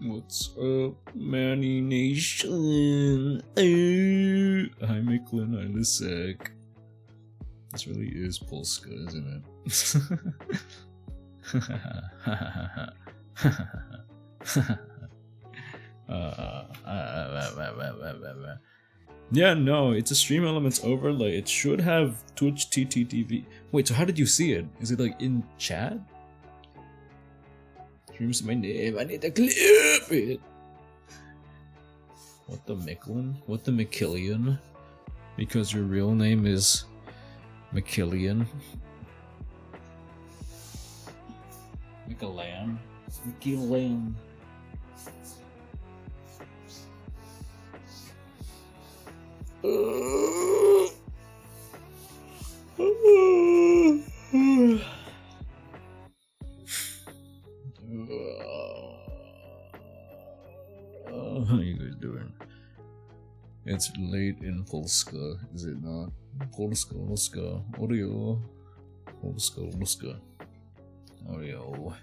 What's up, Manny Nation? Hi, Miklin, hi, Lisek. This really is Polska, isn't it? Yeah, no, it's a Stream Elements overlay. It should have Twitch TTTV. Wait, so how did you see it? Is it like in chat? Here's my name. I need to clip it. What the Micklin? What the McKillian? Because your real name is McKillian. McKillan. McKillan. How you guys doing? It's late in Polska, is it not? Polska. Audio. Polska. Audio.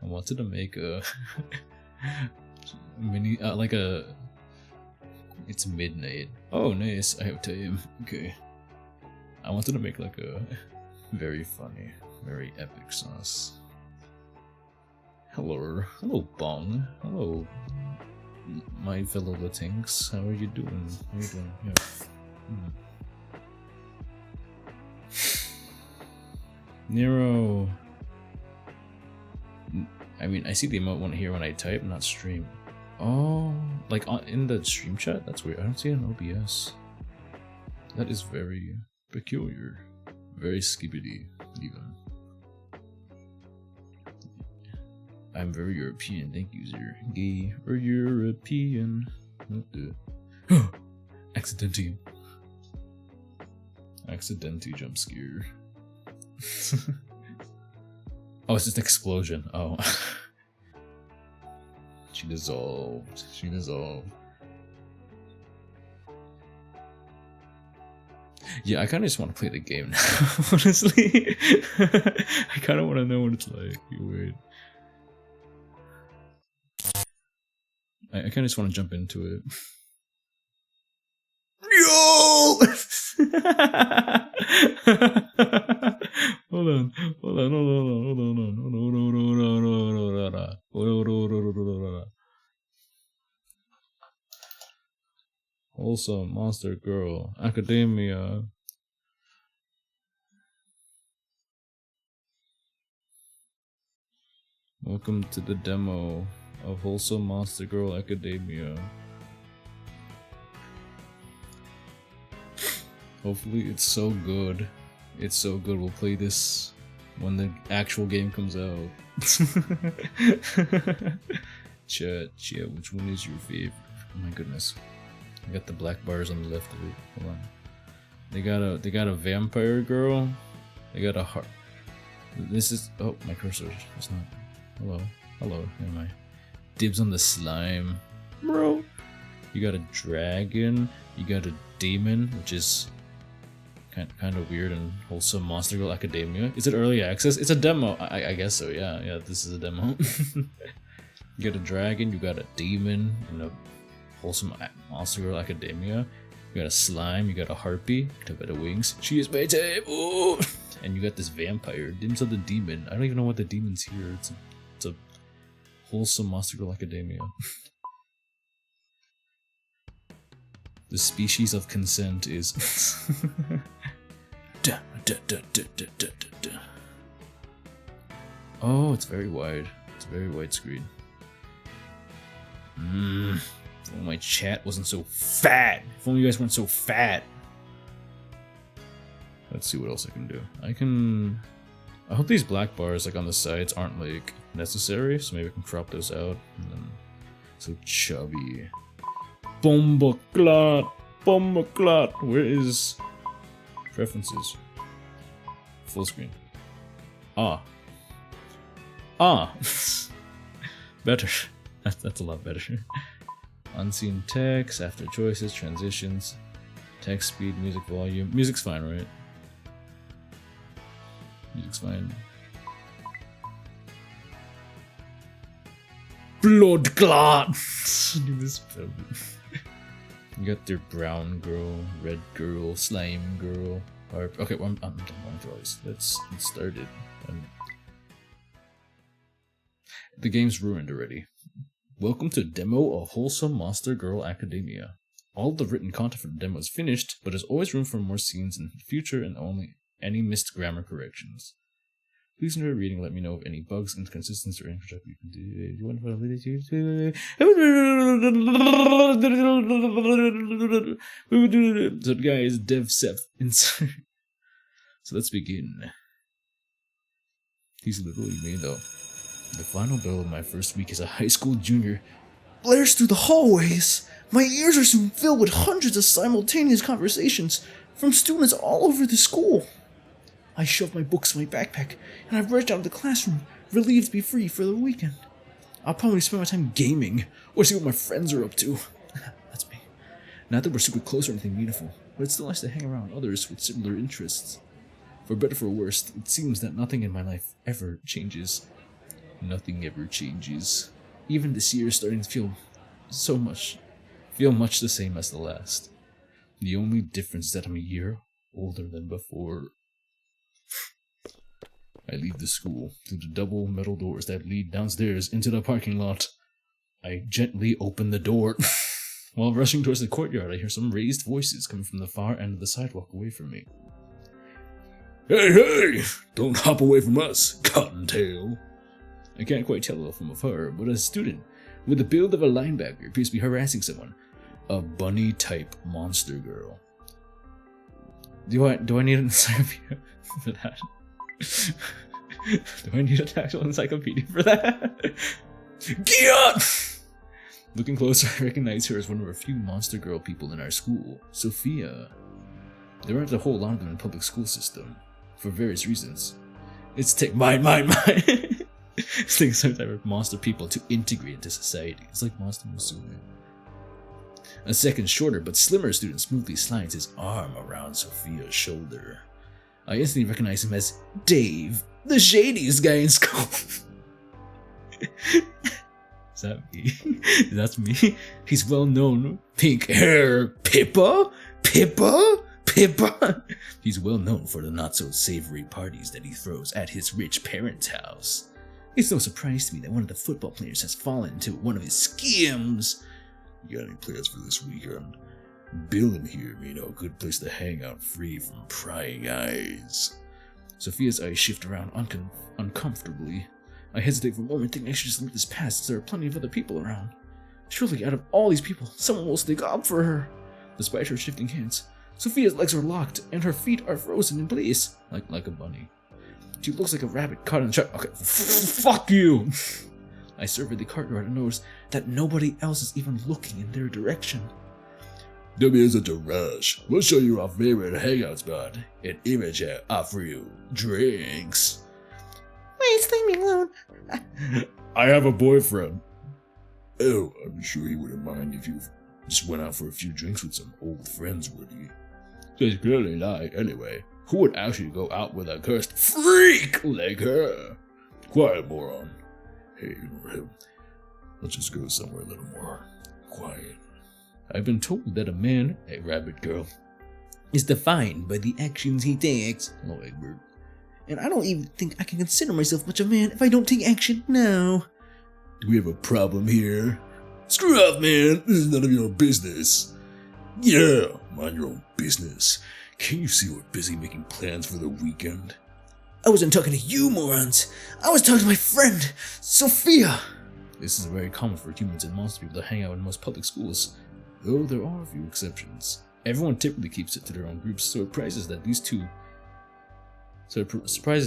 I wanted to make a mini, like a. It's midnight. Oh, nice. I have time. Okay. I wanted to make like a very funny, very epic sauce. Hello Bong. Hello, my fellow Latinx. How are you doing? Yeah. Nero. I mean, I see the emote one here when I type, not stream. Oh, like in the stream chat? That's weird. I don't see it in OBS. That is very peculiar. Very skibbity, even. I'm very European, thank you, sir. Gay or European. What the? Accidentally. Accidentally jump scare. Oh, it's just an explosion. Oh. She dissolved. She dissolved. Yeah, I kind of just want to play the game now, honestly. I kind of want to know what it's like. Wait. I kind of just want to jump into it. Yo! Hold on. Also, Monstergirl, Academia. Welcome to the demo of Wholesome Monstergirl Academia. Hopefully it's so good. It's so good we'll play this when the actual game comes out. Chat, which one is your favorite? Oh my goodness. I got the black bars on the left of it. Hold on. They got a vampire girl. They got a heart. This is my cursor. It's not. Hello. Never mind. Dibs on the slime, bro. You got a dragon. You got a demon, which is kind of weird and wholesome. Monstergirl Academia. Is it early access? It's a demo. I guess so. Yeah. This is a demo. You got a dragon. You got a demon. And a wholesome Monstergirl Academia. You got a slime. You got a harpy. Two better wings. She is my type. Ooh. And you got this vampire. Dibs on the demon. I don't even know what the demon's here. It's a wholesome Monstergirl Academia. The species of consent is. Oh, it's very wide. It's a very wide screen. If only my chat wasn't so fat. If only you guys weren't so fat. Let's see what else I can do. I hope these black bars like on the sides aren't like necessary, so maybe I can crop those out. And then, so chubby. Bomba clot. Where is preferences? Full screen. Better. That's a lot better. Unseen text, after choices, transitions, text speed, music volume. Music's fine, right? Music's fine. Blood clot. You got their brown girl, red girl, slime girl, harp. Okay, well, I'm done going through all these. Let's start it. The game's ruined already. Welcome to demo of Wholesome Monstergirl Academia. All the written content for the demo is finished, but there's always room for more scenes in the future and only any missed grammar corrections. Please enjoy reading. Let me know of any bugs, inconsistencies, or anything you can do. So, guys, DevSep insert. So let's begin. He's literally me, though. The final bell of my first week as a high school junior blares through the hallways. My ears are soon filled with hundreds of simultaneous conversations from students all over the school. I shove my books in my backpack, and I rush out of the classroom, relieved to be free for the weekend. I'll probably spend my time gaming, or see what my friends are up to. That's me. Not that we're super close or anything meaningful, but it's still nice to hang around others with similar interests. For better or for worse, it seems that nothing in my life ever changes. Nothing ever changes. Even this year is starting to feel much the same as the last. The only difference is that I'm a year older than before. I leave the school through the double metal doors that lead downstairs into the parking lot. I gently open the door. While rushing towards the courtyard, I hear some raised voices coming from the far end of the sidewalk away from me. Hey! Don't hop away from us, Cottontail! I can't quite tell from afar, but a student with the build of a linebacker appears to be harassing someone. A bunny-type monster girl. Do I need an encyclopedia for that? Do I need an actual encyclopedia for that? Get! Looking closer, I recognize her as one of a few Monstergirl people in our school, Sophia. There aren't a whole lot of them in the public school system, for various reasons. It's mine. It's like some type of monster people to integrate into society. It's like Monster Musume. A second shorter but slimmer student smoothly slides his arm around Sophia's shoulder. I instantly recognize him as Dave, the shadiest guy in school. Is that me? That's me. He's well known. Pink hair. Pippa? He's well known for the not so savory parties that he throws at his rich parents' house. It's no surprise to me that one of the football players has fallen into one of his schemes. You got any plans for this weekend? Bill and here may know a good place to hang out free from prying eyes. Sophia's eyes shift around uncomfortably. I hesitate for a moment, thinking I should just let this pass since there are plenty of other people around. Surely out of all these people, someone will stick up for her. Despite her shifting hands, Sophia's legs are locked and her feet are frozen in place, like a bunny. She looks like a rabbit caught in a trap. Okay, fuck you! I survey the courtyard and notice that nobody else is even looking in their direction. Don't be such a rush. We'll show you our favorite hangout spot, and Imogen offer you drinks. Please leave me alone. I have a boyfriend. Oh, I'm sure he wouldn't mind if you just went out for a few drinks with some old friends, would he? She's clearly not. Anyway, who would actually go out with a cursed freak like her? Quiet, moron. Hey, ignore him. Let's just go somewhere a little more quiet. I've been told that a man, a rabbit girl, is defined by the actions he takes. Hello, Egbert. And I don't even think I can consider myself much of a man if I don't take action now. Do we have a problem here? Screw off, man. This is none of your business. Yeah, mind your own business. Can't you see we're busy making plans for the weekend? I wasn't talking to you, morons. I was talking to my friend, Sophia. This is very common for humans and monster people to hang out in most public schools, though there are a few exceptions. Everyone typically keeps it to their own groups, so it surprises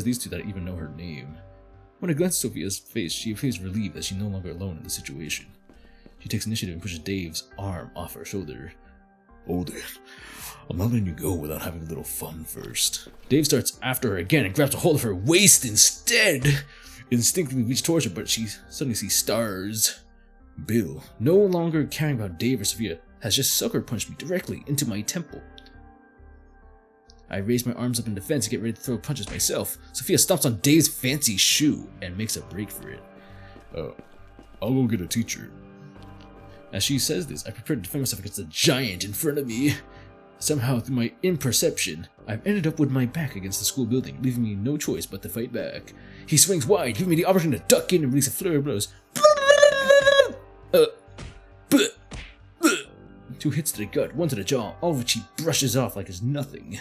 these two that even know her name. When I glance at Sophia's face, she appears relieved that she's no longer alone in the situation. She takes initiative and pushes Dave's arm off her shoulder. Hold it. I'm not letting you go without having a little fun first. Dave starts after her again and grabs a hold of her waist instead. Instinctively reaches towards her, but she suddenly sees stars. Bill, no longer caring about Dave or Sophia, has just sucker punched me directly into my temple. I raise my arms up in defense and get ready to throw punches myself. Sophia stomps on Dave's fancy shoe and makes a break for it. I'll go get a teacher. As she says this, I prepare to defend myself against the giant in front of me. Somehow, through my imperception, I've ended up with my back against the school building, leaving me no choice but to fight back. He swings wide, giving me the opportunity to duck in and release a flurry of blows. 2 hits to the gut, 1 to the jaw, all of which he brushes off like it's nothing.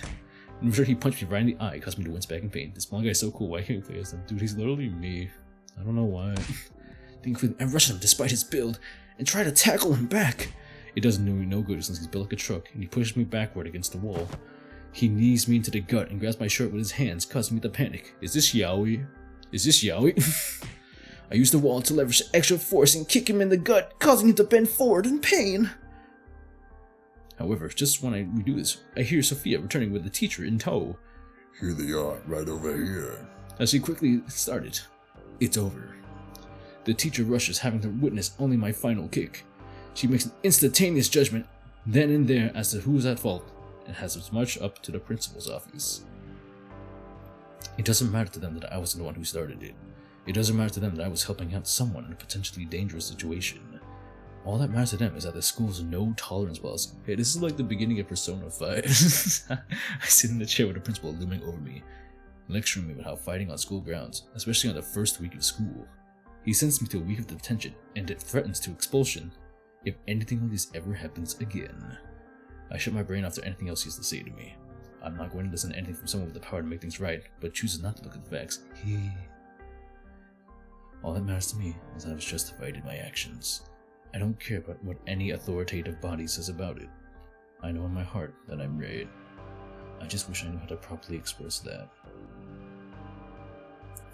In return, he punched me right in the eye, causing me to wince back in pain. This small guy is so cool, why can't he play as him? Dude, he's literally me. I don't know why. Thankfully, I rush him despite his build, and try to tackle him back. It doesn't do me no good since he's built like a truck, and he pushes me backward against the wall. He knees me into the gut and grabs my shirt with his hands, causing me to panic. Is this Yaoi? I use the wall to leverage extra force and kick him in the gut, causing him to bend forward in pain. However, just when we do this, I hear Sophia returning with the teacher in tow. Here they are, right over here. As she quickly started, it's over. The teacher rushes, having to witness only my final kick. She makes an instantaneous judgment, then and there, as to who's at fault, and has us march up to the principal's office. It doesn't matter to them that I was the one who started it. It doesn't matter to them that I was helping out someone in a potentially dangerous situation. All that matters to them is that the school's no tolerance policy. Hey, this is like the beginning of Persona 5. I sit in the chair with the principal looming over me, lecturing me about how fighting on school grounds, especially on the first week of school. He sends me to a week of detention, and it threatens to expulsion if anything like this ever happens again. I shut my brain off to anything else he has to say to me. I'm not going to listen to anything from someone with the power to make things right, but chooses not to look at the facts. All that matters to me is that I was justified in my actions. I don't care about what any authoritative body says about it. I know in my heart that I'm right. I just wish I knew how to properly express that.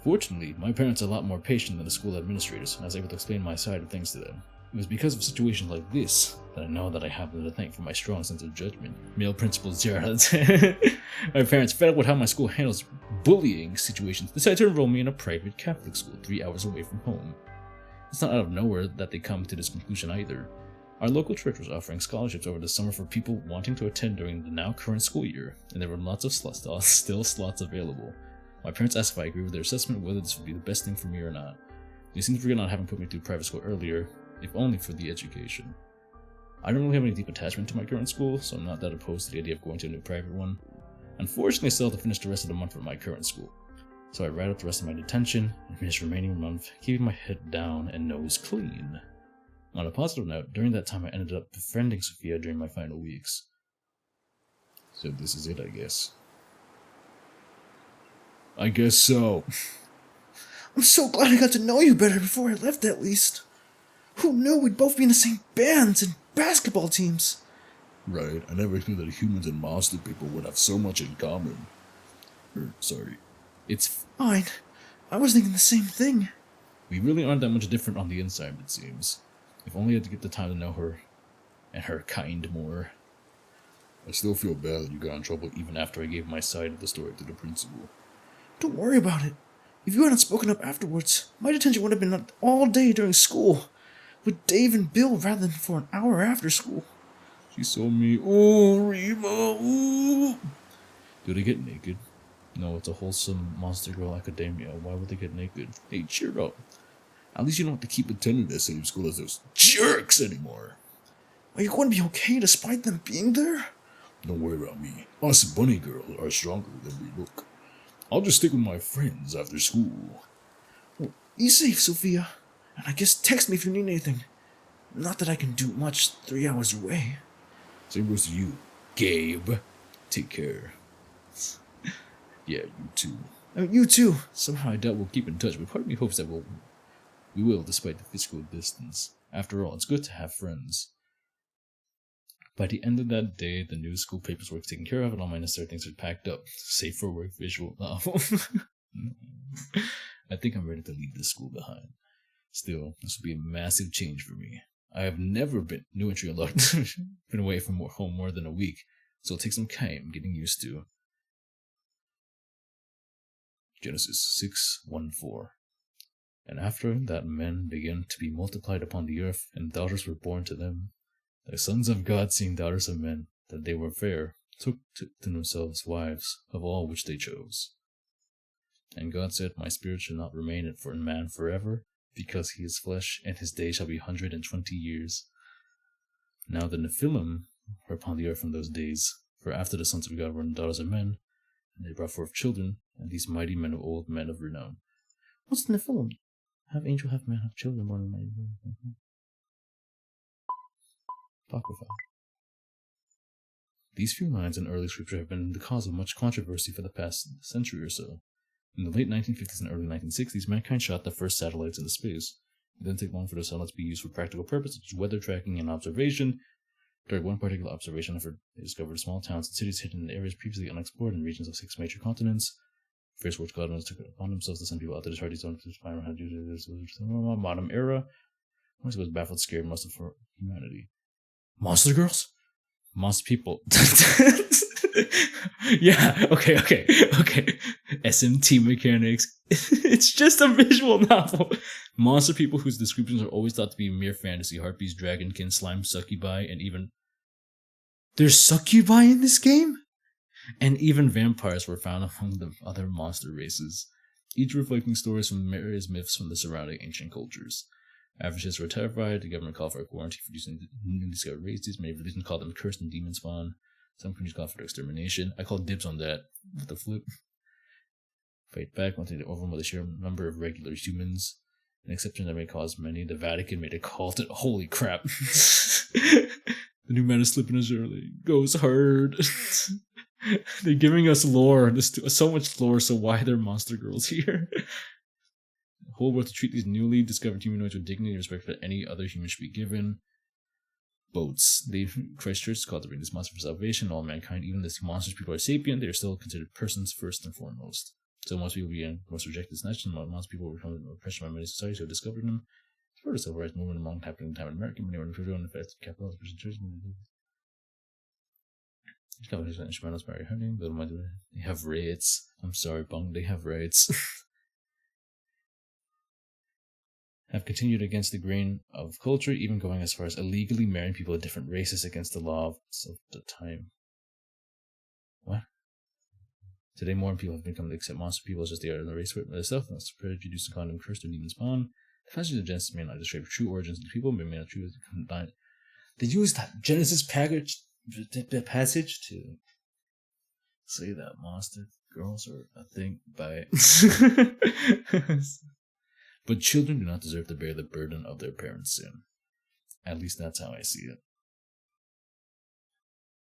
Fortunately, my parents are a lot more patient than the school administrators, and I was able to explain my side of things to them. It was because of situations like this that I know that I have them to thank for my strong sense of judgment. Male principal 0 out of 10. My parents, fed up with how my school handles bullying situations, decided to enroll me in a private Catholic school 3 hours away from home. It's not out of nowhere that they come to this conclusion either. Our local church was offering scholarships over the summer for people wanting to attend during the now current school year, and there were lots of slots available. My parents asked if I agree with their assessment whether this would be the best thing for me or not. They seemed to forget not having put me through private school earlier, if only for the education. I don't really have any deep attachment to my current school, so I'm not that opposed to the idea of going to a new private one. Unfortunately, I still have to finish the rest of the month at my current school, so I write up the rest of my detention and finish the remaining month, keeping my head down and nose clean. On a positive note, during that time I ended up befriending Sophia during my final weeks. So this is it, I guess. I guess so. I'm so glad I got to know you better before I left, at least. Who knew we'd both be in the same bands and basketball teams? Right, I never knew that humans and monster people would have so much in common. Sorry. It's fine. I was thinking the same thing. We really aren't that much different on the inside, it seems. If only I had to get the time to know her and her kind more. I still feel bad that you got in trouble even after I gave my side of the story to the principal. Don't worry about it. If you hadn't spoken up afterwards, my detention would have been up all day during school, with Dave and Bill rather than for an hour after school. She saw me. Oh, Rima. Ooh. Do they get naked? No, it's a wholesome Monstergirl academia. Why would they get naked? Hey, cheer up. At least you don't have to keep attending the same school as those jerks anymore. Are you going to be okay despite them being there? Don't worry about me. Us bunny girls are stronger than we look. I'll just stick with my friends after school. Well, be safe, Sophia. And I guess text me if you need anything. Not that I can do much 3 hours away. Same goes to you, Gabe. Take care. Yeah, you too. You too. Somehow I doubt we'll keep in touch, but part of me hopes that we will, despite the physical distance. After all, it's good to have friends. By the end of that day, the new school papers were taken care of and all my necessary things were packed up, save for work visual novel. I think I'm ready to leave this school behind. Still, this will be a massive change for me. I have never been new entry unlocked, been away from home more than a week, so it'll take some time getting used to. Genesis 6:1-4. And after that men began to be multiplied upon the earth, and daughters were born to them. The sons of God, seeing daughters of men, that they were fair, took to themselves wives of all which they chose. And God said, My spirit shall not remain in man forever, because he is flesh, and his days shall be 120 years. Now the Nephilim were upon the earth in those days, for after the sons of God were the daughters of men, and they brought forth children, and these mighty men of old, men of renown. What's the Nephilim? Have angel, have man, have children, born in mighty men. Apocrypha. These few lines in early scripture have been the cause of much controversy for the past century or so. In the late 1950s and early 1960s, mankind shot the first satellites into space. It didn't take long for those satellites to be used for practical purposes such as weather tracking and observation. During one particular observation effort, they discovered small towns and cities hidden in areas previously unexplored in regions of 6 major continents. First world governments took it upon themselves to send people out to destroy these zones to find out how to do this. Modern era. Once it was baffled, scared most of humanity. Monster girls? Monster people. Yeah, okay. SMT mechanics. It's just a visual novel. Monster people whose descriptions are always thought to be mere fantasy. Harpies, dragonkin, slime, succubi, and even... There's succubi in this game? And even vampires were found among the other monster races, each reflecting stories from various myths from the surrounding ancient cultures. Averages were terrified, the government called for a quarantine for using newly discovered races, many religions called them cursed and demon spawn, some countries called for their extermination. I call dibs on that. With the flip. Fight back, wanting to overwhelm with a sheer number of regular humans. An exception that may cause many, the Vatican made a call to... Holy crap. The new man is slipping us early. Goes hard. They're giving us lore. There's so much lore, so why are there monster girls here? The whole world to treat these newly discovered humanoids with dignity and respect that any other human should be given. boats. Christchurch called to bring this monster for salvation, all mankind. Even if monsters people are sapient, they are still considered persons first and foremost. So most people must reject this notion. Most people were becoming oppressed by many societies who have discovered them. For the civil rights movement among happening in time in America, many were everyone affected capital Christian church. Instrumentals, Mary Hunting, they have rights. I'm sorry, Bung, they have rights. Have continued against the grain of culture, even going as far as illegally marrying people of different races against the law of the time. What? Today, more people have become to accept monster people as just they are in the race with itself, and that's prejudice and condom curse to demon spawn. The passage of Genesis may not describe true origins of the people, but may not true combine. They use that Genesis passage to say that monster girls are a thing by. But children do not deserve to bear the burden of their parents' sin. At least that's how I see it.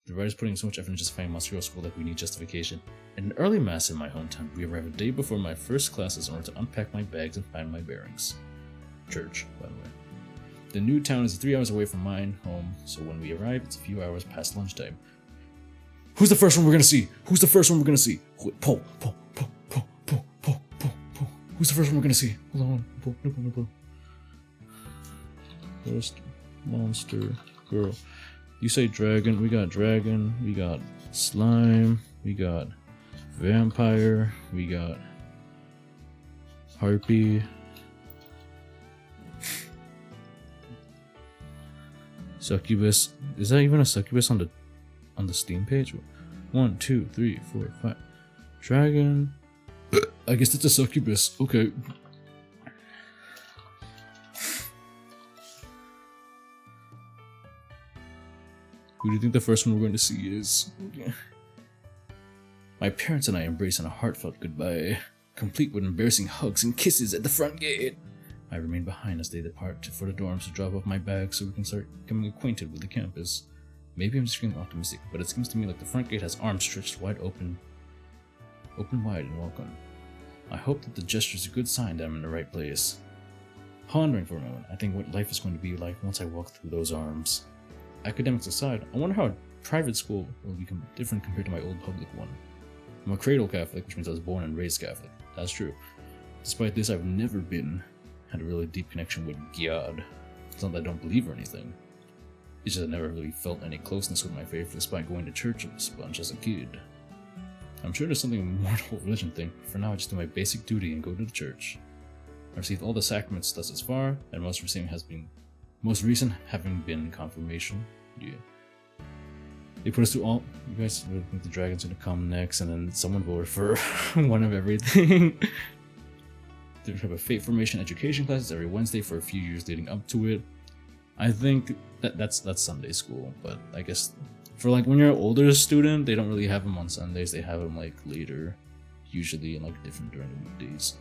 The writer's putting so much effort into justifying Monstergirl school that we need justification. At an early mass in my hometown, we arrive a day before my first classes in order to unpack my bags and find my bearings. Church, by the way. The new town is 3 hours away from mine home, so when we arrive, it's a few hours past lunchtime. Who's the first one we're gonna see? Who's the first one we're gonna see? Pull. Who's the first one we're gonna see? Hold on. Pull. First monster girl. You say dragon, we got slime, we got vampire, we got harpy, succubus. Is that even a succubus on the Steam page? 1, 2, 3, 4, 5. Dragon. I guess it's a succubus. Okay. Who do you think the first one we're going to see is? My parents and I embrace in a heartfelt goodbye, complete with embarrassing hugs and kisses at the front gate. I remain behind as they depart for the dorms to drop off my bag so we can start becoming acquainted with the campus. Maybe I'm just feeling optimistic, but it seems to me like the front gate has arms stretched wide open wide and welcome. I hope that the gesture is a good sign that I'm in the right place. Pondering for a moment, I think what life is going to be like once I walk through those arms. Academics aside, I wonder how a private school will become different compared to my old public one. I'm a cradle Catholic, which means I was born and raised Catholic. That's true. Despite this, I've never had a really deep connection with God. It's not that I don't believe or anything. It's just I never really felt any closeness with my faith despite going to church a bunch as a kid. I'm sure there's something more to the whole religion thing, but for now I just do my basic duty and go to the church. I received all the sacraments thus far, and most recent having been confirmation. Yeah. They put us through all. You guys really think the dragon's gonna come next, and then someone voted for one of everything. They have a faith formation education classes every Wednesday for a few years leading up to it. I think that's Sunday school, but I guess for like when you're an older student, they don't really have them on Sundays. They have them like later, usually and like different during the weekdays.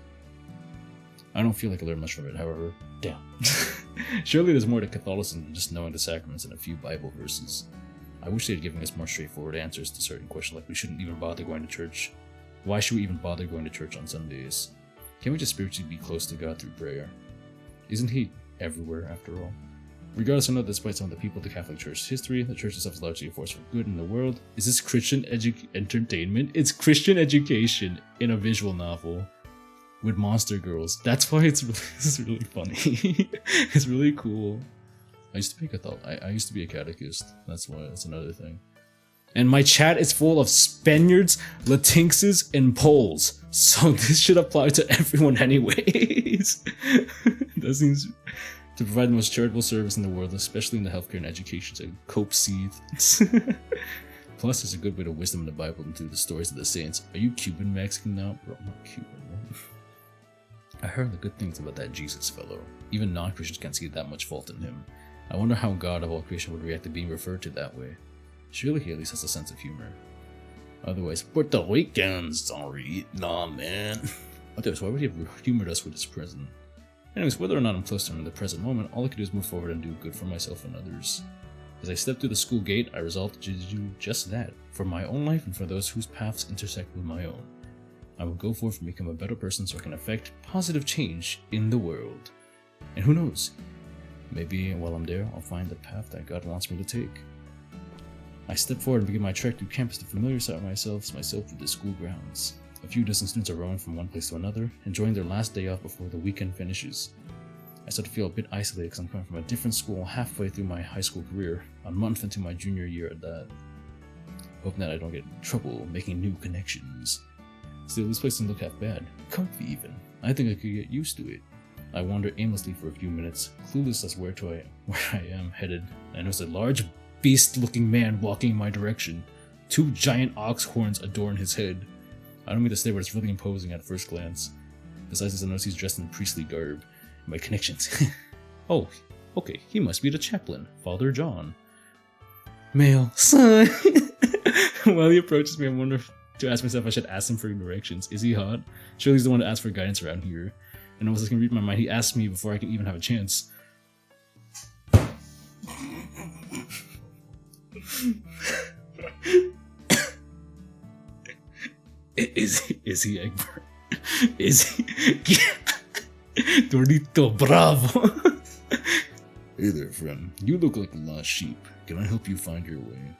I don't feel like I learned much from it, however. Damn. Surely there's more to Catholicism than just knowing the sacraments and a few Bible verses. I wish they had given us more straightforward answers to certain questions, like we shouldn't even bother going to church. Why should we even bother going to church on Sundays? Can't we just spiritually be close to God through prayer? Isn't He everywhere, after all? Regardless of not despite some of the people of the Catholic Church's history, the Church itself is largely a force for good in the world. Is this Christian entertainment? It's Christian education in a visual novel with monster girls. That's why it's really funny. It's really cool. I used to be I used to be a catechist. That's why. That's another thing. And my chat is full of Spaniards, Latinxes, and Poles. So this should apply to everyone anyways. That seems to provide the most charitable service in the world, especially in the healthcare and education sector. Cope seeth. Plus, it's a good bit of wisdom in the Bible and through the stories of the saints. Are you Cuban Mexican now? Bro, I'm not Cuban. I heard the good things about that Jesus fellow. Even non-Christians can't see that much fault in him. I wonder how God of all creation would react to being referred to that way. Surely he at least has a sense of humor. Otherwise, Puerto Ricans, sorry. Nah, man. Otherwise, why would he have humored us with his present? Anyways, whether or not I'm close to him in the present moment, all I can do is move forward and do good for myself and others. As I step through the school gate, I resolve to do just that, for my own life and for those whose paths intersect with my own. I will go forth and become a better person so I can affect positive change in the world. And who knows? Maybe while I'm there, I'll find the path that God wants me to take. I step forward and begin my trek through campus to familiarize myself with the school grounds. A few dozen students are roaming from one place to another, enjoying their last day off before the weekend finishes. I start to feel a bit isolated because I'm coming from a different school halfway through my high school career, a month into my junior year at that. Hoping that I don't get in trouble making new connections. Still, this place doesn't look half bad. Comfy even. I think I could get used to it. I wander aimlessly for a few minutes, clueless as where I am headed. I notice a large, beast-looking man walking in my direction. 2 giant ox horns adorn his head. I don't mean to say, but it's really imposing at first glance. Besides this, I notice he's dressed in priestly garb. My connections. Oh, okay, he must be the chaplain, Father John. Male, son. While he approaches me, I wonder to ask myself if I should ask him for directions. Is he hot? Surely he's the one to ask for guidance around here. And I was just gonna read my mind. He asked me before I can even have a chance. Is he Egbert? Is he? Torito Bravo. Hey there, friend. You look like a lost sheep. Can I help you find your way?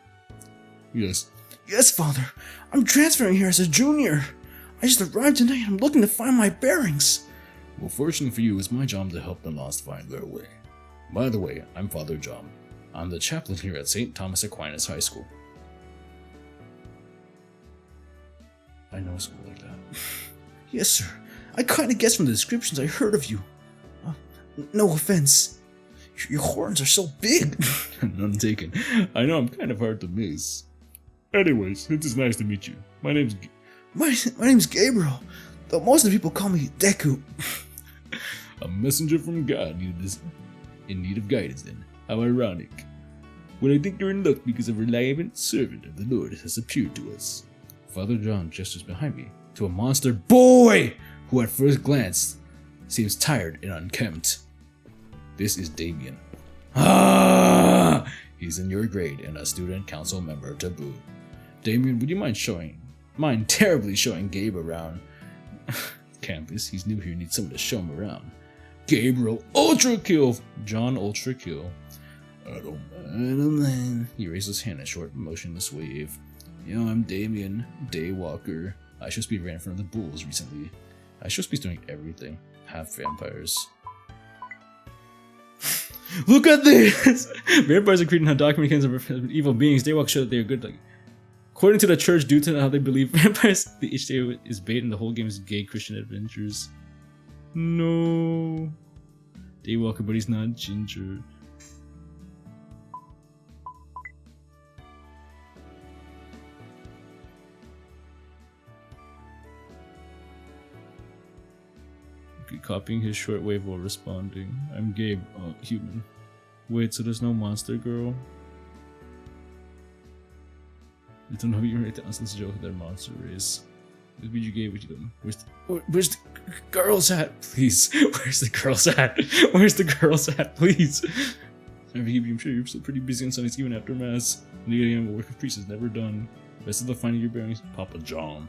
Yes. Yes, Father. I'm transferring here as a junior. I just arrived tonight and I'm looking to find my bearings. Well, fortunately for you, it's my job to help the lost find their way. By the way, I'm Father John. I'm the chaplain here at St. Thomas Aquinas High School. I know a school like that. Yes, sir. I kinda guessed from the descriptions I heard of you. No offense. Your horns are so big. None taken. I know I'm kind of hard to miss. Anyways, it is nice to meet you. My name's Gabriel, though most of the people call me Deku. A messenger from God in need of guidance then. How ironic. Well, I think you're in luck because a reliable servant of the Lord has appeared to us. Father John gestures behind me to a monster boy who at first glance seems tired and unkempt. This is Damien. He's in your grade and a student council member to boot. Damien, would you mind terribly showing Gabe around campus? He's new here, needs someone to show him around. Gabriel Ultra Kill! John Ultra Kill. I don't mind. He raises his hand in a short, motionless wave. I'm Damien, Daywalker. I just be ran in front of the bulls recently. I just be doing everything. Half vampires. Look at this! Vampires are created in document of evil beings. Daywalkers show that they are good. According to the church, due to how they believe vampires, the each day is bait and the whole game is gay Christian adventures. No. Daywalker, but he's not ginger. Copying his shortwave while responding. I'm Gabe, human. Wait, so there's no Monstergirl? I don't know if you write the nonsense joke of their monster race. What did you Gabe with them? Where's the girl's at? Please. Where's the girl's at? Where's the girl's at? Please. I'm sure you're still pretty busy on Sundays even after mass. And the getting work of priest is never done. Best of luck finding your bearings, Papa John.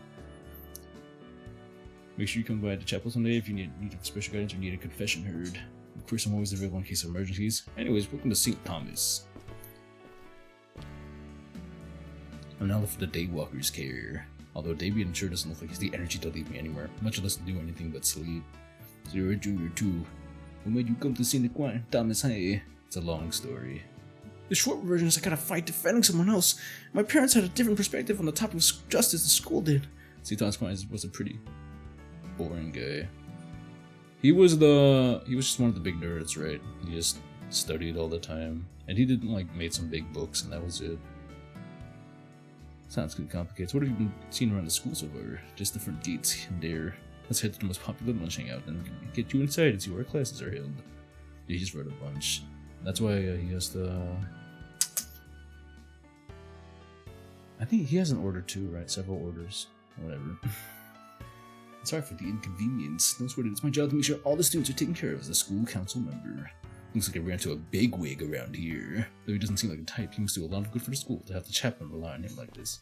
Make sure you come by the chapel someday if you need special guidance or need a confession heard. Of course, I'm always available in case of emergencies. Anyways, welcome to St. Thomas. I'm now left for the Daywalker's care. Although Damien sure doesn't look like he's the energy to leave me anywhere, much less to do anything but sleep. So you're a junior too. What made you come to St. Thomas High? It's a long story. The short version is I gotta fight defending someone else. My parents had a different perspective on the topic of justice the school did. St. Thomas Aquinas was a pretty boring guy. He was just one of the big nerds, right? He just studied all the time. And he didn't made some big books and that was it. Sounds pretty complicated. So what have you been seeing around the school so far? Just different gates here and there. Let's head to the most popular lunch hangout and get you inside and see where classes are held. Yeah, he just wrote a bunch. That's why he has to... I think he has an order too, right? Several orders. Whatever. Sorry for the inconvenience. Don't sweat it. It's my job to make sure all the students are taken care of as a school council member. Looks like I ran into a bigwig around here. Though he doesn't seem like a type, he must do a lot of good for the school to have the chaplain rely on him like this.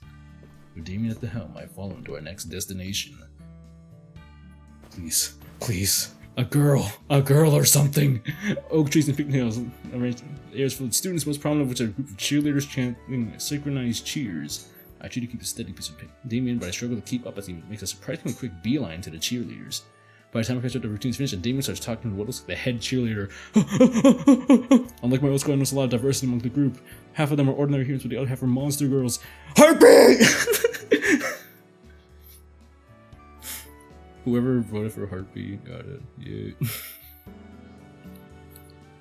With Damien at the helm, I follow him to our next destination. Please, please, A girl or something. Oak trees and pigtails arranged areas full of students, most prominent of which are a group of cheerleaders chanting synchronized cheers. I try to keep a steady pace of Damien, but I struggle to keep up as he makes a surprisingly quick beeline to the cheerleaders. By the time I catch up, the routine's finished, and Damien starts talking to what looks like the head cheerleader. Unlike my old squad, there's a lot of diversity among the group. Half of them are ordinary humans, but the other half are monster girls. Heartbeat! Whoever voted for Heartbeat got it. Yeah.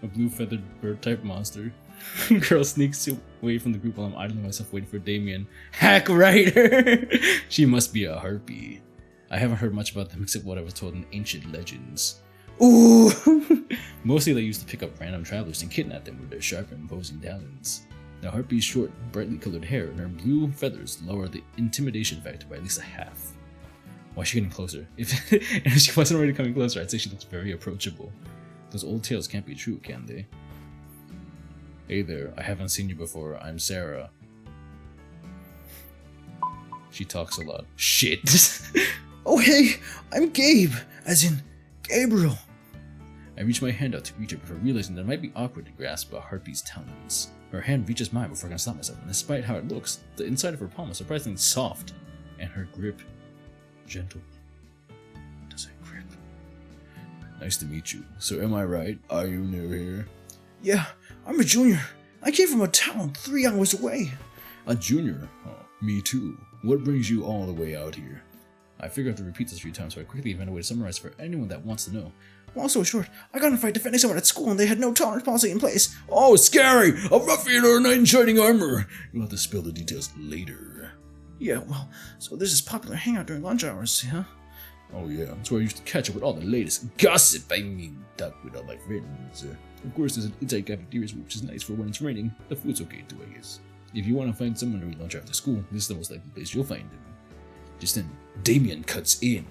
A blue feathered bird type monster. Girl sneaks away from the group while I'm idling myself waiting for Damien. Hack writer! She must be a harpy. I haven't heard much about them except what I was told in ancient legends. Ooh! Mostly they used to pick up random travelers and kidnap them with their sharp and imposing talons. The harpy's short, brightly colored hair and her blue feathers lower the intimidation factor by at least a half. Why is she getting closer? If she wasn't already coming closer, I'd say she looks very approachable. Those old tales can't be true, can they? Hey there, I haven't seen you before. I'm Sarah. She talks a lot. Shit. Oh hey, I'm Gabe, as in Gabriel. I reach my hand out to reach her before realizing that it might be awkward to grasp a harpy's talons. Her hand reaches mine before I can stop myself, and despite how it looks, the inside of her palm is surprisingly soft, and her grip gentle. Does it grip? Nice to meet you. So am I right? Are you new here? Yeah, I'm a junior. I came from a town 3 hours away. A junior? Oh, me too. What brings you all the way out here? I figure I have to repeat this a few times, so I quickly find a way to summarize for anyone that wants to know. Long story short, I got in a fight defending someone at school and they had no tolerance policy in place. Oh, scary! A ruffian or a knight in shining armor! You'll have to spill the details later. Yeah, well, so there's this popular hangout during lunch hours, huh? Oh yeah, that's where I used to catch up with all the latest gossip. I mean, talk with all my friends. Of course, there's an inside cafeteria, which is nice for when it's raining. The food's okay too, I guess. If you want to find someone to eat lunch after school, this is the most likely place you'll find him. Just then, Damien cuts in.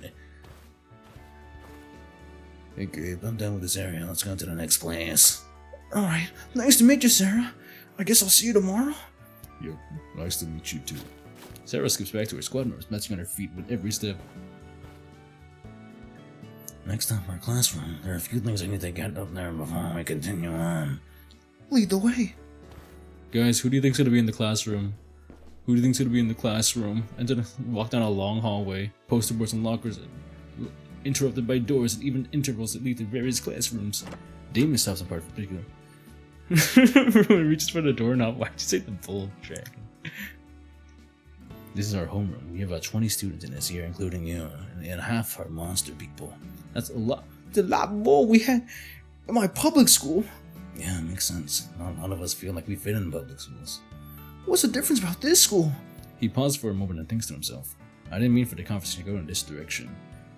Hey Gabe, I'm done with this area. Let's go to the next place. Alright, nice to meet you, Sarah. I guess I'll see you tomorrow? Yep, nice to meet you too. Sarah skips back to her squad members, matching on her feet with every step. Next up, our classroom. There are a few things I need to get up there before we continue on. Lead the way. Guys, who do you think's gonna be in the classroom? Who do you think's gonna be in the classroom? And then walk down a long hallway, poster boards and lockers, interrupted by doors and even intervals that lead to various classrooms. Damien stops in part in particular. When he reaches for the doorknob, why'd you say the bull dragon? This is our homeroom. We have about 20 students in this year, including you, and half are monster people. That's a lot. It's a lot more we had in my public school. Yeah, it makes sense. Not a lot of us feel like we fit in public schools. What's the difference about this school? He pauses for a moment and thinks to himself. I didn't mean for the conversation to go in this direction.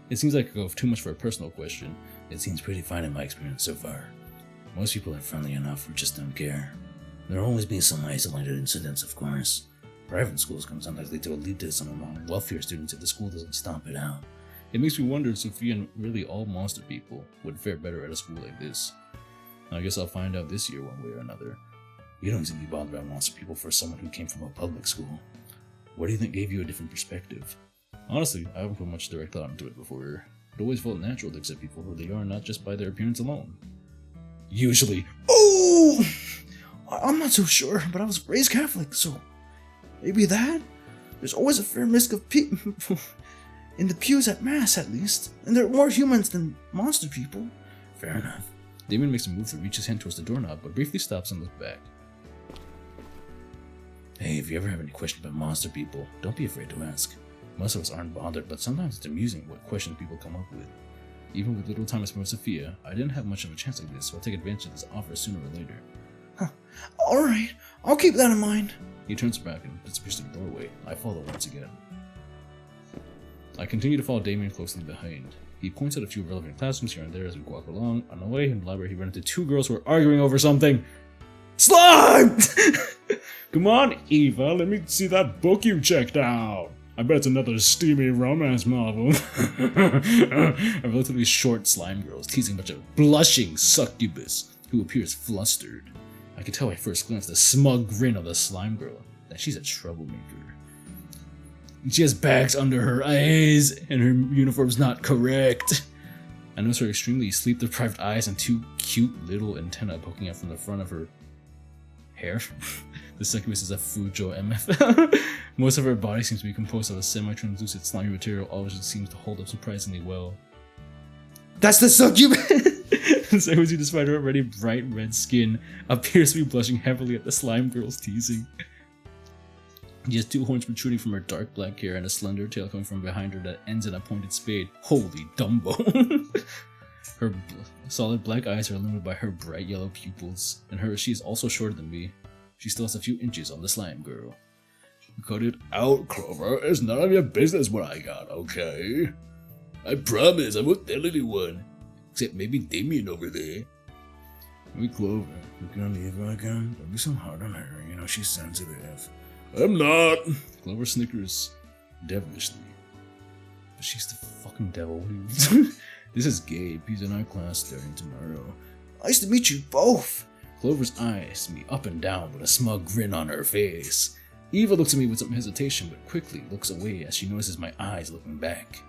It seems like I go too much for a personal question. It seems pretty fine in my experience so far. Most people are friendly enough or just don't care. There'll always be some isolated incidents, of course. Private schools can sometimes lead to elitism among wealthier students if the school doesn't stomp it out. It makes me wonder if Sophia and really all monster people would fare better at a school like this. I guess I'll find out this year one way or another. You don't seem to be bothered by monster people for someone who came from a public school. What do you think gave you a different perspective? Honestly, I haven't put much direct thought into it before. It always felt natural to accept people who they are, not just by their appearance alone. Usually. Oh! I'm not so sure, but I was raised Catholic, so maybe that? There's always a fair risk of people in the pews at Mass, at least. And there are more humans than monster people. Fair enough. Damien makes a move to reach his hand towards the doorknob, but briefly stops and looks back. Hey, if you ever have any questions about monster people, don't be afraid to ask. Most of us aren't bothered, but sometimes it's amusing what questions people come up with. Even with little time I spent with Sophia, I didn't have much of a chance like this, so I'll take advantage of this offer sooner or later. Huh. Alright, I'll keep that in mind. He turns back and disappears to the doorway. I follow once again. I continue to follow Damien closely behind. He points out a few relevant classrooms here and there as we walk along. On the way in the library, he runs into 2 girls who are arguing over something. Slime! Come on, Eva, let me see that book you checked out. I bet it's another steamy romance novel. A relatively short slime girl is teasing a bunch of blushing succubus who appears flustered. I can tell by first glance the smug grin of the slime girl that she's a troublemaker. She has bags under her eyes and her uniform's not correct. I notice her extremely sleep-deprived eyes and 2 cute little antennae poking out from the front of her hair. The succubus is a Fujo MF. Most of her body seems to be composed of a semi-translucent slimy material, all which seems to hold up surprisingly well. That's the succubus! The succubus, despite her already bright red skin, appears to be blushing heavily at the slime girl's teasing. She has 2 horns protruding from her dark black hair and a slender tail coming from behind her that ends in a pointed spade. Holy Dumbo! Her solid black eyes are illuminated by her bright yellow pupils, and she is also shorter than me. She still has a few inches on the slime girl. Cut it out, Clover. It's none of your business what I got, okay? I promise I won't tell anyone. Except maybe Damien over there. We Clover. You're gonna leave her again? Don't be so hard on her, you know she's sensitive. I'm not. Clover snickers devilishly. But she's the fucking devil. This is Gabe. He's in our class starting tomorrow. Nice to meet you both. Clover's eyes see me up and down with a smug grin on her face. Eva looks at me with some hesitation, but quickly looks away as she notices my eyes looking back.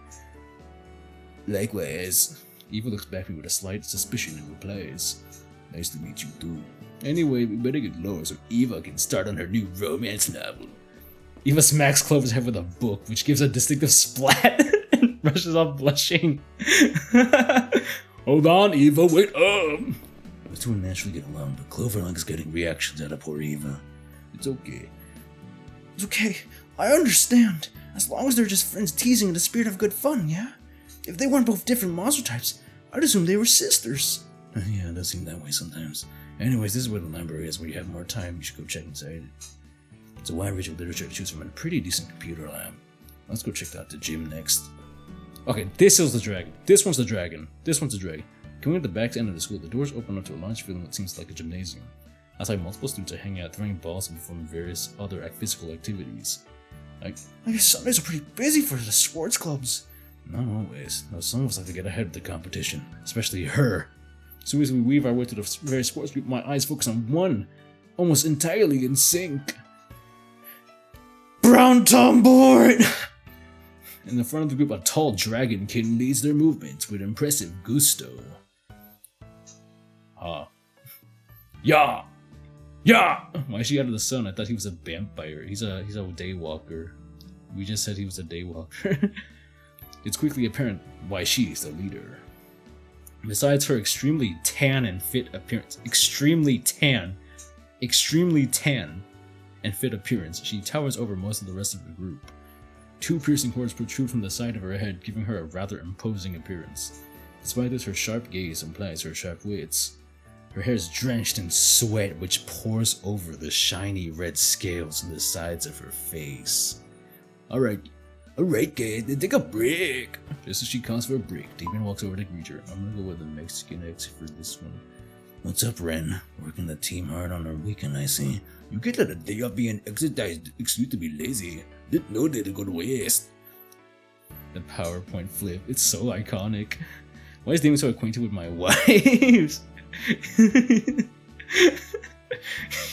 Likewise. Eva looks back at me with a slight suspicion and replies, Nice to meet you too. Anyway, we better get lower so Eva can start on her new romance novel. Eva smacks Clover's head with a book, which gives a distinctive splat and rushes off blushing. Hold on, Eva, wait up! The two naturally get along, but Clover likes getting reactions out of poor Eva. It's okay. It's okay. I understand. As long as they're just friends teasing in the spirit of good fun, yeah? If they weren't both different monster types, I'd assume they were sisters. Yeah, it does seem that way sometimes. Anyways, this is where the library is. Where you have more time, you should go check inside it. It's a wide range of literature to choose from and a pretty decent computer lab. Let's go check out the gym next. Okay, this is the dragon. This one's the dragon. This one's the dragon. Coming at the back end of the school, the doors open up to a large field that seems like a gymnasium. Outside, multiple students are hanging out, throwing balls and performing various other physical activities. I guess Sundays are pretty busy for the sports clubs. Not always. No, some of us like to get ahead of the competition, especially her. As soon as we weave our way to the various sports group, my eyes focus on one, almost entirely in sync. Brown Tomboard! In the front of the group, a tall dragon king leads their movements with impressive gusto. Yeah! Yeah! Why is she out of the sun? I thought he was a vampire. He's a daywalker. We just said he was a daywalker. It's quickly apparent why she's the leader. Besides her extremely tan and fit appearance, extremely tan and fit appearance, she towers over most of the rest of the group. 2 piercing horns protrude from the side of her head, giving her a rather imposing appearance. Despite this, her sharp gaze implies her sharp wits. Her hair is drenched in sweat, which pours over the shiny red scales on the sides of her face. Alright, kid, then take a break. Just as she calls for a break, Damien walks over to greet her. I'm gonna go with the Mexican X for this one. What's up, Ren? Working the team hard on our weekend, I see. You get let a day off being exercised excuse to be lazy. Didn't know that it go to waste. The PowerPoint flip, it's so iconic. Why is Damien so acquainted with my wives?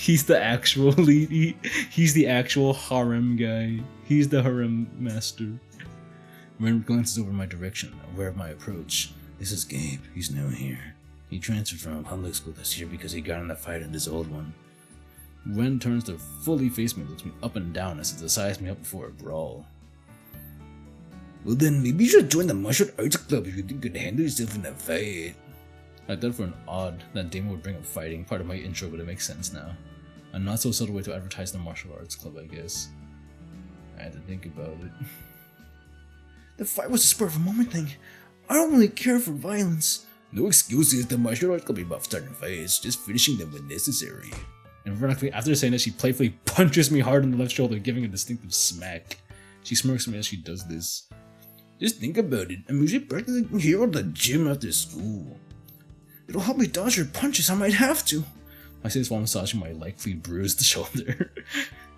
He's the actual lead. He's the actual harem guy. He's the harem master. Ren glances over my direction, aware of my approach. This is Gabe. He's new here. He transferred from public school this year because he got in a fight in his old one. Ren turns to fully face me and looks me up and down as if to size me up before a brawl. Well then, maybe you should join the martial arts club if you think you could handle yourself in a fight. I thought for an odd that Damon would bring up fighting, part of my intro, but it makes sense now. A not so subtle way to advertise the martial arts club, I guess. I had to think about it. The fight was a spur of a moment thing. I don't really care for violence. No excuses, the martial arts club is about starting fights, just finishing them when necessary. And ironically, after saying that, she playfully punches me hard on the left shoulder, giving a distinctive smack. She smirks at me as she does this. Just think about it, I'm usually practicing here at the gym after school. It'll help me dodge your punches, I might have to. I say this while massaging my likely bruised shoulder.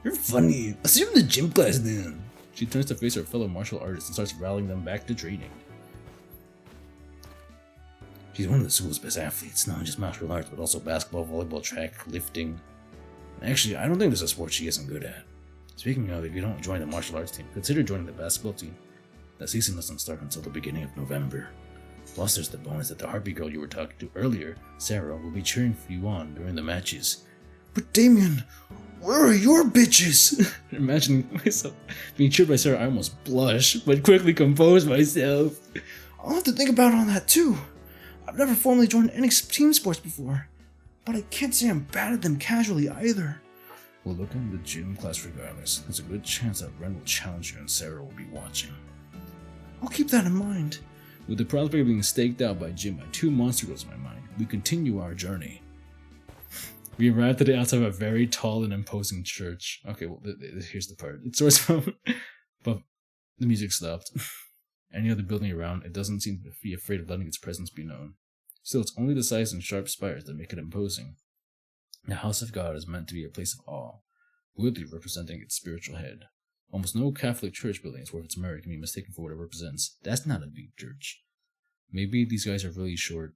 You're funny. I'll see you in the gym class then. She turns to face her fellow martial artists and starts rallying them back to training. She's one of the school's best athletes, not just martial arts, but also basketball, volleyball, track, lifting. Actually, I don't think there's a sport she isn't good at. Speaking of, if you don't join the martial arts team, consider joining the basketball team. The season doesn't start until the beginning of November. Plus, there's the bonus that the Harpy girl you were talking to earlier, Sarah, will be cheering for you on during the matches. But Damien, where are your bitches? Imagining myself being cheered by Sarah, I almost blush, but quickly compose myself. I'll have to think about all that too. I've never formally joined any team sports before, but I can't say I'm bad at them casually either. We'll look in the gym class regardless. There's a good chance that Ren will challenge you and Sarah will be watching. I'll keep that in mind. With the prospect of being staked out by Jim by 2 Monstergirls in my mind, we continue our journey. We arrived at the outside of a very tall and imposing church. Okay, well, here's the part. It starts from... but the music stopped. Any other building around, it doesn't seem to be afraid of letting its presence be known. Still, it's only the size and sharp spires that make it imposing. The house of God is meant to be a place of awe, weirdly representing its spiritual head. Almost no Catholic church buildings worth its merit can be mistaken for what it represents. That's not a big church. Maybe these guys are really short.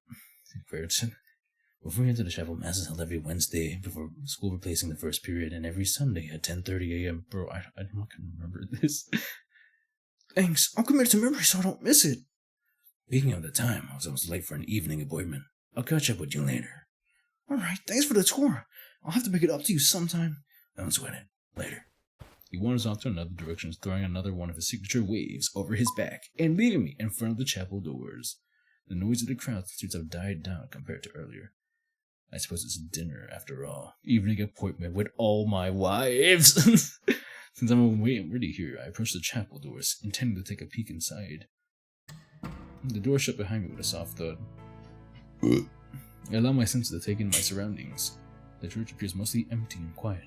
Before we enter the chapel, mass is held every Wednesday before school replacing the first period, and every Sunday at 10:30 a.m. Bro, I don't remember this. Thanks, I'll commit to memory so I don't miss it. Speaking of the time, I was almost late for an evening appointment. I'll catch up with you later. Alright, thanks for the tour. I'll have to make it up to you sometime. Don't sweat it. Later. He wanders off to another direction, throwing another one of his signature waves over his back, and leaving me in front of the chapel doors. The noise of the crowd seems to have died down compared to earlier. I suppose it's dinner after all. Evening appointment with all my wives. Since I'm waiting ready here, I approach the chapel doors, intending to take a peek inside. The door shut behind me with a soft thud. I allow my senses to take in my surroundings. The church appears mostly empty and quiet.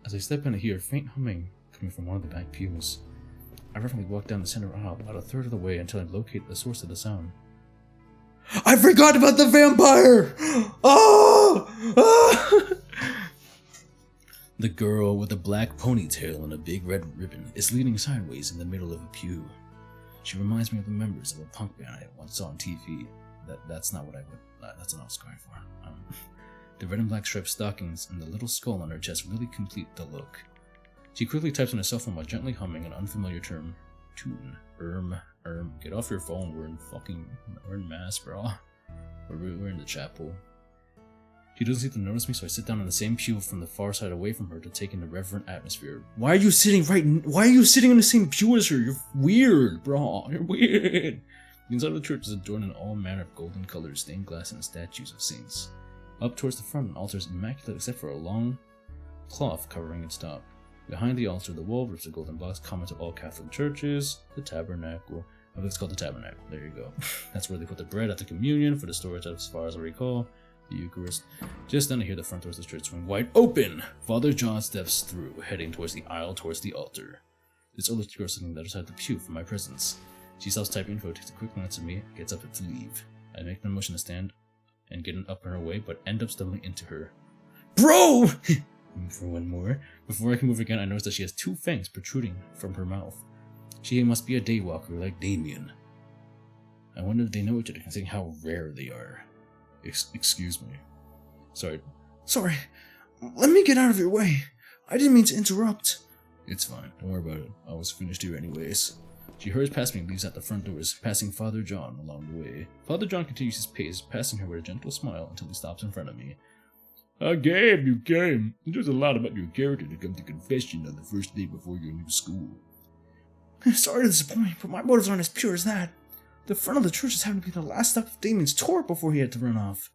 As I step in, I hear a faint humming coming from one of the back pews. I reverently walk down the center aisle about a third of the way until I locate the source of the sound. I forgot about the vampire! Oh! The girl with a black ponytail and a big red ribbon is leaning sideways in the middle of a pew. She reminds me of the members of a punk band I once saw on TV. That's not what I was going for. The red and black striped stockings and the little skull on her chest really complete the look. She quickly types on her cell phone while gently humming an unfamiliar tune. Get off your phone, we're in mass, bro. We're in the chapel. She doesn't seem to notice me, so I sit down in the same pew from the far side away from her to take in the reverent atmosphere. Why are you sitting in the same pew as her? You're weird, bro. You're weird. The inside of the church is adorned in all manner of golden colors, stained glass, and statues of saints. Up towards the front, an altar is immaculate except for a long cloth covering its top. Behind the altar, the wall rips a golden box common to all Catholic churches, the tabernacle. I believe it's called the tabernacle. There you go. That's where they put the bread after communion for the storage, as far as I recall. The Eucharist. Just then I hear the front doors of the church swing wide open. Father John steps through, heading towards the aisle towards the altar. This older girl sitting on the other side of the pew for my presence. She stops typing info, takes a quick glance at me, and gets up to leave. I make no motion to stand and get up on her way, but end up stumbling into her. Bro! For one more. Before I can move again, I notice that she has 2 fangs protruding from her mouth. She must be a daywalker like Damien. I wonder if they know each other, considering how rare they are. Excuse me. Sorry. Let me get out of your way. I didn't mean to interrupt. It's fine. Don't worry about it. I was finished here anyways. She hurries past me and leaves out the front doors, passing Father John along the way. Father John continues his pace, passing her with a gentle smile until he stops in front of me. Gabe, you came. There's a lot about your character to come to confession on the first day before your new school. Sorry to disappoint, but my motives aren't as pure as that. The front of the church is having to be the last stop of Damien's tour before he had to run off.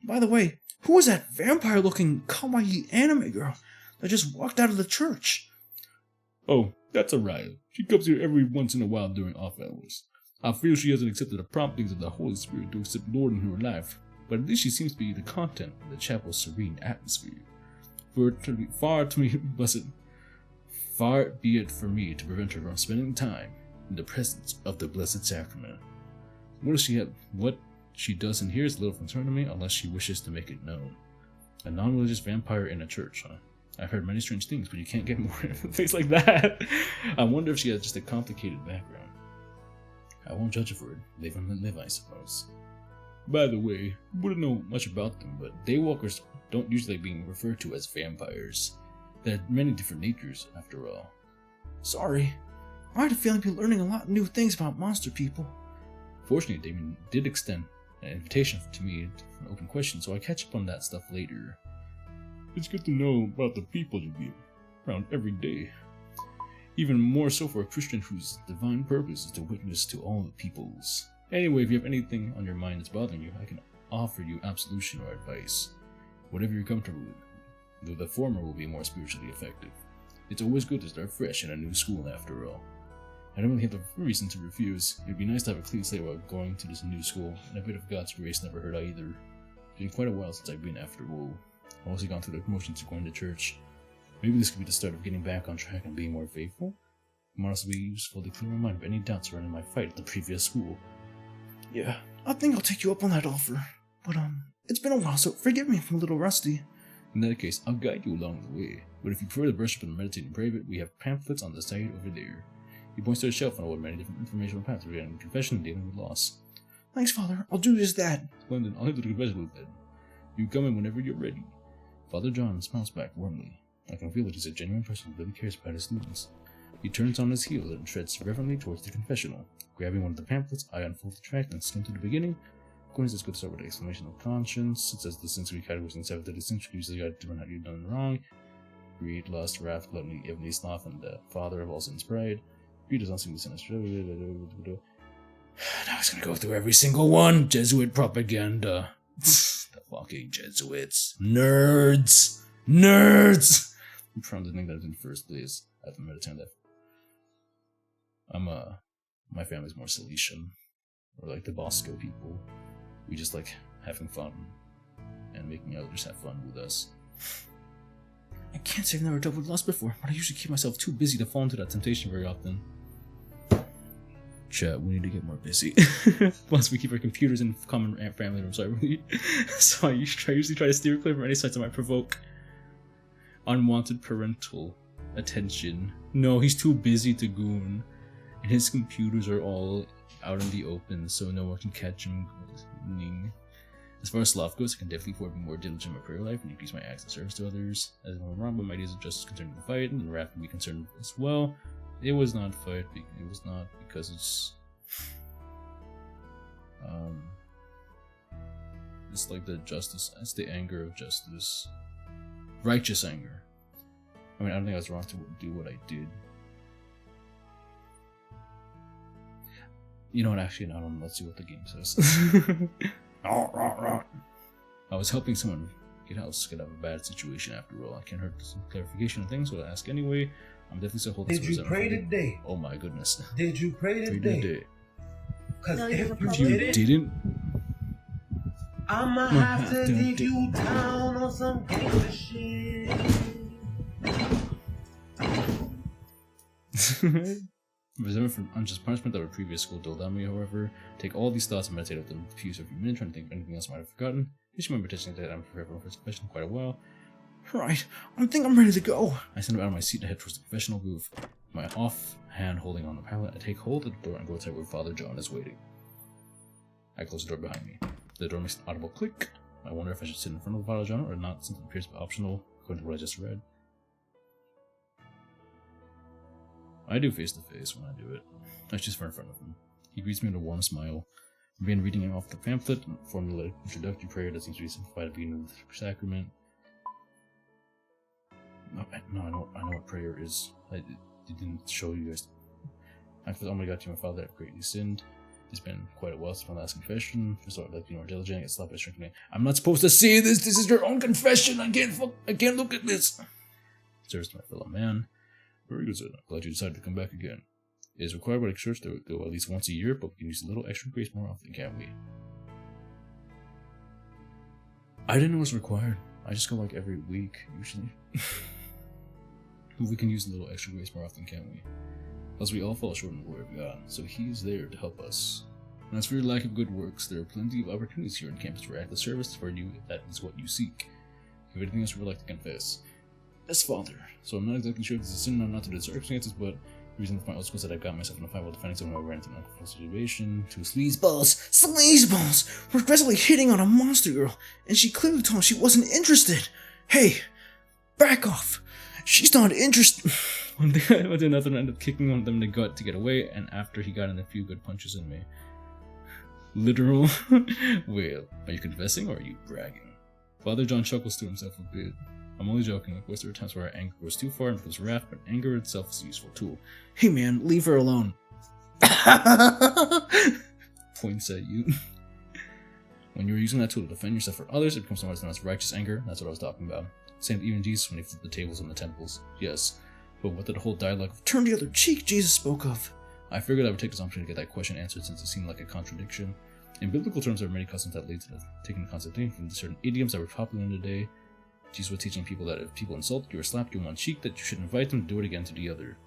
By the way, who was that vampire-looking kawaii anime girl that just walked out of the church? Oh, that's Araya. She comes here every once in a while during off hours. I feel she hasn't accepted the promptings of the Holy Spirit to accept Lord in her life, but at least she seems to be the content of the chapel's serene atmosphere. Far be it for me to prevent her from spending time in the presence of the Blessed Sacrament. What she does in here is little concern to me unless she wishes to make it known. A non-religious vampire in a church, huh? I've heard many strange things, but you can't get more things like that. I wonder if she has just a complicated background. I won't judge her for it. Live and let live, I suppose. By the way, wouldn't know much about them, but daywalkers don't usually like being referred to as vampires. There are many different natures, after all. Sorry. I had a feeling you're learning a lot of new things about monster people. Fortunately, Damien did extend an invitation to me for an open question, so I catch up on that stuff later. It's good to know about the people you be around every day. Even more so for a Christian whose divine purpose is to witness to all the peoples. Anyway, if you have anything on your mind that's bothering you, I can offer you absolution or advice. Whatever you're comfortable with, though the former will be more spiritually effective. It's always good to start fresh in a new school after all. I don't really have a reason to refuse. It'd be nice to have a clean slate while going to this new school, and a bit of God's grace never hurt either. It's been quite a while since I've been after all. I've also gone through the motions of going to church. Maybe this could be the start of getting back on track and being more faithful. It might also be useful to clear my mind of any doubts surrounding my fight at the previous school. Yeah, I think I'll take you up on that offer. But, it's been a while, so forgive me if I'm a little rusty. In that case, I'll guide you along the way. But if you prefer to brush up and meditate in private, we have pamphlets on the side over there. He points to a shelf on many different informational paths regarding confession and dealing with loss. Thanks, Father. I'll do just that. Splendid. I'll head to the confession booth then. You come in whenever you're ready. Father John smiles back warmly. I can feel that he's a genuine person who really cares about his students. He turns on his heel and treads reverently towards the confessional. Grabbing one of the pamphlets, I unfold the tract and skim to the beginning. According to this, good start with the exclamation of conscience. It says the sensory categories and 7 sensory uses God to learn how you've done wrong. Greed, lust, wrath, gluttony, envy, sloth, and the father of all sin's pride. Greed does not seem to sin us. Now he's gonna go through every single one. Jesuit propaganda. The fucking Jesuits. Nerds! Nerds! I'm proud to think that I was in first place. I haven't met a time that. My family's more Salesian. Or like the Bosco people. We just like having fun and making others have fun with us. I can't say I've never dealt with lust before, but I usually keep myself too busy to fall into that temptation very often. Chat, we need to get more busy. Plus, we keep our computers in common family rooms, so I usually try to steer clear from any sites that might provoke unwanted parental attention. No, he's too busy to goon, and his computers are all out in the open, so no one can catch him gooning. As far as sloth goes, I can definitely afford to be more diligent in my prayer life and increase my acts of service to others. As I'm wrong, but my ideas of justice concerned with the fight, and wrath can be concerned as well. It was not fight. It was not because it's like the justice. It's the anger of justice, righteous anger. I mean, I don't think I was wrong to do what I did. You know what? Actually, no. Let's see what the game says. I was helping someone get out of a bad situation after all. I can't hurt some clarification on things, so I'll ask anyway. I'm definitely still holding. Did you pray today? Oh my goodness. Did you pray today? Because if you didn't, I'ma have to dig you down on some gangster shit. Reserved for unjust punishment that our previous school doled on me, however, take all these thoughts and meditate with them for a few minutes, trying to think of anything else I might have forgotten. Just remember testing that I'm prepared for my first confession in quite a while. Right, I think I'm ready to go. I stand up out of my seat and head towards the confessional booth. My off hand holding on the pallet, I take hold of the door and go outside where Father John is waiting. I close the door behind me. The door makes an audible click. I wonder if I should sit in front of Father John or not, since it appears optional according to what I just read. I do face to face when I do it. I just in front of him. He greets me with a warm smile. I begin reading off the pamphlet and formulate an introductory prayer that seems to be simplified at the beginning of the sacrament. No, I know what prayer is. It didn't show you guys. I confess, oh my God, to my Father, I've greatly sinned. It's been quite a while since my last confession. First of all, I'd like to be more diligent. I get slapped by strength. I'm not supposed to see this. This is your own confession. I can't look at this. Service to my fellow man. Very good, sir. I'm glad you decided to come back again. It is required by the church to go at least once a year, but we can use a little extra grace more often, can't we? I didn't know it was required. I just go like every week, usually. We can use a little extra grace more often, can't we? Plus, we all fall short in the glory of God, so He is there to help us. And as for your lack of good works, there are plenty of opportunities here on campus for active service for you if that is what you seek. If anything else you would like to confess. As Father, so I'm not exactly sure if this is a sin or not to the circumstances, but the reason for my old school is that I got myself in a fight while defending someone who ran into an uncomfortable situation, two sleazeballs. Sleazeballs! We're aggressively hitting on a Monstergirl, and she clearly told us she wasn't interested. Hey, back off. She's not interested. One day another ended up kicking one of them in the gut to get away, and after he got in a few good punches in me. Literal. Well, are you confessing or are you bragging? Father John chuckles to himself a bit. I'm only joking. Of course, there are times where our anger goes too far and becomes wrath, but anger itself is a useful tool. Hey man, leave her alone. Points at you. When you're using that tool to defend yourself or others, it becomes somewhat known as righteous anger. That's what I was talking about. Same with even Jesus when he flipped the tables on the temples. Yes. But what did the whole dialogue of Turn the other cheek Jesus spoke of? I figured I would take this opportunity to get that question answered since it seemed like a contradiction. In biblical terms, there are many customs that lead to taking the concept from certain idioms that were popular in the day. Jesus was teaching people that if people insult you or slap you on one cheek, that you should invite them to do it again to the other.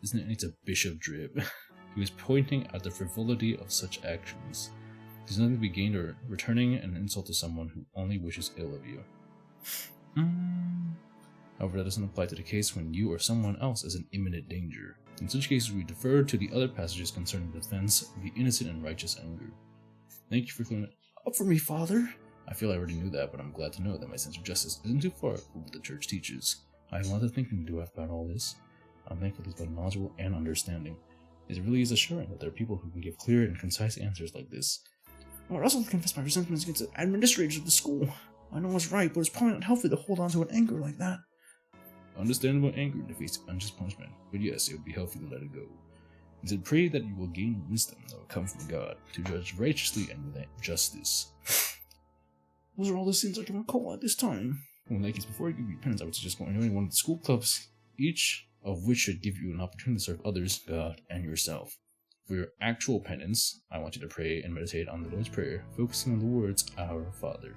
Isn't it? It's a bishop drip. He was pointing at the frivolity of such actions. There's nothing to be gained or returning an insult to someone who only wishes ill of you. However, that doesn't apply to the case when you or someone else is in imminent danger. In such cases, we defer to the other passages concerning the defense of the innocent and righteous anger. Thank you for clearing it Up for me, Father. I feel I already knew that, but I'm glad to know that my sense of justice isn't too far from what the church teaches. I have a lot of thinking to do about all this. I'm thankful he's both knowledgeable and understanding. It really is assuring that there are people who can give clear and concise answers like this. I would also confess my resentments against the administrators of the school. I know what's right, but it's probably not healthy to hold on to an anger like that. Understandable anger in the face of unjust punishment, but yes, it would be healthy to let it go. Instead, pray that you will gain wisdom that will come from God, to judge righteously and with justice. Those are all the sins I can recall at this time. Well, in that case, before you give your penance, I would suggest going to any one of the school clubs, each of which should give you an opportunity to serve others, God, and yourself. For your actual penance, I want you to pray and meditate on the Lord's Prayer, focusing on the words, Our Father.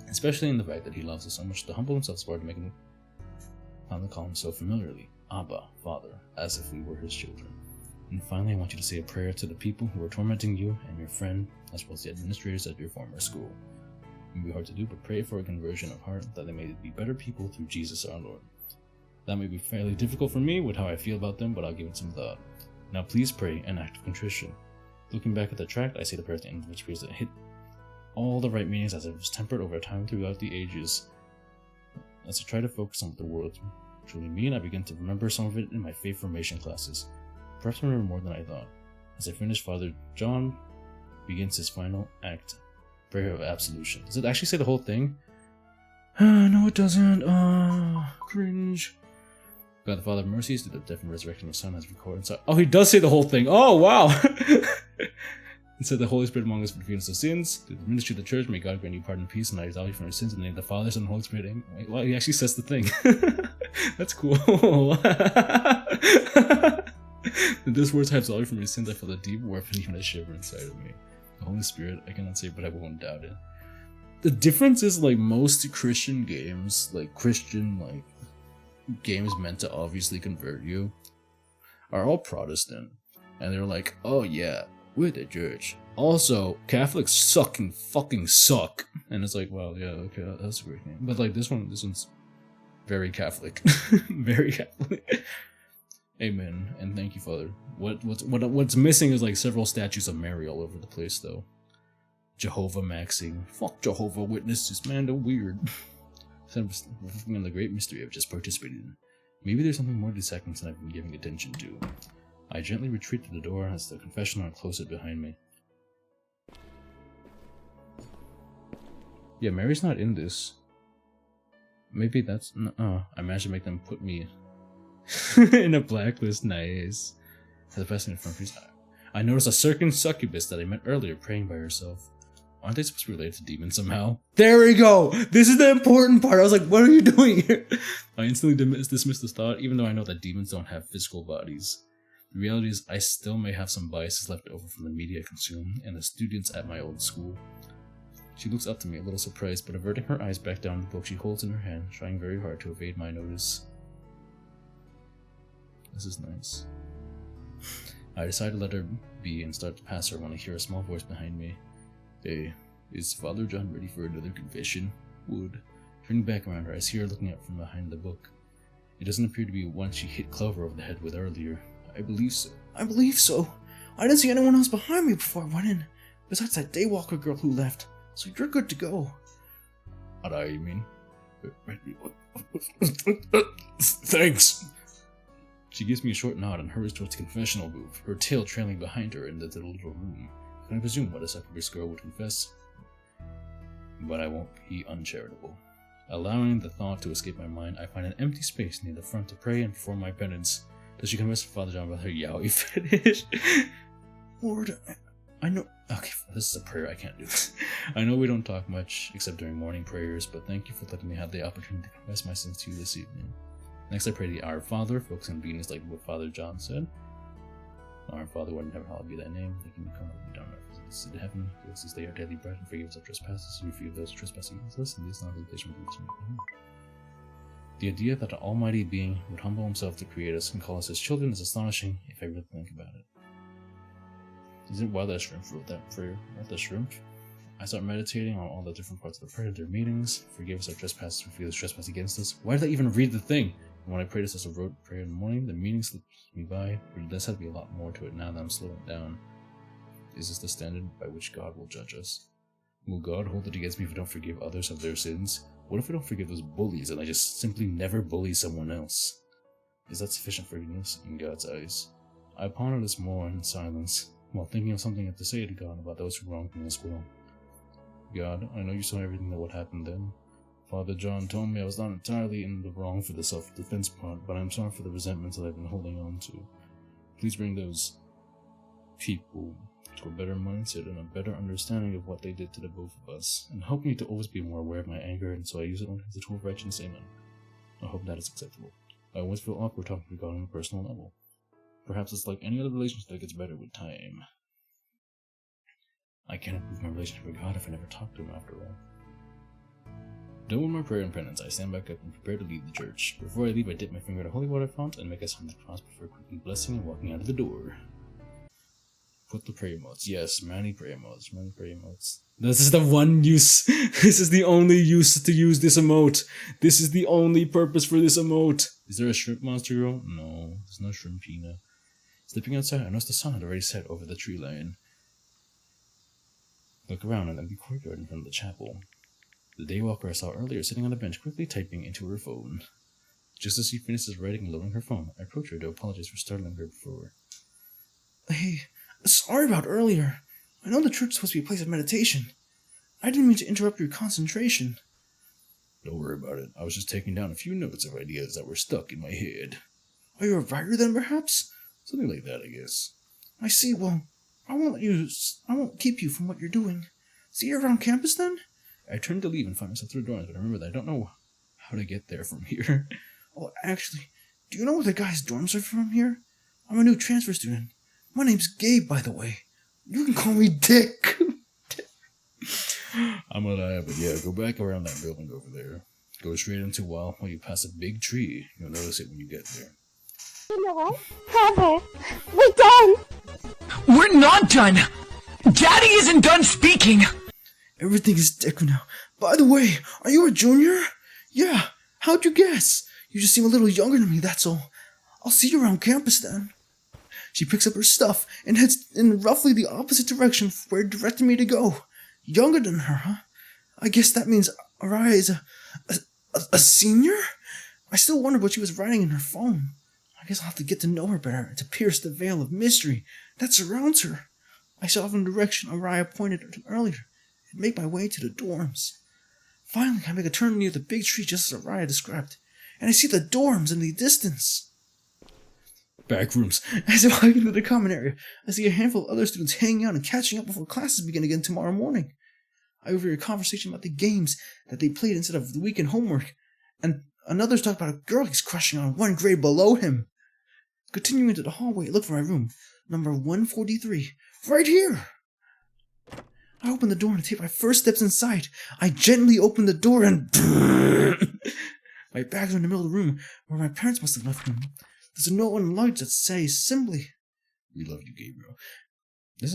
Especially in the fact that he loves us so much to humble himself as far to make him call him so familiarly, Abba, Father, as if we were his children. And finally, I want you to say a prayer to the people who are tormenting you and your friend, as well as the administrators at your former school. It may be hard to do, but pray for a conversion of heart, that they may be better people through Jesus our Lord. That may be fairly difficult for me with how I feel about them, but I'll give it some thought. Now please pray an act of contrition. Looking back at the tract, I say the prayer at the end, which appears to hit all the right meanings as it was tempered over time throughout the ages. As I try to focus on what the world truly mean, I begin to remember some of it in my faith formation classes. Perhaps I remember more than I thought. As I finish, Father John begins his final act, prayer of absolution. Does it actually say the whole thing? No, it doesn't. Cringe. God the Father of mercies, through the death and resurrection of His Son, has recorded. Oh, he does say the whole thing. Oh, wow. It said the Holy Spirit among us for the forgiveness of sins. Through the ministry of the church, may God grant you pardon and peace, and I absolve you from your sins in the name of the Father, Son, and Holy Spirit. Wait, well, he actually says the thing. That's cool. In those words, I absolve you from your sins. I feel a deep warmth and even a shiver inside of me. The Holy Spirit, I cannot say, but I won't doubt it. The difference is, like, most Christian games, like games meant to obviously convert you, are all Protestant. And they're like, oh yeah, we're the church. Also, Catholics fucking suck. And it's like, well, yeah, okay, that's a great name. But like this one's very Catholic. Very Catholic. Amen. And thank you, Father. What's missing is like several statues of Mary all over the place though. Jehovah maxing. Fuck Jehovah Witnesses, man, they're weird. Reflecting on the great mystery I've just participated in. Maybe there's something more to these sacraments than I've been giving attention to. I gently retreat to the door as the confessional and close it behind me. Yeah, Mary's not in this. Maybe that's... I managed to make them put me in a blacklist. Nice. As a fascinating front piece, I noticed a certain succubus that I met earlier praying by herself. Aren't they supposed to be related to demons somehow? There we go! This is the important part! I was like, what are you doing here? I instantly dismissed this thought, even though I know that demons don't have physical bodies. The reality is, I still may have some biases left over from the media I consume and the students at my old school. She looks up to me, a little surprised, but averting her eyes back down the book she holds in her hand, trying very hard to evade my notice. This is nice. I decide to let her be and start to pass her when I hear a small voice behind me. Hey, is Father John ready for another confession? Wood. Turning back around her, I see her looking up from behind the book. It doesn't appear to be one she hit Clover over the head with earlier. I believe so. I believe so. I didn't see anyone else behind me before I went in, besides that daywalker girl who left, so you're good to go. What you mean? Thanks. She gives me a short nod and hurries towards the confessional booth, her tail trailing behind her in the little room. can I presume what a succubus girl would confess? But I won't be uncharitable. Allowing the thought to escape my mind, I find an empty space near the front to pray and perform my penance. Does she confess to Father John about her yaoi fetish? Lord, I know. Okay, this is a prayer. I can't do this. I know we don't talk much except during morning prayers, but thank you for letting me have the opportunity to confess my sins to you this evening. Next, I pray the Our Father, focusing on obedience like what Father John said. Our Father, who art in heaven, hallowed be thy name. Thy kingdom come, thy will be done on earth as it is in heaven. Give us this day our daily bread, and forgive us our trespasses, and we forgive those who trespass against us, and lead us not into temptation, but deliver us from evil. The idea that an almighty being would humble himself to create us and call us his children is astonishing if I really think about it. Isn't it wild that Shrimp wrote that prayer? Not the Shrimp. I start meditating on all the different parts of the prayer, their meanings. Forgive us our trespasses, forgive us trespass against us. Why did I even read the thing? And when I prayed this as a rote prayer in the morning, the meaning slipped me by, but there does have to be a lot more to it now that I'm slowing down. Is this the standard by which God will judge us? Will God hold it against me if I don't forgive others of their sins? What if I don't forgive those bullies and I just simply never bully someone else? Is that sufficient forgiveness in God's eyes? I ponder this more in silence, while thinking of something to say to God about those who wronged me as well. God, I know you saw everything that would happen then. Father John told me I was not entirely in the wrong for the self-defense part, but I'm sorry for the resentments that I've been holding on to. Please bring those people to a better mindset and a better understanding of what they did to the both of us, and help me to always be more aware of my anger, and so I use it only as a tool of righteousness. Amen. I hope that is acceptable. I always feel awkward talking to God on a personal level. Perhaps it's like any other relationship that gets better with time. I can't improve my relationship with God if I never talk to him after all. Done with my prayer and penance, I stand back up and prepare to leave the church. Before I leave, I dip my finger at a holy water font and make a sign of the cross before quickly blessing and walking out of the door. Put the prayer emotes. Yes, many prayer emotes. Many prayer emotes. This is the one use. This is the only use to use this emote. This is the only purpose for this emote. Is there a shrimp monster girl? No, there's no shrimpina. Sleeping outside, I noticed the sun had already set over the tree line. Look around an empty courtyard in front of the chapel. The daywalker I saw earlier sitting on the bench quickly typing into her phone. Just as she finishes writing and loading her phone, I approach her to apologize for startling her before. Hey, sorry about earlier. I know the church is supposed to be a place of meditation. I didn't mean to interrupt your concentration. Don't worry about it. I was just taking down a few notes of ideas that were stuck in my head. Are you a writer then, perhaps? Something like that, I guess. I see. Well, I won't keep you from what you're doing. See you around campus then? I turned to leave and find myself through the dorms, but I remember that I don't know how to get there from here. Oh, actually, do you know where the guys' dorms are from here? I'm a new transfer student. My name's Gabe, by the way. You can call me Dick. I'm a liar, but yeah, go back around that building over there. Go straight into while you pass a big tree. You'll notice it when you get there. You know what? Father, we're done. We're not done. Daddy isn't done speaking. Everything is Dick now. By the way, are you a junior? Yeah, how'd you guess? You just seem a little younger than me, that's all. I'll see you around campus then. She picks up her stuff and heads in roughly the opposite direction from where it directed me to go. Younger than her, huh? I guess that means Araya is a senior? I still wonder what she was writing in her phone. I guess I'll have to get to know her better to pierce the veil of mystery that surrounds her. I saw from the direction Araya pointed to earlier and make my way to the dorms. Finally, I make a turn near the big tree just as Araya described, and I see the dorms in the distance. Back rooms. As I walk into the common area, I see a handful of other students hanging out and catching up before classes begin again tomorrow morning. I overhear a conversation about the games that they played instead of the weekend homework, and another's talk about a girl he's crushing on one grade below him. Continuing into the hallway, I look for my room, number 143, right here. I open the door and take my first steps inside. I gently open the door and my bags are in the middle of the room where my parents must have left them. There's a note on the lights that says simply, "We love you, Gabriel." The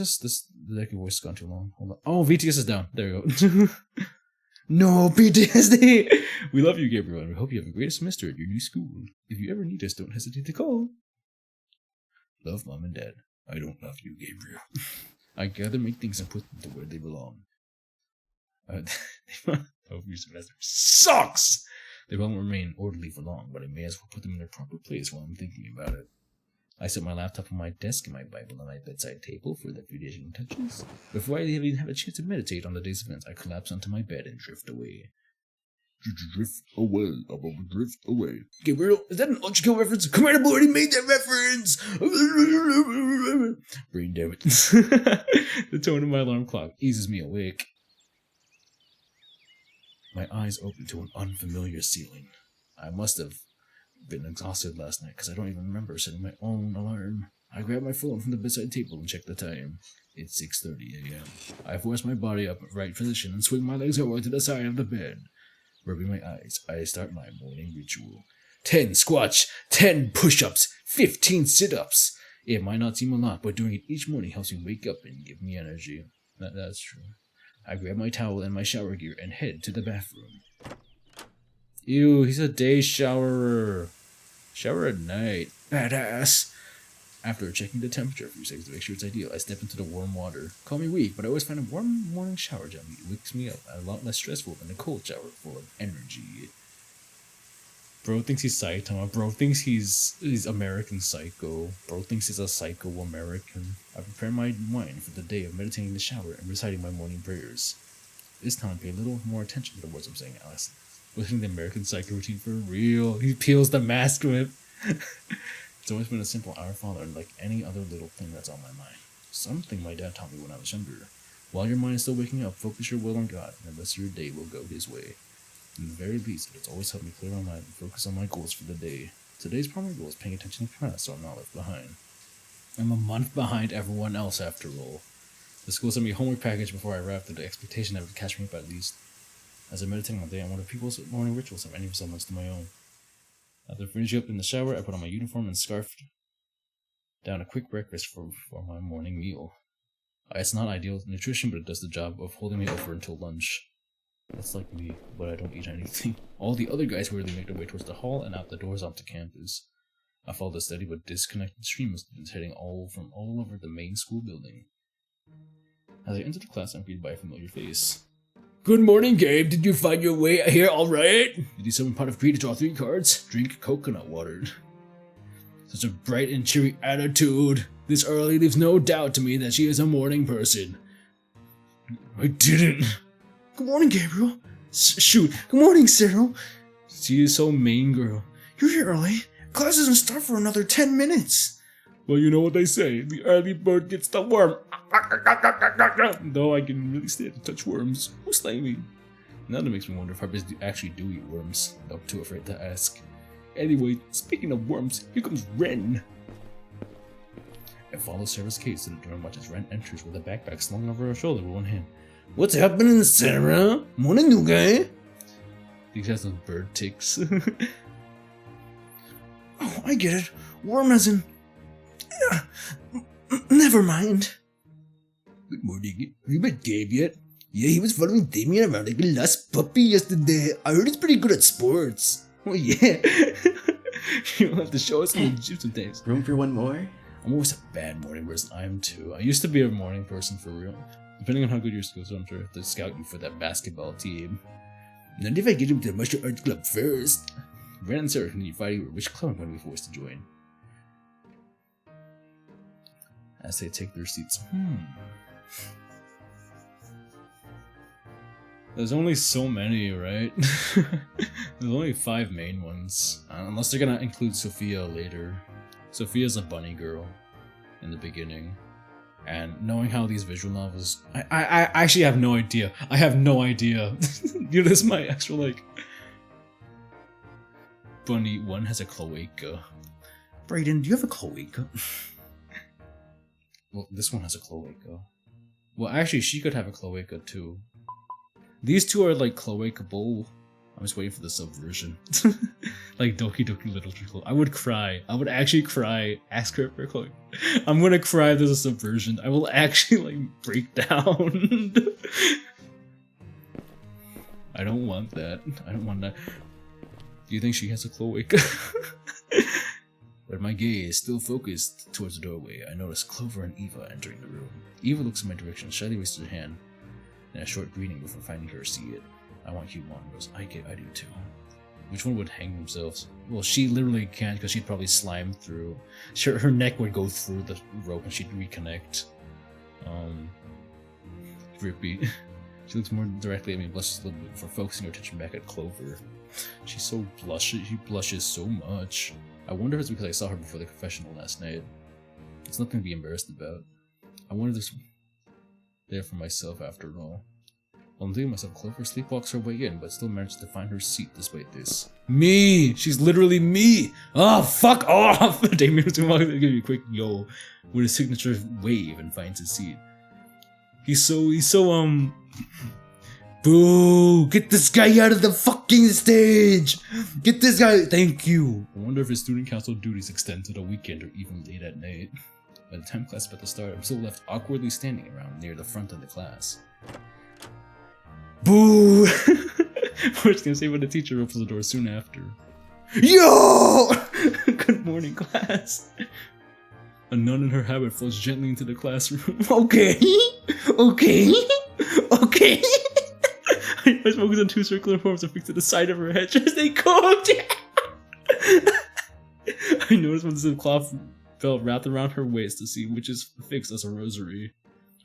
deck voice has gone too long. Hold on. Oh, VTS is down. There we go. No, PTSD. We love you, Gabriel, and we hope you have a great semester at your new school. If you ever need us, don't hesitate to call. Love, Mom and Dad. I don't love you, Gabriel. I gather, make things and put them to where they belong. Your semester sucks! They won't remain orderly for long, but I may as well put them in their proper place while I'm thinking about it. I set my laptop on my desk and my Bible on my bedside table for the finishing touches. Before I even have a chance to meditate on the day's events, I collapse onto my bed and drift away. Drift away, drift away. Gabriel, is that an Ultra reference? Come on, I've already made that reference! Brain damage. The tone of my alarm clock eases me awake. My eyes open to an unfamiliar ceiling. I must have been exhausted last night because I don't even remember setting my own alarm. I grab my phone from the bedside table and check the time. It's 6:30 a.m. I force my body up in right position and swing my legs over to the side of the bed. Rubbing my eyes, I start my morning ritual. 10 squats, 10 push-ups, 15 sit-ups. It might not seem a lot, but doing it each morning helps me wake up and give me energy. That's true. I grab my towel and my shower gear and head to the bathroom. Ew, he's a day showerer. Shower at night. Badass. After checking the temperature a few seconds to make sure it's ideal, I step into the warm water. Call me weak, but I always find a warm morning shower gel wakes me up a lot less stressful than a cold shower full of energy. Bro thinks he's Saitama. Bro thinks he's American Psycho. Bro thinks he's a psycho American. I prepare my mind for the day of meditating in the shower and reciting my morning prayers. This time, pay a little more attention to the words I'm saying, Alice. Listening to the American Psycho routine for real. He peels the mask whip. It's always been a simple Our Father, like any other little thing that's on my mind. Something my dad taught me when I was younger. While your mind is still waking up, focus your will on God, and the rest of your day will go His way. In the very least, it's always helped me clear my mind and focus on my goals for the day. Today's primary goal is paying attention to class so I'm not left behind. I'm a month behind everyone else after all. The school sent me a homework package before I wrapped it, the expectation that it would catch me up at least. As I meditate on the day, I wonder if people's morning rituals have any resemblance to my own. After finishing up in the shower, I put on my uniform and scarf down a quick breakfast for my morning meal. It's not ideal nutrition, but it does the job of holding me over until lunch. That's like me, but I don't eat anything. All the other guys weirdly make their way towards the hall and out the doors onto campus. I follow the steady but disconnected stream of students heading from all over the main school building. As I enter the class, I'm greeted by a familiar face. Good morning, Gabe. Did you find your way here all right? Did you summon pot of greed to draw 3 cards? Drink coconut water. Such a bright and cheery attitude. This early leaves no doubt to me that she is a morning person. I didn't. Good morning, Gabriel. Shoot. Good morning, Cyril. She is so mean, girl. You're here early. Class doesn't start for another 10 minutes. Well, you know what they say. The early bird gets the worm. Though I can really stand to touch worms. Who's slaying me? Now that makes me wonder if harpies actually do eat worms. I'm too afraid to ask. Anyway, speaking of worms, here comes Ren. I follow Sarah's case to the door and watch as Ren enters with a backpack slung over her shoulder with one hand. What's happening, Sarah? Morning, new guy. He has those bird ticks. Oh, I get it. Worm as in... Never mind. Good morning. Have you met Gabe yet? Yeah, he was following Damien around like a lost puppy yesterday. I heard he's pretty good at sports. Oh, yeah. You'll have to show us in the gym sometimes. Room for one more? I'm always a bad morning person. I am too. I used to be a morning person for real. Depending on how good your skills are, I'm sure I have to scout you for that basketball team. Not if I get him to the martial arts club first. Ren and Sarah continue fighting over which club I'm going to be forced to join. As they take their seats. There's only so many, right? There's only 5 main ones. Unless they're gonna include Sophia later. Sophia's a bunny girl in the beginning. And knowing how these visual novels... I actually have no idea. I have no idea. You know, this is my actual, like... Bunny 1 has a cloaca. Brayden, do you have a cloaca? Well, this one has a cloaca. Well, actually, she could have a cloaca too. These two are like cloacable. I'm just waiting for the subversion. Like Doki Doki Literature Club. I would cry. I would actually cry. Ask her for a cloaca. I'm gonna cry if there's a subversion. I will actually like break down. I don't want that. I don't want that. Do you think she has a cloaca? But my gaze still focused towards the doorway, I notice Clover and Eva entering the room. Eva looks in my direction, shyly raises her hand, and a short greeting before finding her see it. I want you one, Rose. I do too. Which one would hang themselves? Well, she literally can't because she'd probably slime through. Her neck would go through the rope and she'd reconnect. Drippy. She looks more directly at me and blushes a little bit before focusing her attention back at Clover. She's so blushy. She blushes so much. I wonder if it's because I saw her before the confessional last night. It's nothing to be embarrassed about. I wonder if there's there for myself after all. While I'm thinking to myself, Clover sleepwalks her way in, but still manages to find her seat despite this. Me! She's literally me! Oh, fuck off! Damien was going to give you a quick yo with his signature wave and finds his seat. He's so, boo! Get this guy out of the fucking stage! Get this guy, thank you! I wonder if his student council duties extend to the weekend or even late at night. By the time class is about to start, I'm still left awkwardly standing around near the front of the class. Boo! We're just gonna say when the teacher opens the door soon after. Yo! Good morning, class. A nun in her habit falls gently into the classroom. Okay. Okay. Okay. I focus on two circular forms affixed to the side of her head just as they cooked. I noticed when the cloth felt wrapped around her waist to see which is fixed as a rosary.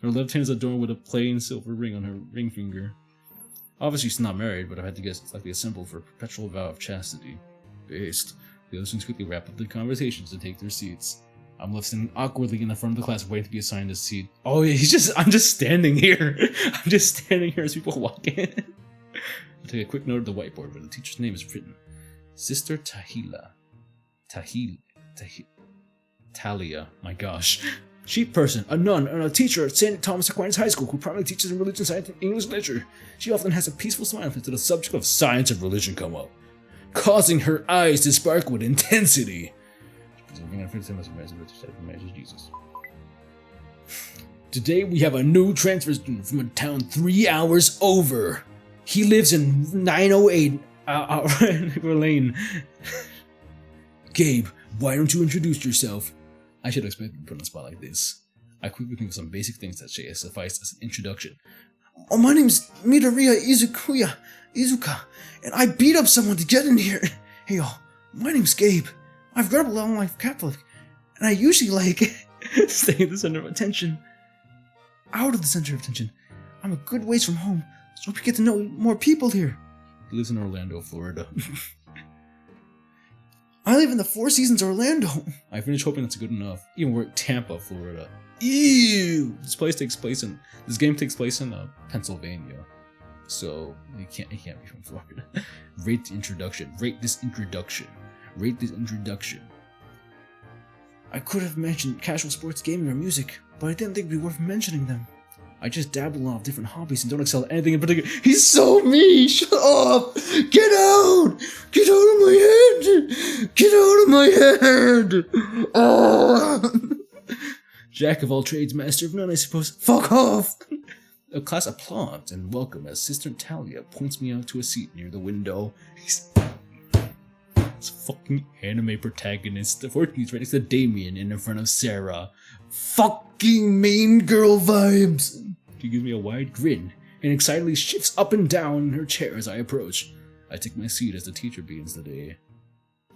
Her left hand is adorned with a plain silver ring on her ring finger. Obviously she's not married, but I had to guess it's likely a symbol for a perpetual vow of chastity. Based. The other students quickly wrap up the conversations to take their seats. I'm left standing awkwardly in the front of the class waiting to be assigned a seat. Oh yeah, I'm just standing here. I'm just standing here as people walk in. I take a quick note of the whiteboard where the teacher's name is written. Sister Talia, my gosh. Sheep person, a nun, and a teacher at St. Thomas Aquinas High School who primarily teaches in religion, science, and English literature. She often has a peaceful smile until the subject of science and religion come up, causing her eyes to sparkle with intensity. Today we have a new transfer student from a town 3 hours over. He lives in 908 Lane. Gabe, why don't you introduce yourself? I should expect to be put on the spot like this. I quickly think of some basic things that should suffice as an introduction. Oh, my name's Midoriya Izuka, and I beat up someone to get in here. Hey y'all, my name's Gabe. I've grown up a long life Catholic, and I usually stay in the center of attention. Out of the center of attention. I'm a good ways from home, so we get to know more people here. He lives in Orlando, Florida. I live in the Four Seasons Orlando. I finished hoping that's good enough. Even we're at Tampa, Florida. Ew! This game takes place in Pennsylvania. So, it can't be from Florida. Rate the introduction. Rate this introduction. Rate this introduction. I could have mentioned casual sports, gaming, or music, but I didn't think it'd be worth mentioning them. I just dabble in a lot of different hobbies and don't excel at anything in particular. He's so mean! Shut up! Get out! Get out of my head! Get out of my head! Oh. Jack of all trades, master of none, I suppose. Fuck off! The class applauds and welcome as Sister Talia points me out to a seat near the window. He's fucking anime protagonist. Unfortunately, he's right next to Damien and in front of Sarah. Fucking mean girl vibes! She gives me a wide grin and excitedly shifts up and down in her chair as I approach. I take my seat as the teacher begins the day.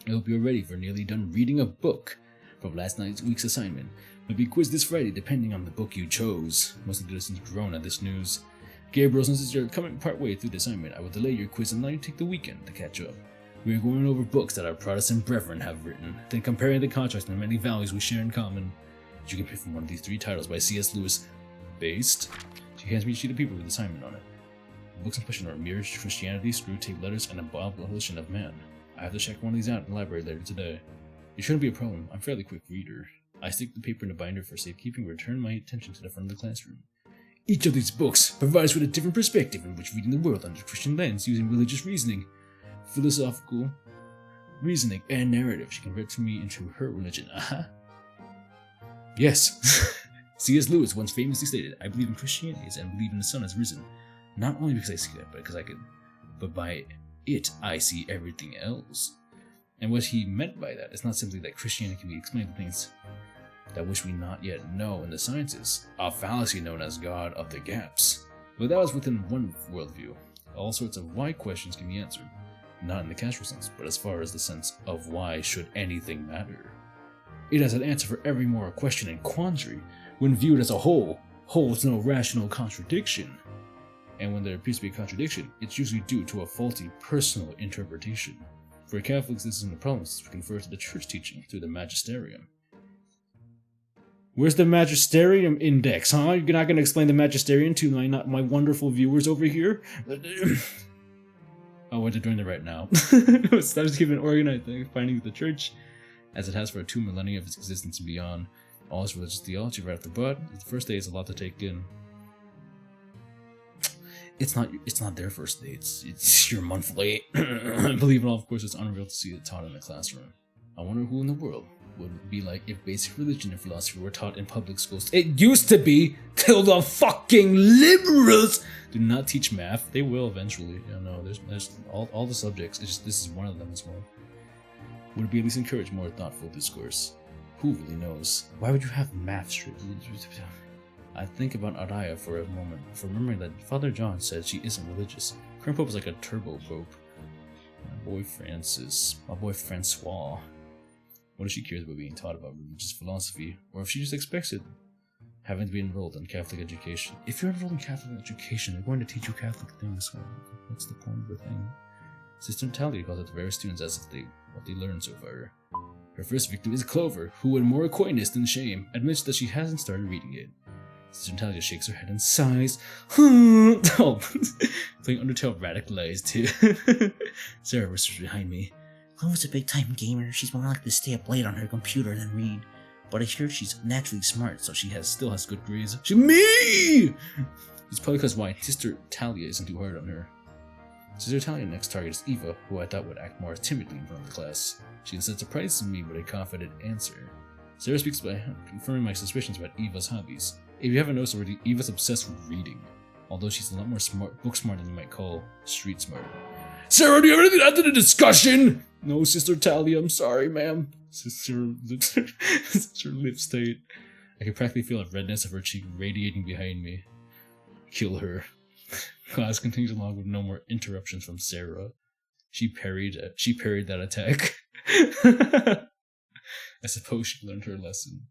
I hope you're ready for nearly done reading a book from last week's assignment. You'll be quizzed this Friday depending on the book you chose. Most of the listeners groan at this news. Gabriel, since you're coming part way through the assignment, I will delay your quiz and let you take the weekend to catch up. We are going over books that our Protestant brethren have written, then comparing the contrast and the many values we share in common. You can pick from one of these 3 titles by C.S. Lewis. Based. She hands me a sheet of paper with the assignment on it. The books in question are Mirrors, Christianity, Screwtape Letters, and Abolition of Man. I have to check one of these out in the library later today. It shouldn't be a problem. I'm a fairly quick reader. I stick the paper in a binder for safekeeping and return my attention to the front of the classroom. Each of these books provides with a different perspective in which reading the world under Christian lens using religious reasoning, philosophical reasoning, and narrative. She converts me into her religion. Yes. C.S. Lewis once famously stated, I believe in Christianity and believe in the sun has risen. Not only because I see that, but because I can. But by it, I see everything else. And what he meant by that is not simply that Christianity can be explained with things that which we not yet know in the sciences, a fallacy known as God of the gaps. But that was within one worldview. All sorts of why questions can be answered. not in the casual sense, but as far as the sense of why should anything matter. It has an answer for every moral question and quandary. When viewed as a whole, holds no rational contradiction. And when there appears to be a contradiction, it's usually due to a faulty personal interpretation. For Catholics, this isn't a problem since we refer to the church teaching through the magisterium. Where's the magisterium index, huh? You're not going to explain the magisterium to my wonderful viewers over here? Oh, what they're doing it right now. So I'm just keeping an organized thing, finding the church, as it has for 2 millennia of its existence and beyond. All its religious theology right off the butt. The first day is a lot to take in. It's not their first day, it's your month late. Believe it all, of course, it's unreal to see it taught in the classroom. I wonder who in the world would be like if basic religion and philosophy were taught in public schools. It used to be, till the fucking liberals do not teach math. They will eventually. You know, there's all the subjects. It's just, this is one of them as well. Would it be at least encourage more thoughtful discourse? Who really knows? Why would you have math strict? I think about Araya for a moment, for remembering that Father John said she isn't religious. Current Pope is like a turbo Pope. My boy Francis. My boy Francois. What if she cares about being taught about religious philosophy? Or if she just expects it, having to be enrolled in Catholic education. If you're enrolled in Catholic education, they're going to teach you Catholic things. So what's the point of the thing? Sister Natalia calls it to various students as if what they learned so far. Her first victim is Clover, who, with more coyness than shame, admits that she hasn't started reading it. Sister Natalia shakes her head and sighs. Oh, playing Undertale radicalized too. Sarah whispers behind me. Clover's a big-time gamer. She's more likely to stay up late on her computer than read. But I hear she's naturally smart, so she still has good grades. Me! It's probably because my Sister Talia isn't too hard on her. Sister Talia's next target is Eva, who I thought would act more timidly in front of the class. She instead surprises me with a confident answer. Sarah speaks by confirming my suspicions about Eva's hobbies. If you haven't noticed already, Eva's obsessed with reading, although she's a lot more book smart than you might call street smart. Sarah, do you have anything to add to the discussion? No, Sister Talia, I'm sorry, ma'am. Sister lip state. I can practically feel the redness of her cheek radiating behind me. Kill her. Class continues along with no more interruptions from Sarah. She parried that attack. I suppose she learned her lesson.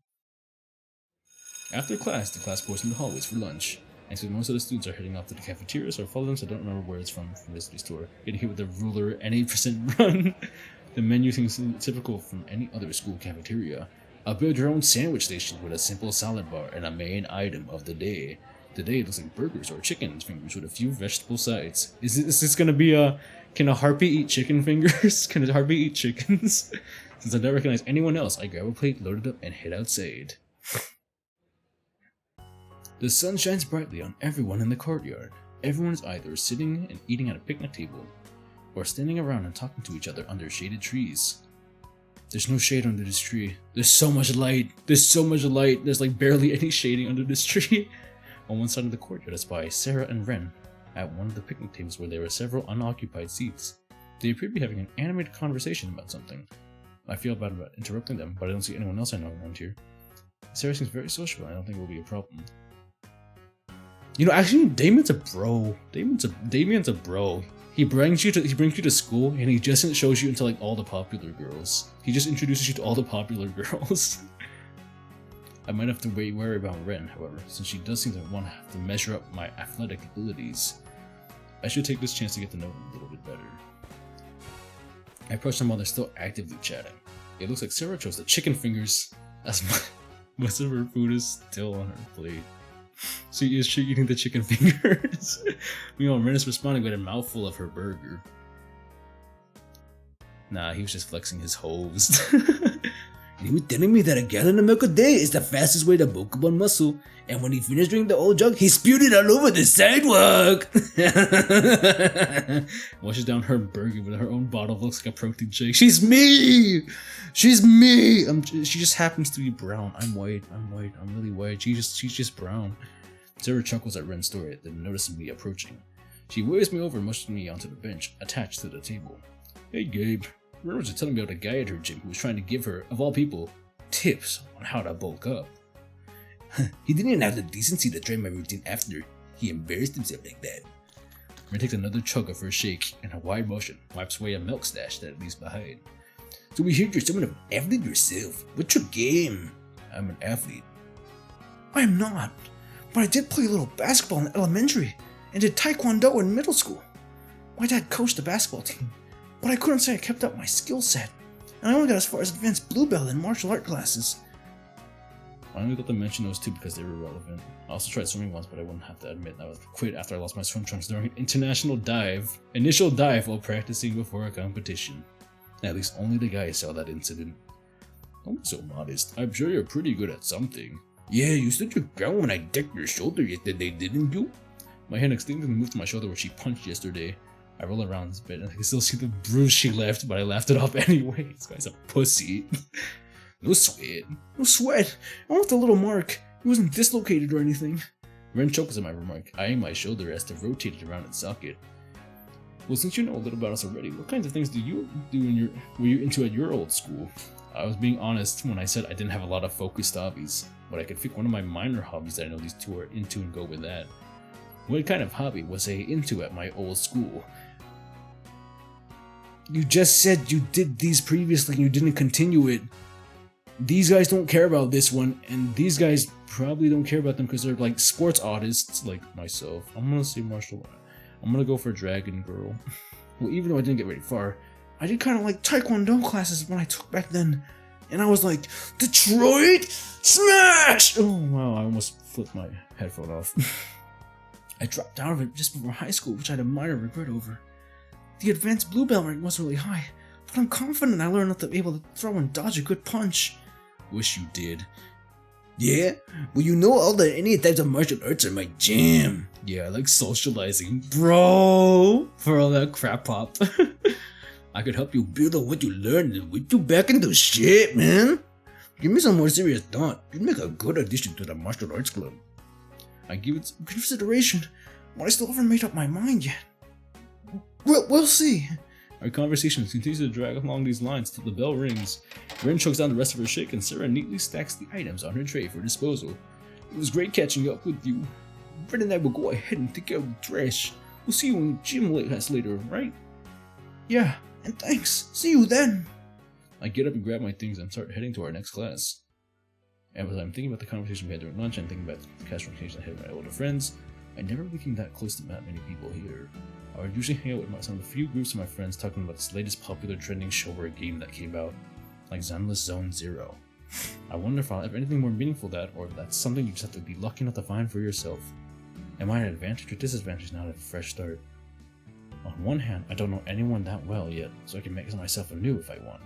After class, the class pours in the hallways for lunch. And so most of the students are heading off to the cafeterias or follow them, so I don't remember where it's from this store. Getting hit with a ruler and 8% run. The menu seems typical from any other school cafeteria. A build your own sandwich station with a simple salad bar and a main item of the day. Today it looks like burgers or chicken fingers with a few vegetable sides. Is this gonna be can a harpy eat chicken fingers? Can a harpy eat chickens? Since I don't recognize anyone else, I grab a plate, load it up, and head outside. The sun shines brightly on everyone in the courtyard. Everyone is either sitting and eating at a picnic table, or standing around and talking to each other under shaded trees. There's no shade under this tree. There's so much light. There's like barely any shading under this tree. On one side of the courtyard I spy Sarah and Ren at one of the picnic tables where there are several unoccupied seats. They appear to be having an animated conversation about something. I feel bad about interrupting them, but I don't see anyone else I know around here. Sarah seems very sociable, and I don't think it will be a problem. You know, actually, Damien's a bro. Damien's a bro. He brings you to school, and he just shows you into like all the popular girls. He just introduces you to all the popular girls. I might have to worry about Ren, however, since she does seem to want to have to measure up my athletic abilities. I should take this chance to get to know them a little bit better. I approach them while they're still actively chatting. It looks like Sarah chose the chicken fingers, as most of her food is still on her plate. So is she eating the chicken fingers? Meanwhile, Ren is responding with a mouthful of her burger. Nah, he was just flexing his hose. He was telling me that a gallon of milk a day is the fastest way to bulk up on muscle, and when he finished drinking the old jug, he spewed it all over the sidewalk. Washes down her burger with her own bottle of looks like a protein shake. She's me! She just happens to be brown. I'm white. I'm really white. She's just brown. Sarah chuckles at Ren's story, then noticing me approaching. She waves me over and mushes me onto the bench attached to the table. Hey, Gabe. Ren was telling me about a guy at her gym who was trying to give her, of all people, tips on how to bulk up. He didn't even have the decency to try my routine after. He embarrassed himself like that. Ren takes another chug of her shake and a wide motion wipes away a milk stash that it leaves behind. So we hear you're somewhat of an athlete yourself. What's your game? I'm an athlete. I am not, but I did play a little basketball in elementary and did taekwondo in middle school. My dad coached the basketball team, but I couldn't say I kept up my skill set, and I only got as far as advanced blue belt in martial art classes. I only got to mention those two because they were relevant. I also tried swimming once, but I wouldn't have to admit I was quit after I lost my swim trunks during an initial dive while practicing before a competition. At least only the guy saw that incident. Don't be so modest. I'm sure you're pretty good at something. Yeah, you stood your ground when I decked your shoulder yesterday, didn't you? My hand instinctively moved to my shoulder where she punched yesterday. I roll around a bit and I can still see the bruise she left, but I laughed it off anyway. This guy's a pussy. No sweat. No sweat. I want the little mark. It wasn't dislocated or anything. Ren chokes at my remark, eyeing my shoulder as it rotated around its socket. Well, since you know a little about us already, what kinds of things were you into at your old school? I was being honest when I said I didn't have a lot of focused hobbies, but I could pick one of my minor hobbies that I know these two are into and go with that. What kind of hobby was I into at my old school? You just said you did these previously and you didn't continue it. These guys don't care about this one, and these guys Probably don't care about them because they're like sports artists like myself. I'm gonna say martial art. I'm gonna go for Dragon Girl. Well, even though I didn't get very far, I did kind of like taekwondo classes when I took back then, and I was like, Detroit Smash! Oh wow, I almost flipped my headphone off. I dropped out of it just before high school, which I had a minor regret over. The advanced blue belt rank wasn't really high, but I'm confident I learned enough to be able to throw and dodge a good punch. Wish you did. Yeah? Well, you know all the any types of martial arts are my jam. Yeah, I like socializing, bro. For all that crap pop. I could help you build on what you learned and whip you back into shit, man. Give me some more serious thought. You'd make a good addition to the martial arts club. I give it some consideration, but I still haven't made up my mind yet. We'll see. Our conversation continues to drag along these lines till the bell rings. Ren chokes down the rest of her shake and Sarah neatly stacks the items on her tray for disposal. It was great catching up with you. Ren and I will go ahead and take out the trash. We'll see you in the gym later, right? Yeah, and thanks. See you then. I get up and grab my things and start heading to our next class. And as I'm thinking about the conversation we had during lunch and thinking about the casual occasions I had with my older friends, I never really came that close to that many people here. I would usually hang out with some of the few groups of my friends talking about this latest popular trending show or game that came out, like Zenless Zone Zero. I wonder if I'll have anything more meaningful that, or if that's something you just have to be lucky enough to find for yourself. Am I at advantage or disadvantage now to have a fresh start? On one hand, I don't know anyone that well yet, so I can make myself anew if I want.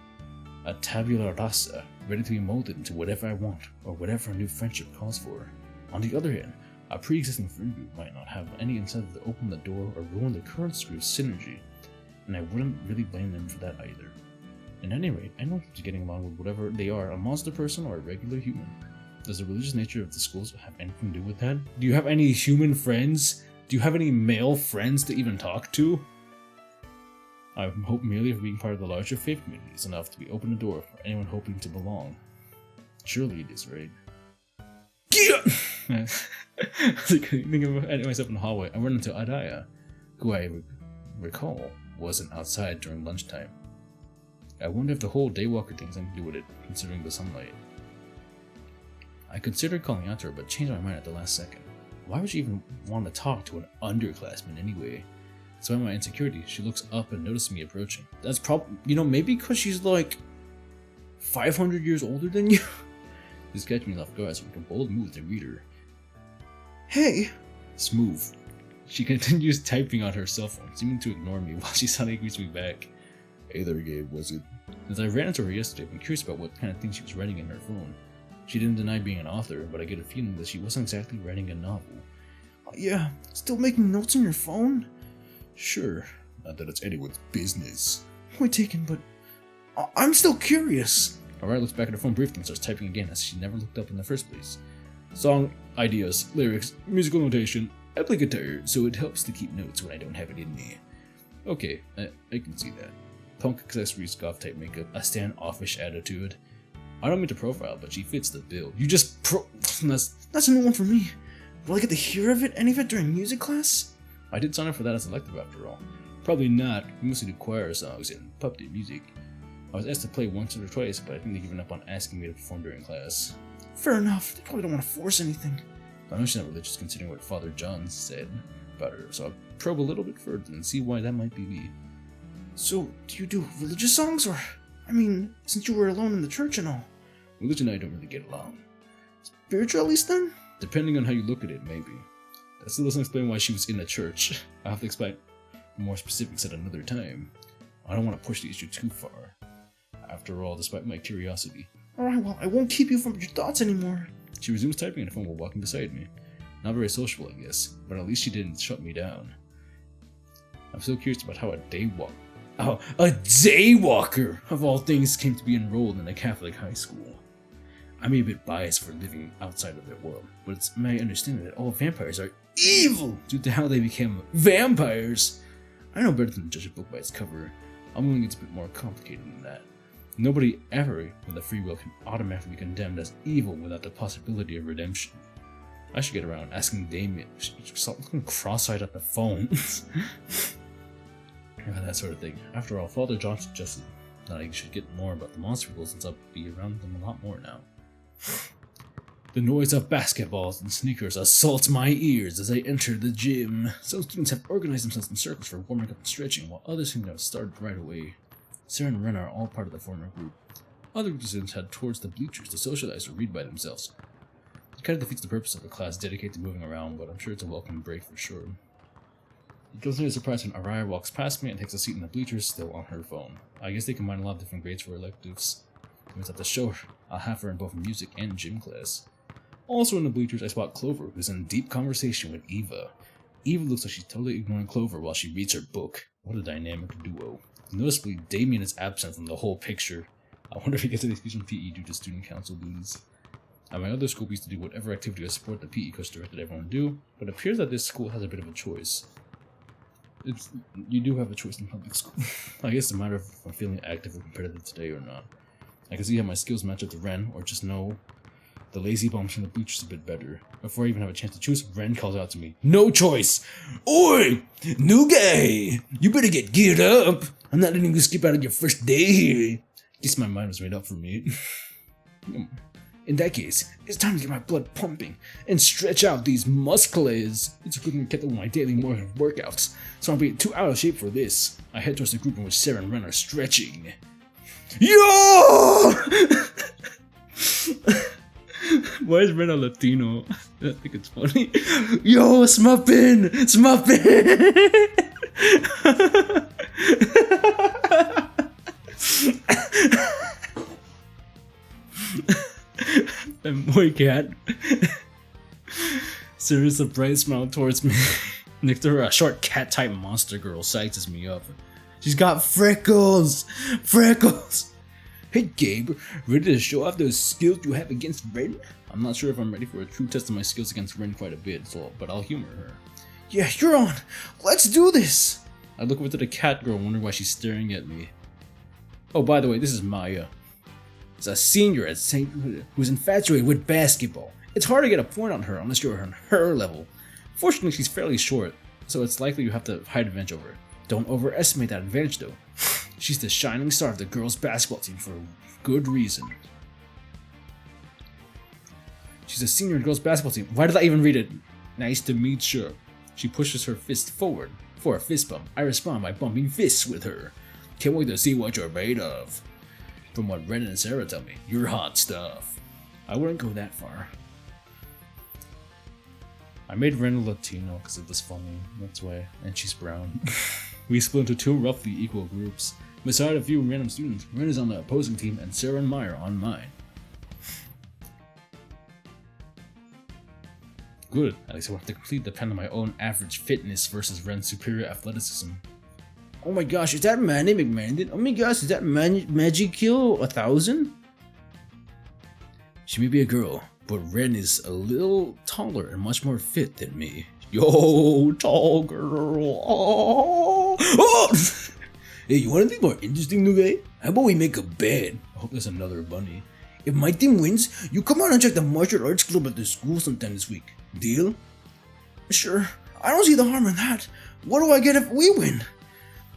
A tabula rasa, ready to be molded into whatever I want, or whatever a new friendship calls for. On the other hand, a pre-existing friend group might not have any incentive to open the door or ruin the current group's synergy, and I wouldn't really blame them for that either. At any rate, I know to getting along with whatever they are, a monster person or a regular human. Does the religious nature of the schools have anything to do with that? Do you have any human friends? Do you have any male friends to even talk to? I hope merely for being part of the larger faith community is enough to be open the door for anyone hoping to belong. Surely it is, right? I was thinking of myself in the hallway. I run into Adaya, who I recall wasn't outside during lunchtime. I wonder if the whole daywalker thing has anything to do with it, considering the sunlight. I considered calling out to her, but changed my mind at the last second. Why would she even want to talk to an underclassman anyway? Despite my insecurity, she looks up and notices me approaching. That's probably, maybe because she's like 500 years older than you? This catch me off guard, so I make a bold move to greet her. Hey! Smooth. She continues typing on her cell phone, seeming to ignore me while she suddenly greets me back. Hey there, Gabe, was it? As I ran into her yesterday, I'm curious about what kind of things she was writing in her phone. She didn't deny being an author, but I get a feeling that she wasn't exactly writing a novel. Yeah, still making notes on your phone? Sure, not that it's anyone's business. Point taken, but I'm still curious. Alright, looks back at her phone briefly and starts typing again as she never looked up in the first place. Song, ideas, lyrics, musical notation. I play guitar, so it helps to keep notes when I don't have it in me. Okay, I can see that. Punk accessories, goth type makeup, a standoffish attitude. I don't mean to profile, but she fits the bill. You just That's a new one for me. Will I get to hear any of it during music class? I did sign up for that as an elective after all. Probably not, we mostly do choir songs and puppet music. I was asked to play once or twice, but I think they've given up on asking me to perform during class. Fair enough. They probably don't want to force anything. I know she's not religious considering what Father John said about her, so I'll probe a little bit further and see why that might be me. So, do you do religious songs, or... I mean, since you were alone in the church and all. Religion and I don't really get along. Spiritual, at least, then? Depending on how you look at it, maybe. That still doesn't explain why she was in the church. I'll have to explain more specifics at another time. I don't want to push the issue too far. After all, despite my curiosity. Alright, well, I won't keep you from your thoughts anymore. She resumes typing on the phone while walking beside me. Not very sociable, I guess, but at least she didn't shut me down. I'm so curious about how a daywalker of all things came to be enrolled in a Catholic high school. I may be a bit biased for living outside of their world, but it's my understanding that all vampires are evil due to how they became vampires. I know better than to judge a book by its cover. I'm willing it's a bit more complicated than that. Nobody ever with a free will can automatically be condemned as evil without the possibility of redemption. I should get around asking Damien. Stop looking cross-eyed at the phone. That sort of thing. After all, Father John suggested that I should get more about the Monstergirl since I'll be around them a lot more now. The noise of basketballs and sneakers assaults my ears as I enter the gym. Some students have organized themselves in circles for warming up and stretching, while others seem to have started right away. Sarah and Ren are all part of the former group. Other groups of students head towards the bleachers to socialize or read by themselves. It kind of defeats the purpose of the class dedicated to moving around, but I'm sure it's a welcome break for sure. It goes into a surprise when Araya walks past me and takes a seat in the bleachers, still on her phone. I guess they combine a lot of different grades for electives. I have to show her. I'll have her in both music and gym class. Also in the bleachers, I spot Clover, who's in deep conversation with Eva. Eva looks like she's totally ignoring Clover while she reads her book. What a dynamic duo. Noticeably, Damien is absent from the whole picture. I wonder if he gets an excuse from PE due to student council duties. At my other school, we used to do whatever activity or sport the PE coach directed everyone to do, but it appears that this school has a bit of a choice. You do have a choice in public school. I guess it's a matter of if I'm feeling active or competitive today or not. I can see how my skills match up to Ren, or just know the lazy bums from the bleachers a bit better. Before I even have a chance to choose, Ren calls out to me. No choice! Oi! New guy! You better get geared up! I'm not letting you skip out on your first day here. Guess my mind was made up for me. In that case, it's time to get my blood pumping and stretch out these muscles. It's a good thing I kept up with my daily morning workouts, so I'll be too out of shape for this. I head towards the group in which Sarah and Ren are stretching. Yo! Why is Ren a Latino? I think it's funny. Yo, Smuppin! Smuppin! Boy cat. Sarah's a bright smile towards me. Next to her, a short cat-type Monstergirl sizes me up. She's got freckles! Freckles! Hey Gabe, ready to show off those skills you have against Ren? I'm not sure if I'm ready for a true test of my skills against Ren quite a bit, but I'll humor her. Yeah, you're on! Let's do this! I look over to the cat girl, wondering why she's staring at me. Oh, by the way, this is Maya. It's a senior at St. who's infatuated with basketball. It's hard to get a point on her unless you're on her level. Fortunately, she's fairly short, so it's likely you have to height advantage over her. Don't overestimate that advantage though. She's the shining star of the girls' basketball team for good reason. She's a senior in girls' basketball team. Why did I even read it? Nice to meet you. She pushes her fist forward for a fist bump. I respond by bumping fists with her. Can't wait to see what you're made of. From what Ren and Sarah tell me, you're hot stuff. I wouldn't go that far. I made Ren a Latino because it was funny, that's why, and she's brown. We split into two roughly equal groups. Beside a few random students, Ren is on the opposing team and Sarah and Maya are on mine. Good, at least I won't have to complete depend on my own average fitness versus Ren's superior athleticism. Oh my gosh, is that MannyMcMannington? Oh my gosh, is that Magic Kill 1000? She may be a girl, but Ren is a little taller and much more fit than me. Yo, tall girl. Oh! Oh! Hey, you want anything more interesting, new guy? How about we make a bet? I hope there's another bunny. If my team wins, you come out and check the martial arts club at the school sometime this week. Deal? Sure. I don't see the harm in that. What do I get if we win?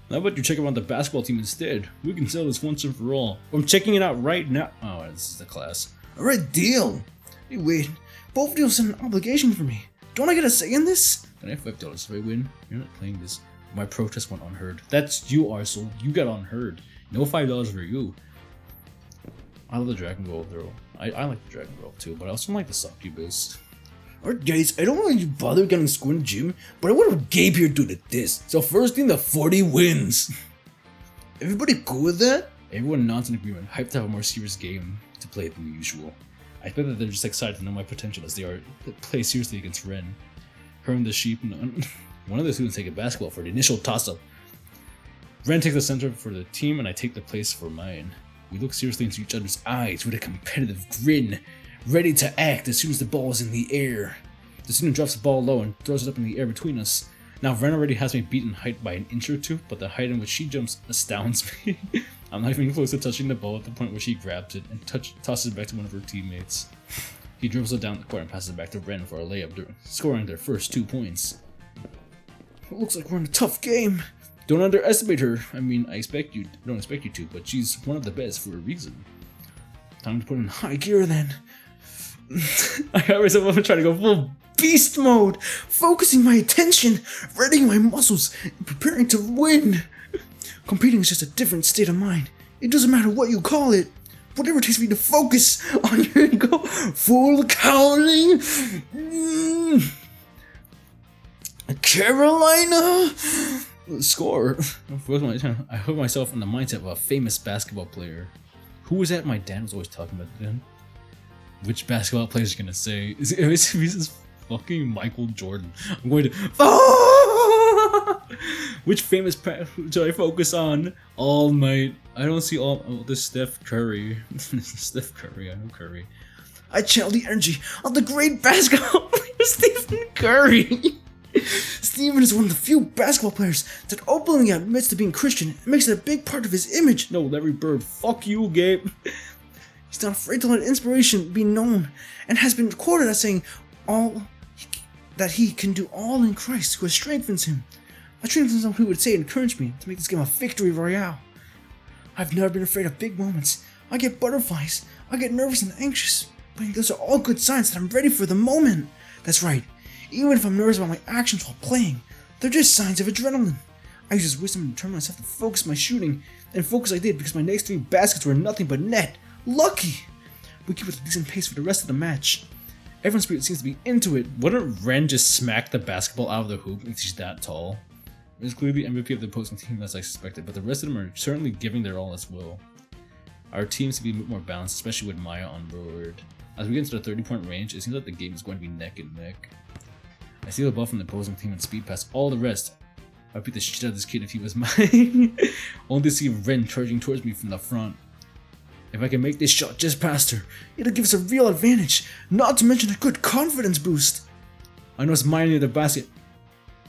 How about you check out the basketball team instead? We can sell this once and for all. I'm checking it out right now. Oh, this is the class. Alright, deal. Hey, wait. Both deals have an obligation for me. Don't I get a say in this? Can I have $5 if I win? You're not playing this. My protest went unheard. That's you, Arsel. You got unheard. No $5 for you. I love the Dragon Ball though. I like the Dragon Ball too, but I also like the succubus. Alright guys, I don't want you to bother getting scored in the gym, but I want to Gabe here do this. So first thing, the 40 wins. Everybody cool with that? Everyone nods in agreement, hyped to have a more serious game to play than usual. I bet that they're just excited to know my potential as they are to play seriously against Ren. Her and the sheep. One of the students take a basketball for the initial toss-up. Ren takes the center for the team and I take the place for mine. We look seriously into each other's eyes with a competitive grin, ready to act as soon as the ball is in the air. The student drops the ball low and throws it up in the air between us. Now Ren already has me beaten in height by an inch or two, but the height in which she jumps astounds me. I'm not even close to touching the ball at the point where she grabs it and tosses it back to one of her teammates. He dribbles it down the court and passes it back to Ren for a layup, scoring their first 2 points. It looks like we're in a tough game. Don't underestimate her. I mean, I don't expect you to, but she's one of the best for a reason. Time to put in high gear then. I got myself up and trying to go full beast mode, focusing my attention, readying my muscles, and preparing to win. Competing is just a different state of mind. It doesn't matter what you call it. Whatever it takes me to focus on your go full counting. Carolina! Score! I put myself in the mindset of a famous basketball player. Who was that my dad was always talking about then? Which basketball player is gonna say? Is this fucking Michael Jordan? I'm going to. Which famous should I focus on all night? I don't see all this Steph Curry. Steph Curry, I know Curry. I channel the energy of the great basketball player Stephen Curry. Stephen is one of the few basketball players that openly admits to being Christian and makes it a big part of his image. No, Larry Bird, fuck you, Gabe. He's not afraid to let inspiration be known and has been quoted as saying that he can do all in Christ who strengthens him. I trained with someone who would say encourage me to make this game a victory royale. I've never been afraid of big moments. I get butterflies, I get nervous and anxious, but those are all good signs that I'm ready for the moment. That's right. Even if I'm nervous about my actions while playing, they're just signs of adrenaline. I use this wisdom to determine myself to focus my shooting, and focus I did because my next 3 baskets were nothing but net. Lucky! We keep it at a decent pace for the rest of the match. Everyone's spirit seems to be into it. Wouldn't Ren just smack the basketball out of the hoop if she's that tall? It's clearly MVP of the opposing team as I suspected, but the rest of them are certainly giving their all as well. Our team seems to be a bit more balanced, especially with Maya on board. As we get into the 30-point range, it seems like the game is going to be neck and neck. I steal the ball from the opposing team and speed past all the rest. I'd beat the shit out of this kid if he was mine. Only to see Ren charging towards me from the front. If I can make this shot just past her, it'll give us a real advantage, not to mention a good confidence boost. I know it's mine near the basket.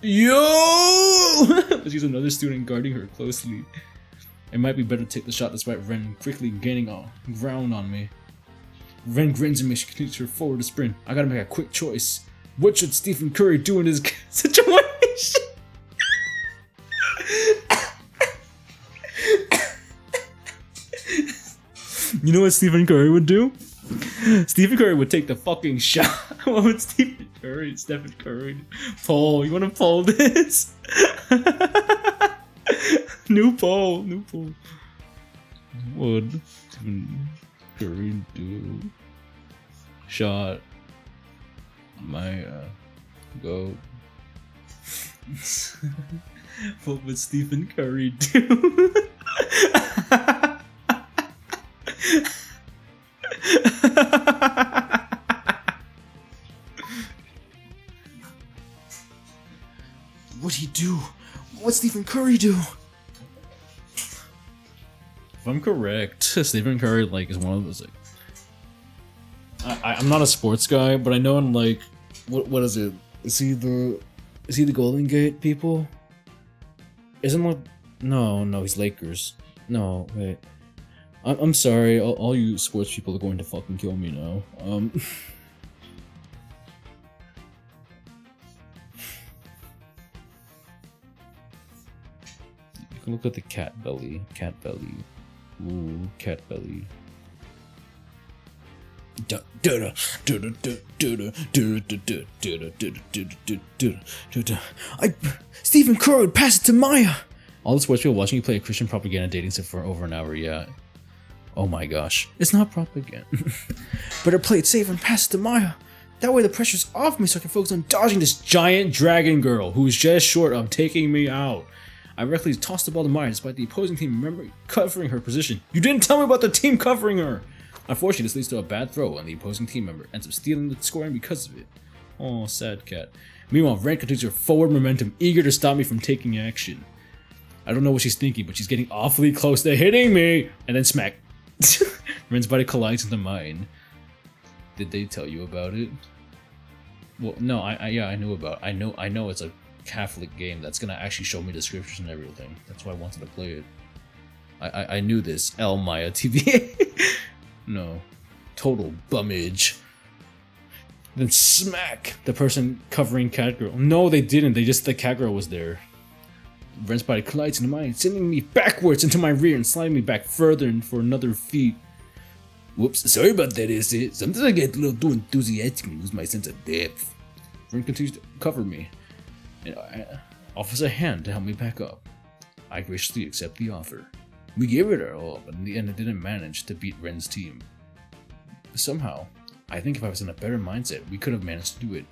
Yo! But she's another student guarding her closely. It might be better to take the shot despite Ren quickly gaining ground on me. Ren grins at me as she continues her forward to sprint. I gotta make a quick choice. What should Stephen Curry do in this situation? You know what Stephen Curry would do? Stephen Curry would take the fucking shot. What would Stephen Curry do? Paul, you wanna poll this? New poll. What would Stephen Curry do? Shot. My go. What would Stephen Curry do? What'd he do? What'd Stephen Curry do? If I'm correct, Stephen Curry is one of those I'm not a sports guy, but I know in what is it? Is he the Golden Gate people? No, he's Lakers. No, wait. I'm sorry, all you sports people are going to fucking kill me now. Look at the cat belly. Cat belly. Ooh, cat belly. Stephen Curry, pass it to Maya. All this while people watching you play a Christian propaganda dating sim for over an hour, yeah. Oh my gosh. It's not propaganda. Better play it safe and pass it to Maya. That way the pressure's off me so I can focus on dodging this Giant dragon girl who is just short of taking me out. I recklessly tossed the ball to Maya despite the opposing team member covering her position. You didn't tell me about the team covering her! Unfortunately, this leads to a bad throw and the opposing team member ends up stealing the scoring because of it. Oh, sad cat. Meanwhile, Ren continues her forward momentum, eager to stop me from taking action. I don't know what she's thinking, but she's getting awfully close to hitting me! And then smack. Ren's body collides into mine. Did they tell you about it? Well, no, I knew about it. I know it's a Catholic game that's gonna actually show me the scriptures and everything. That's why I wanted to play it. I knew this. L Maya TV. No. Total bummage. Then smack the person covering Catgirl. No, they didn't. The Catgirl was there. Ren's body collides into mine, sending me backwards into my rear and sliding me back further and for another feet. Whoops, sorry about that, is it? Sometimes I get a little too enthusiastic and lose my sense of depth. Ren continues to cover me and offers a hand to help me back up. I graciously accept the offer. We gave it our all, but in the end it didn't manage to beat Ren's team. Somehow, I think if I was in a better mindset, we could have managed to do it.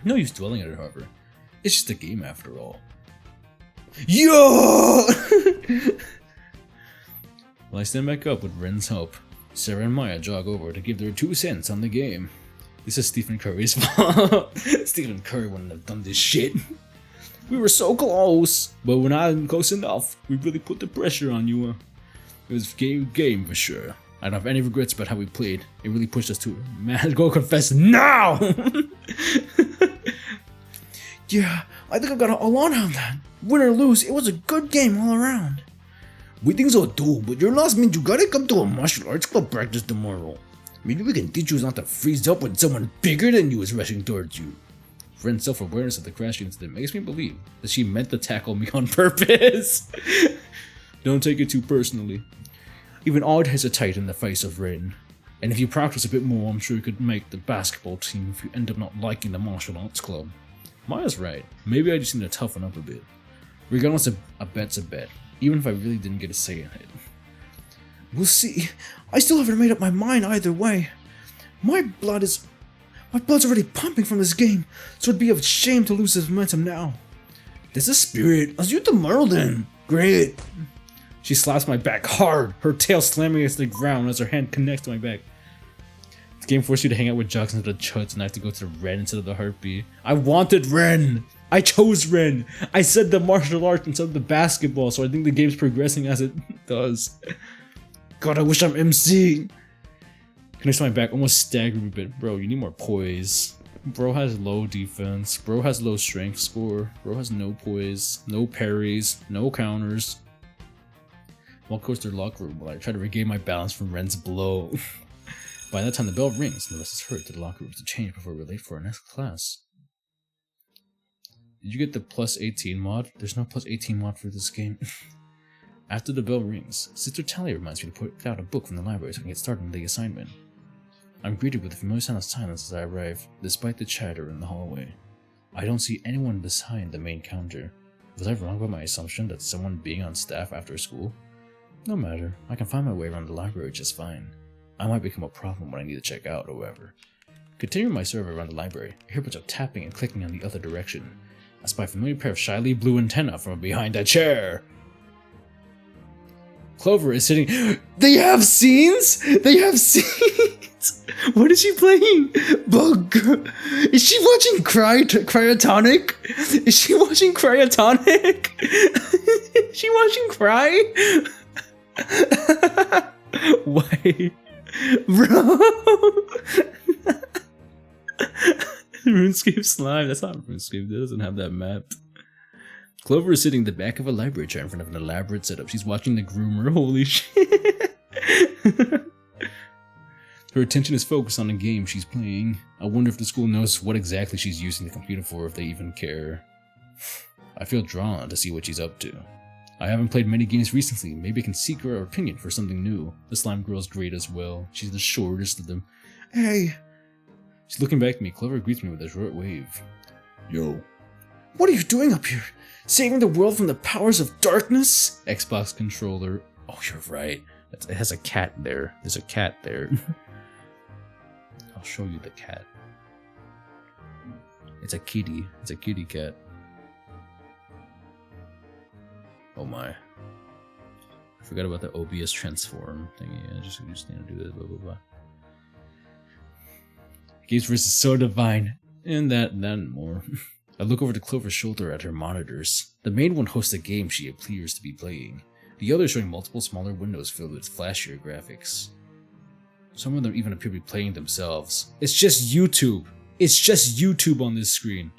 No use dwelling on it, however. It's just a game after all. Yo! Well, I stand back up with Ren's help. Sarah and Maya jog over to give their 2 cents on the game. This is Stephen Curry's fault. Stephen Curry wouldn't have done this shit. We were so close, but we're not close enough. We really put the pressure on you. It was game for sure. I don't have any regrets about how we played. It really pushed us to it. Man, go confess now! Yeah, I think I got a lot on that. Win or lose, it was a good game all around. We think so too, but your loss means you gotta come to a martial arts club practice tomorrow. Maybe we can teach you not to freeze up when someone bigger than you is rushing towards you. Ren's self-awareness of the crash incident makes me believe that she meant to tackle me on purpose. Don't take it too personally. Even Odd has a tight in the face of Ren. And if you practice a bit more, I'm sure you could make the basketball team if you end up not liking the martial arts club. Maya's right. Maybe I just need to toughen up a bit. Regardless, a bet's a bet, even if I really didn't get a say in it. We'll see. I still haven't made up my mind either way. My blood's already pumping from this game, so it'd be a shame to lose this momentum now. There's a spirit. I'll see you tomorrow then. Great. She slaps my back hard, her tail slamming against the ground as her hand connects to my back. This game forced you to hang out with jocks instead of chuds, and I have to go to Ren instead of the heartbeat. I wanted Ren! I chose Ren! I said the martial arts instead of the basketball, so I think the game's progressing as it does. God, I wish I'm MC! Connects to my back, almost staggered me a bit. Bro, you need more poise. Bro has low defense. Bro has low strength score. Bro has no poise, no parries, no counters. Walk towards their locker room while I try to regain my balance from Ren's blow. By that time, the bell rings and the rest is hurried to the locker room to change before we're late for our next class. Did you get the plus 18 mod? There's no plus 18 mod for this game. After the bell rings, Sister Talia reminds me to put out a book from the library so I can get started on the assignment. I'm greeted with a familiar sound of silence as I arrive, despite the chatter in the hallway. I don't see anyone behind the main counter. Was I wrong about my assumption that someone being on staff after school? No matter, I can find my way around the library just fine. I might become a problem when I need to check out, however. Continuing my survey around the library, I hear a bunch of tapping and clicking in the other direction. I spy a familiar pair of shyly blue antennae from behind a chair. Clover is sitting. They have scenes? They have scenes? What is she playing? Bug. Is she watching Cryotonic? Is she watching Cryotonic? Is she watching Cry? Why? Bro! RuneScape Slime. That's not RuneScape. It doesn't have that map. Clover is sitting in the back of a library chair in front of an elaborate setup. She's watching the groomer. Holy shit. Her attention is focused on the game she's playing. I wonder if the school knows what exactly she's using the computer for, if they even care. I feel drawn to see what she's up to. I haven't played many games recently. Maybe I can seek her opinion for something new. The slime girl's great as well. She's the shortest of them. Hey, She's looking back at me. Clover greets me with a short wave. Yo, what are you doing up here? Saving the world from the powers of darkness? Xbox controller. Oh, you're right. It has a cat there. There's a cat there. I'll show you the cat. It's a kitty. It's a kitty cat. Oh my. I forgot about the OBS transform thingy. I just need to do this, blah blah blah. Games versus So Divine. And that and more. I look over to Clover's shoulder at her monitors. The main one hosts a game she appears to be playing. The other showing multiple smaller windows filled with flashier graphics. Some of them even appear to be playing themselves. It's just YouTube. It's just YouTube on this screen.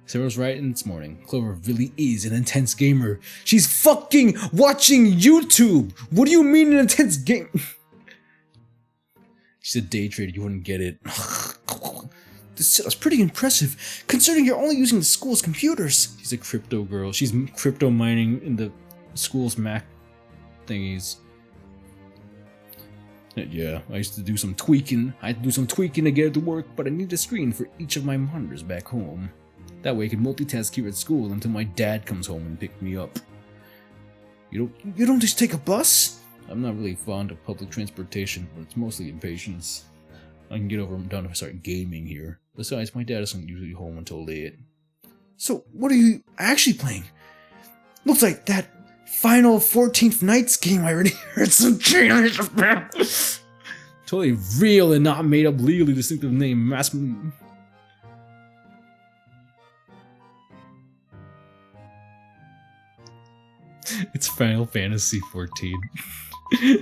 Sarah's right in this morning. Clover really is an intense gamer. She's fucking watching YouTube! What do you mean an intense game? She's a day trader, you wouldn't get it. This setup's pretty impressive, considering you're only using the school's computers. She's a crypto girl. She's crypto mining in the school's Mac thingies. Yeah, I used to do some tweaking. I had to do some tweaking to get it to work, but I need a screen for each of my monitors back home. That way I can multitask here at school until my dad comes home and picks me up. You don't just take a bus? I'm not really fond of public transportation, but it's mostly impatience. I can get over and done if I start gaming here. Besides, my dad isn't usually home until late. So, what are you actually playing? Looks like that final 14th Nights game I already heard some trailers about. Totally real and not made up legally distinctive name. It's Final Fantasy 14.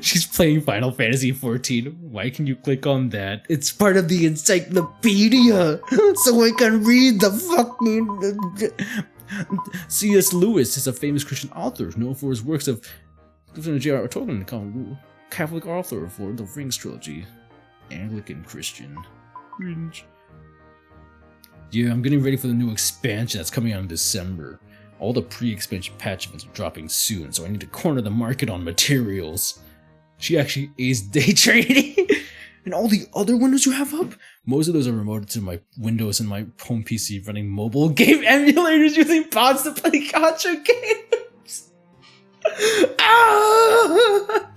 She's playing Final Fantasy 14. Why can you click on that? It's part of the encyclopedia, so I can read the fucking... C.S. Lewis is a famous Christian author known for his works of J.R.R. Tolkien, Catholic author for the Rings trilogy. Anglican Christian. Cringe. Yeah, I'm getting ready for the new expansion that's coming out in December. All the pre-expansion patch events are dropping soon, so I need to corner the market on materials. She actually is day trading. And all the other windows you have up? Most of those are remoted to my Windows and my home PC running mobile game emulators using bots to play gacha games. Ah!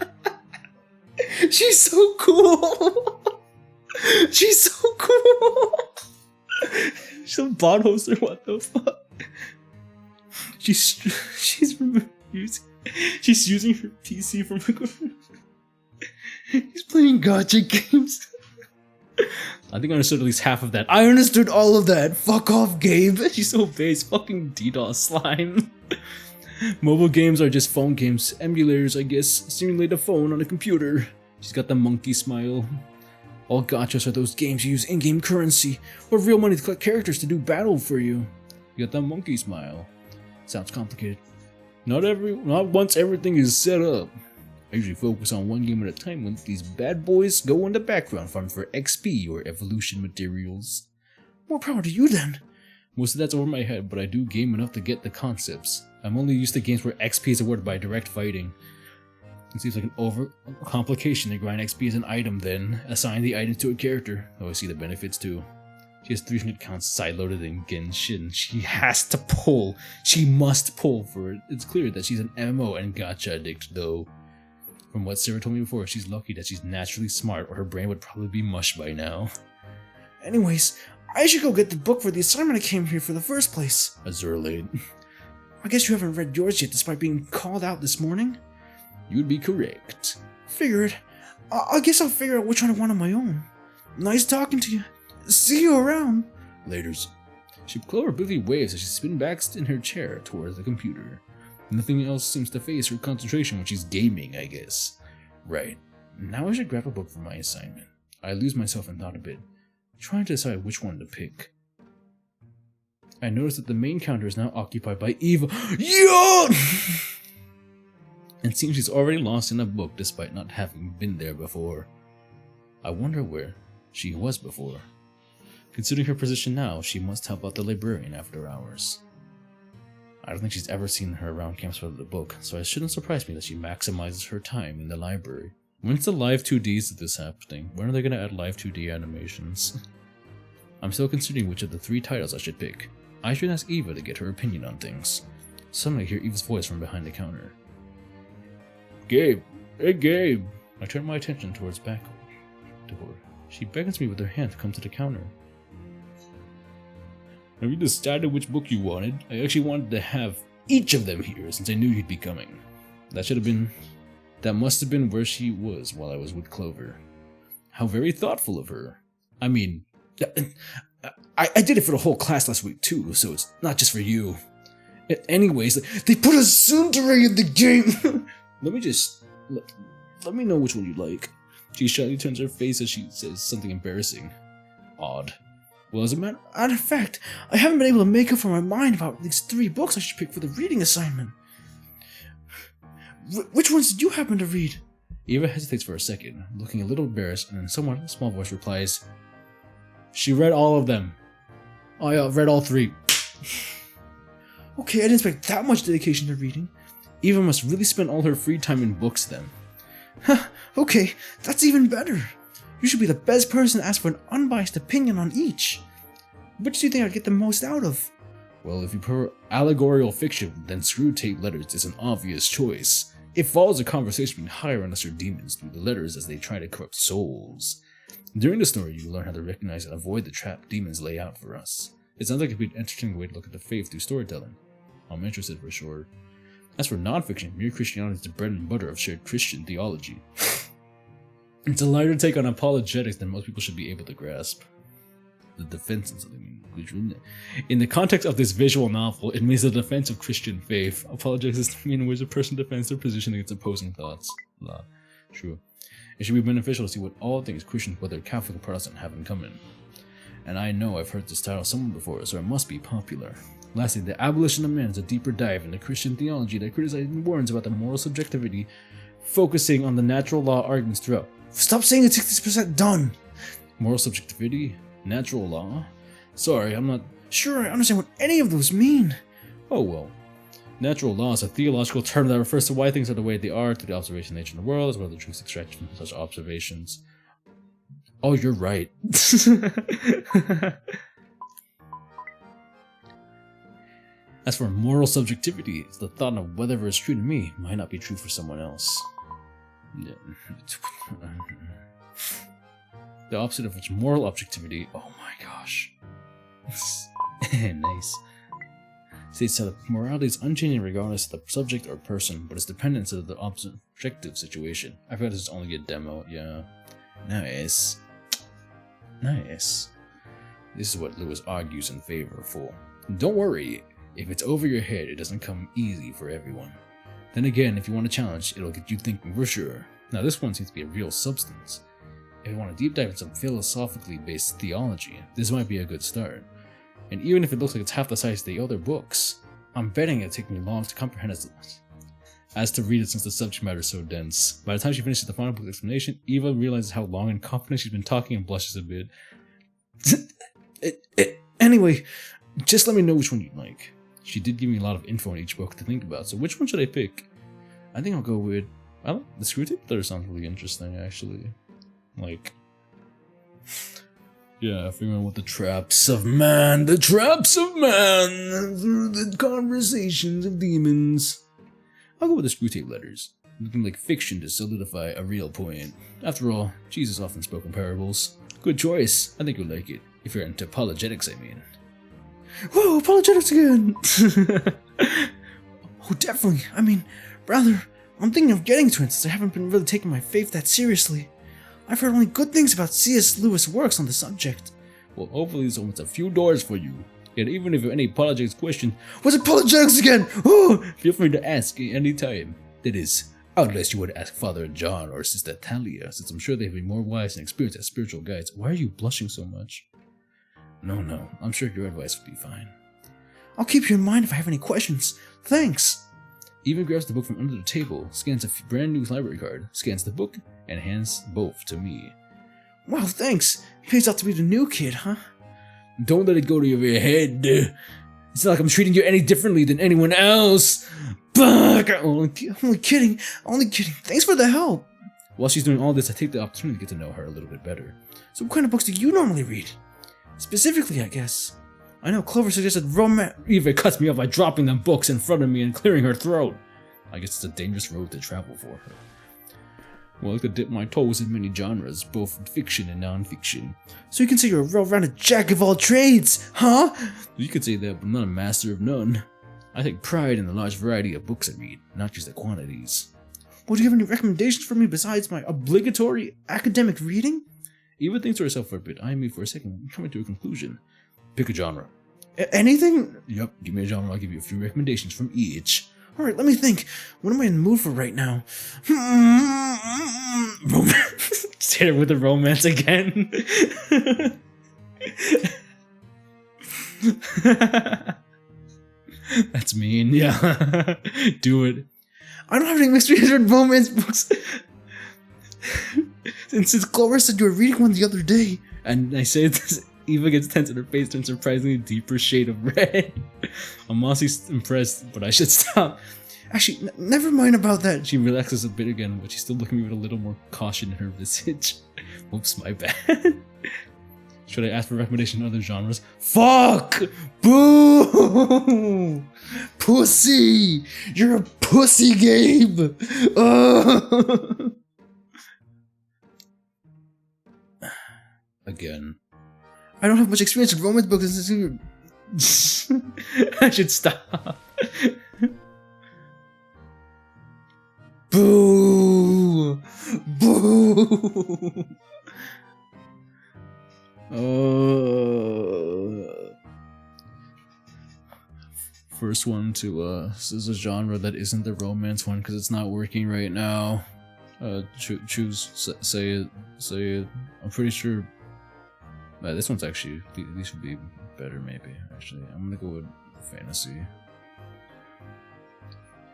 She's so cool. She's so cool. She's a bot hoster, what the fuck? She's using her PC from He's playing gacha games. I think I understood at least half of that. I understood all of that. Fuck off, Gabe. She's so base. Fucking DDoS slime. Mobile games are just phone games. Emulators, I guess, simulate a phone on a computer. She's got the monkey smile. All gachas are those games you use in-game currency or real money to collect characters to do battle for you. You got the monkey smile. Sounds complicated. Not once everything is set up. I usually focus on one game at a time when these bad boys go in the background farm for XP or evolution materials. More power to you then. Most of that's over my head, but I do game enough to get the concepts. I'm only used to games where XP is awarded by direct fighting. It seems like an overcomplication to grind XP as an item, then assign the item to a character, though I see the benefits too. She has 300 accounts sideloaded in Genshin. She has to pull. She must pull for it. It's clear that she's an MMO and gacha addict, though. From what Sarah told me before, she's lucky that she's naturally smart, or her brain would probably be mush by now. Anyways, I should go get the book for the assignment I came here for the first place. Azure late. I guess you haven't read yours yet despite being called out this morning? You'd be correct. Figured. I guess I'll figure out which one I want on my own. Nice talking to you. See you around. Laters. Clover briefly waves as she spins back in her chair towards the computer. Nothing else seems to phase her concentration when she's gaming, I guess. Right. Now I should grab a book for my assignment. I lose myself in thought a bit, trying to decide which one to pick. I notice that the main counter is now occupied by Eva. Yo! It seems she's already lost in a book despite not having been there before. I wonder where she was before. Considering her position now, she must help out the librarian after hours. I don't think she's ever seen her around campus without the book, so it shouldn't surprise me that she maximizes her time in the library. When's the live 2Ds of this happening? When are they gonna add live 2D animations? I'm still considering which of the 3 titles I should pick. I should ask Eva to get her opinion on things. Suddenly I hear Eva's voice from behind the counter. Gabe! Hey Gabe! I turn my attention towards back door. She beckons me with her hand to come to the counter. Have you decided which book you wanted? I actually wanted to have each of them here since I knew you'd be coming. That must have been where she was while I was with Clover. How very thoughtful of her. I mean, I did it for the whole class last week too, so it's not just for you. Anyways, they put a tsundere in the game! Let me know which one you like. She shyly turns her face as she says something embarrassing. Odd. Well, as a matter of fact, I haven't been able to make up for my mind about these 3 books I should pick for the reading assignment. Which ones did you happen to read? Eva hesitates for a second, looking a little embarrassed, and then someone in a small voice replies, She read all of them. I read all 3. Okay, I didn't expect that much dedication to reading. Eva must really spend all her free time in books then. Okay, that's even better. You should be the best person to ask for an unbiased opinion on each. Which do you think I'd get the most out of? Well, if you prefer allegorical fiction, then Screwtape Letters is an obvious choice. It follows a conversation between higher and lesser demons through the letters as they try to corrupt souls. During the story, you learn how to recognize and avoid the trap demons lay out for us. It sounds like it'd be an entertaining way to look at the faith through storytelling. I'm interested for sure. As for non-fiction, mere Christianity is the bread and butter of shared Christian theology. It's a lighter take on apologetics than most people should be able to grasp. The defense of something. In the context of this visual novel, it means the defense of Christian faith. Apologetics is the mean in which a person defends their position against opposing thoughts. Blah. True. It should be beneficial to see what all things Christian, whether Catholic or Protestant, have in common. And I know I've heard this title somewhere before, so it must be popular. Lastly, The Abolition of Man is a deeper dive into Christian theology that criticizes and warns about the moral subjectivity, focusing on the natural law arguments throughout. Stop saying it's 60% done! Moral subjectivity? Natural law? Sorry, I'm not sure I understand what any of those mean. Oh well. Natural law is a theological term that refers to why things are the way they are through the observation of nature and the world, as well as the truth extracted from such observations. Oh, you're right. As for moral subjectivity, it's the thought of whatever is true to me might not be true for someone else. The opposite of which moral objectivity, oh my gosh. Nice. States that morality is unchanging regardless of the subject or person, but is dependent on the objective situation. I forgot this is only a demo, yeah. Nice. Nice. This is what Lewis argues in favor for. Don't worry, if it's over your head, it doesn't come easy for everyone. Then again, if you want a challenge, it'll get you thinking for sure. Now this one seems to be a real substance. If you want to deep dive into some philosophically based theology, this might be a good start. And even if it looks like it's half the size of the other books, I'm betting it'll take me long to comprehend as to read it since the subject matter is so dense. By the time she finishes the final book explanation, Eva realizes how long and confident she's been talking and blushes a bit. Anyway, just let me know which one you'd like. She did give me a lot of info on each book to think about, so which one should I pick? I think I'll go with... I like the Screwtape Letter sounds really interesting, actually. Like... Yeah, if you remember what the traps of man through the conversations of demons. I'll go with the Screwtape Letters, looking like fiction to solidify a real point. After all, Jesus often spoke in parables. Good choice, I think you'll like it, if you're into apologetics, I mean. Whoa, apologetics again! Oh, definitely, I mean, rather, I'm thinking of getting to it since I haven't been really taking my faith that seriously. I've heard only good things about C.S. Lewis' works on the subject. Well, hopefully this opens a few doors for you. And even if you have any apologetics question, what's apologetics again? Oh, feel free to ask any time. That is, unless you would ask Father John or Sister Talia, since I'm sure they've been more wise and experienced as spiritual guides. Why are you blushing so much? No, I'm sure your advice will be fine. I'll keep you in mind if I have any questions. Thanks. Eva grabs the book from under the table, scans a brand new library card, scans the book, and hands both to me. Wow, thanks. Pays out to be the new kid, huh? Don't let it go to your head. It's not like I'm treating you any differently than anyone else. Fuck! Only kidding. Only kidding. Thanks for the help. While she's doing all this, I take the opportunity to get to know her a little bit better. So what kind of books do you normally read? Specifically, I guess. I know Clover suggested romance. Eva cuts me off by dropping them books in front of me and clearing her throat. I guess it's a dangerous road to travel for her. Well, I could dip my toes in many genres, both fiction and non-fiction. So you can say you're a well-rounded jack of all trades, huh? You could say that, but I'm not a master of none. I take pride in the large variety of books I read, not just the quantities. Well, do you have any recommendations for me besides my obligatory academic reading? Eva thinks to herself for a bit, eyeing me for a second, coming to a conclusion. Pick a genre. Anything? Yep, give me a genre, I'll give you a few recommendations from each. Alright, let me think. What am I in the mood for right now? Romance. Hit her with the romance again. That's mean, yeah. Do it. I don't have any experience with romance books. Since Clover said you were reading one the other day. And I say this, Eva gets tense and her face turns a surprisingly deeper shade of red. I'm honestly impressed, but I should stop. Actually, never mind about that. She relaxes a bit again, but she's still looking at me with a little more caution in her visage. Whoops, my bad. Should I ask for recommendation in other genres? Fuck! Boo! Pussy! You're a pussy, Gabe! Again. I don't have much experience with romance books. I should stop. Boo! Boo! First one to this is a genre that isn't the romance one because it's not working right now. Choose, say it. I'm pretty sure. This one's actually, these would be better maybe. Actually, I'm gonna go with fantasy.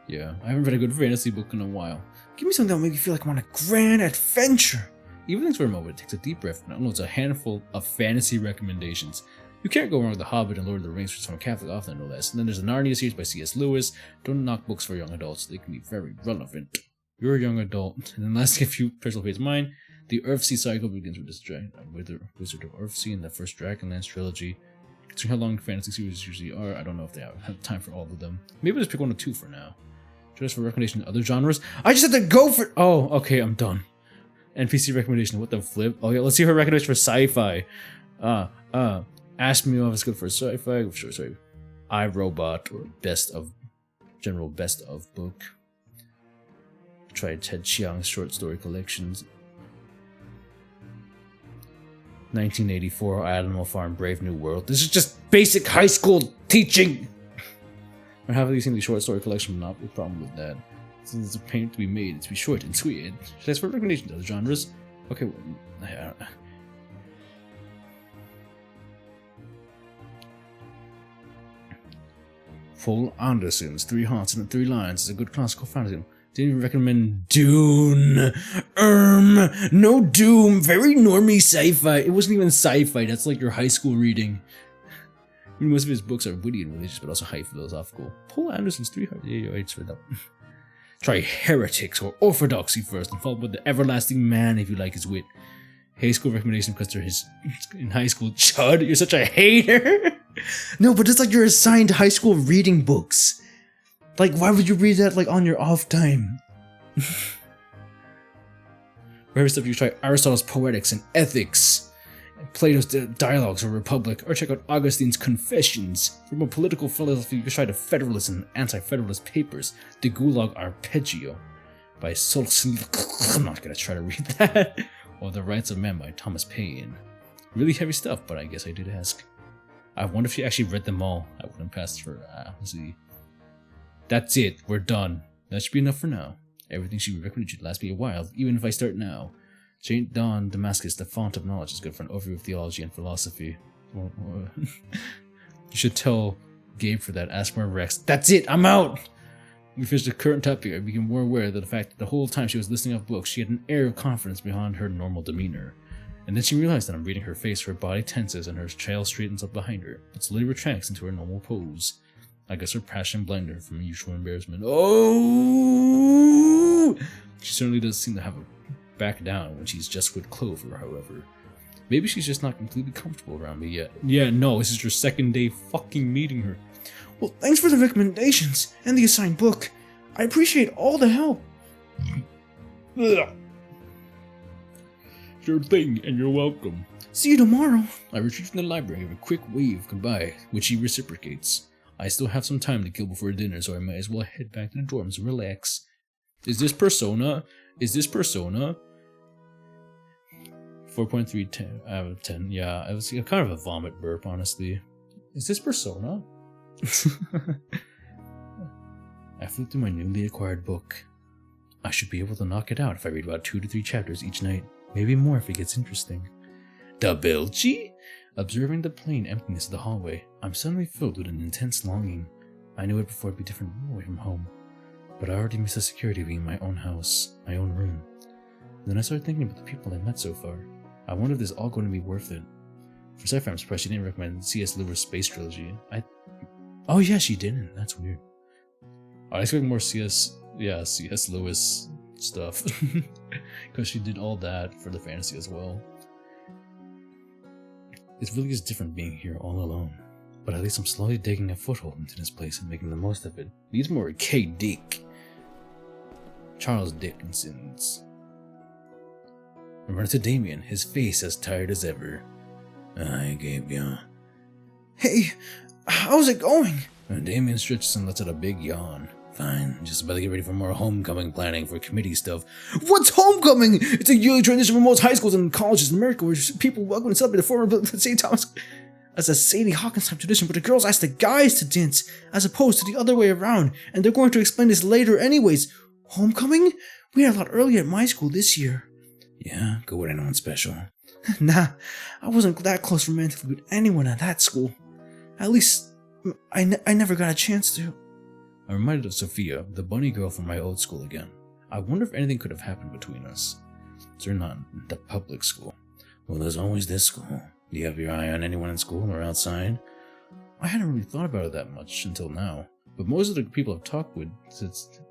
Yeah, I haven't read a good fantasy book in a while. Give me something that'll make you feel like I'm on a grand adventure. Even thanks for a moment, it takes a deep breath and downloads a handful of fantasy recommendations. You can't go wrong with The Hobbit and Lord of the Rings, which is from a Catholic author, no less. And then there's the Narnia series by C.S. Lewis. Don't knock books for young adults, they can be very relevant. You're a young adult. And then lastly, a few personal favorites of mine. The Earthsea cycle begins with this with the Wizard of Earthsea and the first Dragonlance trilogy. Considering how long fantasy series usually are, I don't know if they have time for all of them. Maybe just pick one or two for now. Should I ask for recommendation in other genres? I just have to go for. Oh, okay, I'm done. NPC recommendation, what the flip? Oh yeah, let's see her recommendation for sci-fi. Ask me if it's good for sci-fi. Sure, sorry. iRobot or general best of book. Try Ted Chiang's short story collections. 1984 Animal Farm Brave New World. This is just basic high school teaching. Or have you seen the short story collection? Not a problem with that. Since it's a pain to be made, it's to be short and sweet. Should I ask for recommendations to other genres? Okay, well, Paul Anderson's 3 Hearts and 3 Lions is a good classical fantasy. Didn't even recommend Dune. No Doom. Very normie sci-fi. It wasn't even sci-fi. That's like your high school reading. I mean, most of his books are witty and religious, but also high philosophical. Paul Anderson's 3 Hearts. Yeah, I just read that. Try Heretics or Orthodoxy first, and follow with The Everlasting Man if you like his wit. High school recommendation because they're his in high school. Chud, you're such a hater. No, but it's like you're assigned high school reading books. Like, why would you read that like on your off time? First up, you try Aristotle's Poetics and Ethics, and Plato's Dialogues or Republic, or check out Augustine's Confessions. From a political philosophy, you can try the Federalist and Anti-Federalist Papers, the Gulag Arpeggio by Solzhenitsyn. I'm not gonna try to read that. Or The Rights of Man by Thomas Paine. Really heavy stuff, but I guess I did ask. I wonder if she actually read them all. I wouldn't pass for. Let's see. That's it. We're done. That should be enough for now. Everything she recommended should last me a while, even if I start now. St. Dawn Damascus, the font of knowledge, is good for an overview of theology and philosophy. You should tell Gabe for that. Ask more Rex. That's it. I'm out. We finished the current topic. I became more aware of the fact that the whole time she was listing off books, she had an air of confidence behind her normal demeanor. And then she realized that I'm reading her face. Her body tenses and her tail straightens up behind her, but slowly retracts into her normal pose. I guess her passion blinded her from her usual embarrassment. Oh! She certainly does seem to have a back down when she's just with Clover, however. Maybe she's just not completely comfortable around me yet. Yeah, no, this is your second day fucking meeting her. Well, thanks for the recommendations and the assigned book. I appreciate all the help. Ugh. Sure thing, and you're welcome. See you tomorrow. I retreat from the library with a quick wave goodbye, which he reciprocates. I still have some time to kill before dinner, so I might as well head back to the dorms and relax. Is this Persona? 4.3 out of 10. Yeah, it was kind of a vomit burp, honestly. Is this Persona? I flipped through my newly acquired book. I should be able to knock it out if I read about 2 to 3 chapters each night. Maybe more if it gets interesting. Dabelchi? Observing the plain emptiness of the hallway, I'm suddenly filled with an intense longing. I knew it before it'd be different away from home, but I already miss the security of being in my own house, my own room. Then I started thinking about the people I met so far. I wonder if this is all going to be worth it. For sci-fi, I'm surprised she didn't recommend C.S. Lewis's Space Trilogy. Oh yeah, she didn't. That's weird. I expect more C.S. Lewis stuff. Because she did all that for the fantasy as well. It really is different being here all alone. But at least I'm slowly digging a foothold into this place and making the most of it. Needs more K. Dick. Charles Dickinson's. I run into Damien, his face as tired as ever. Hi, Gabriel. Hey, how's it going? Damien stretches and lets out a big yawn. Fine, just about to get ready for more homecoming planning for committee stuff. What's homecoming? It's a yearly tradition for most high schools and colleges in America where people welcome and celebrate the former St. Thomas as a Sadie Hawkins type tradition, but the girls ask the guys to dance as opposed to the other way around, and they're going to explain this later anyways. Homecoming? We had a lot earlier at my school this year. Yeah, go with anyone special. Nah, I wasn't that close romantically with anyone at that school. At least, I never got a chance to. I'm reminded of Sophia, the bunny girl from my old school again. I wonder if anything could have happened between us. They're not the public school. Well, there's always this school. Do you have your eye on anyone in school or outside? I hadn't really thought about it that much until now. But most of the people I've talked with since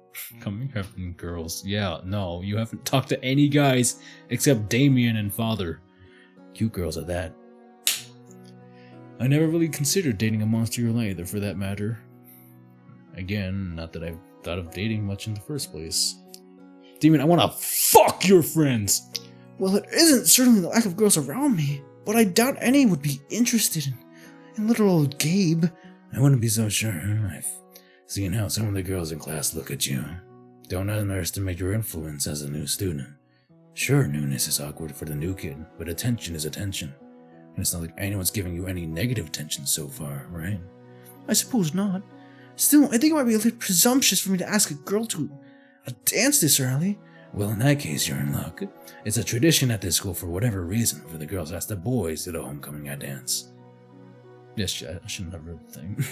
coming have been girls. Yeah, no, you haven't talked to any guys except Damien and Father. Cute girls at that. I never really considered dating a Monstergirl either, for that matter. Again, not that I've thought of dating much in the first place. Damien, I wanna fuck your friends! Well, it isn't certainly the lack of girls around me, but I doubt any would be interested in little old Gabe. I wouldn't be so sure. I've seen how some of the girls in class look at you. Don't underestimate your influence as a new student. Sure, newness is awkward for the new kid, but attention is attention. And it's not like anyone's giving you any negative attention so far, right? I suppose not. Still, I think it might be a little presumptuous for me to ask a girl to dance this early. Well, in that case, you're in luck. It's a tradition at this school for whatever reason for the girls to ask the boys to the homecoming dance. Yes, I shouldn't have read the thing.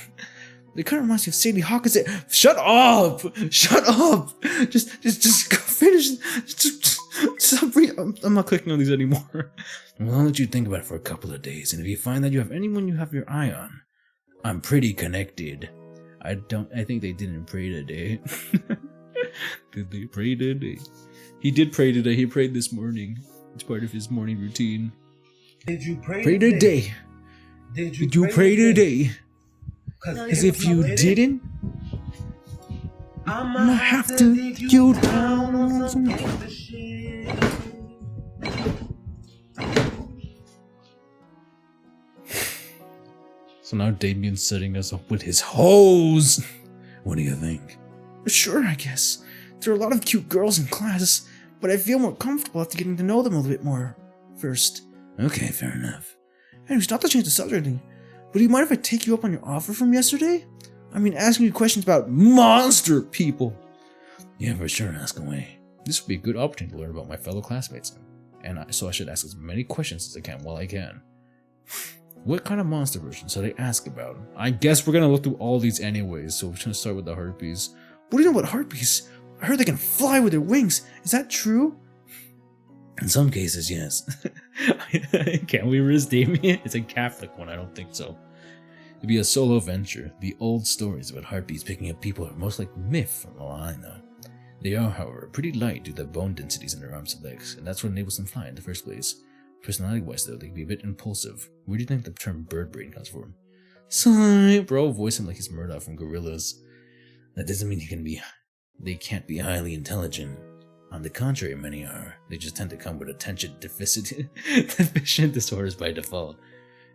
It kind of reminds me of Sadie Hawkins. Shut up! Shut up! Just go finish. Just stop reading. I'm not clicking on these anymore. Well, I'll let you think about it for a couple of days, and if you find that you have anyone you have your eye on, I'm pretty connected. I think they didn't pray today. Did they pray today? He did pray today. He prayed this morning. It's part of his morning routine. Did you pray today? Did you pray today? Because if you didn't, I'm gonna have to dig you down on some gangsta shit. So now Damien's setting us up with his hoes. What do you think? Sure, I guess. There are a lot of cute girls in class, but I feel more comfortable after getting to know them a little bit more first. Okay, fair enough. Anyways, not to change the subject, but do you mind if I take you up on your offer from yesterday? I mean, asking you questions about monster people. Yeah, for sure, ask away. This would be a good opportunity to learn about my fellow classmates, so I should ask as many questions as I can while I can. What kind of monster version should I ask about? I guess we're gonna look through all these anyways, so we're gonna start with the harpies. What do you know about harpies? I heard they can fly with their wings. Is that true? In some cases, yes. Can we risk Damien? It's a Catholic one, I don't think so. It'd be a solo venture. The old stories about heartbeats picking up people are most like myth from all I know. They are, however, pretty light due to the bone densities in their arms and legs, and that's what enables them to fly in the first place. Personality-wise, though, they can be a bit impulsive. Where do you think the term bird brain comes from? Sigh, bro, voice him like he's Murdoch from Gorillaz. That doesn't mean they can't be highly intelligent. On the contrary, many are. They just tend to come with attention deficient disorders by default.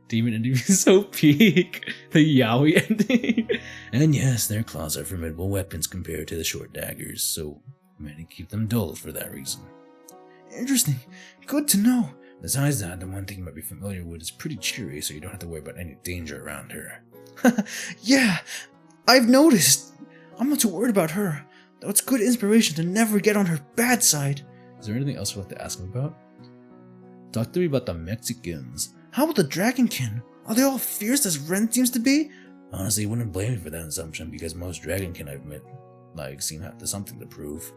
Demon ending is so peak. The yaoi ending. And yes, their claws are formidable weapons compared to the short daggers, so many keep them dull for that reason. Interesting. Good to know. Besides that, the one thing you might be familiar with is pretty cheery, so you don't have to worry about any danger around her. Yeah, I've noticed. I'm not too worried about her, though it's good inspiration to never get on her bad side. Is there anything else you'd like to ask him about? Talk to me about the Mexicans. How about the Dragonkin? Are they all fierce as Ren seems to be? Honestly, wouldn't blame you for that assumption, because most Dragonkin I've met, seem to have something to prove.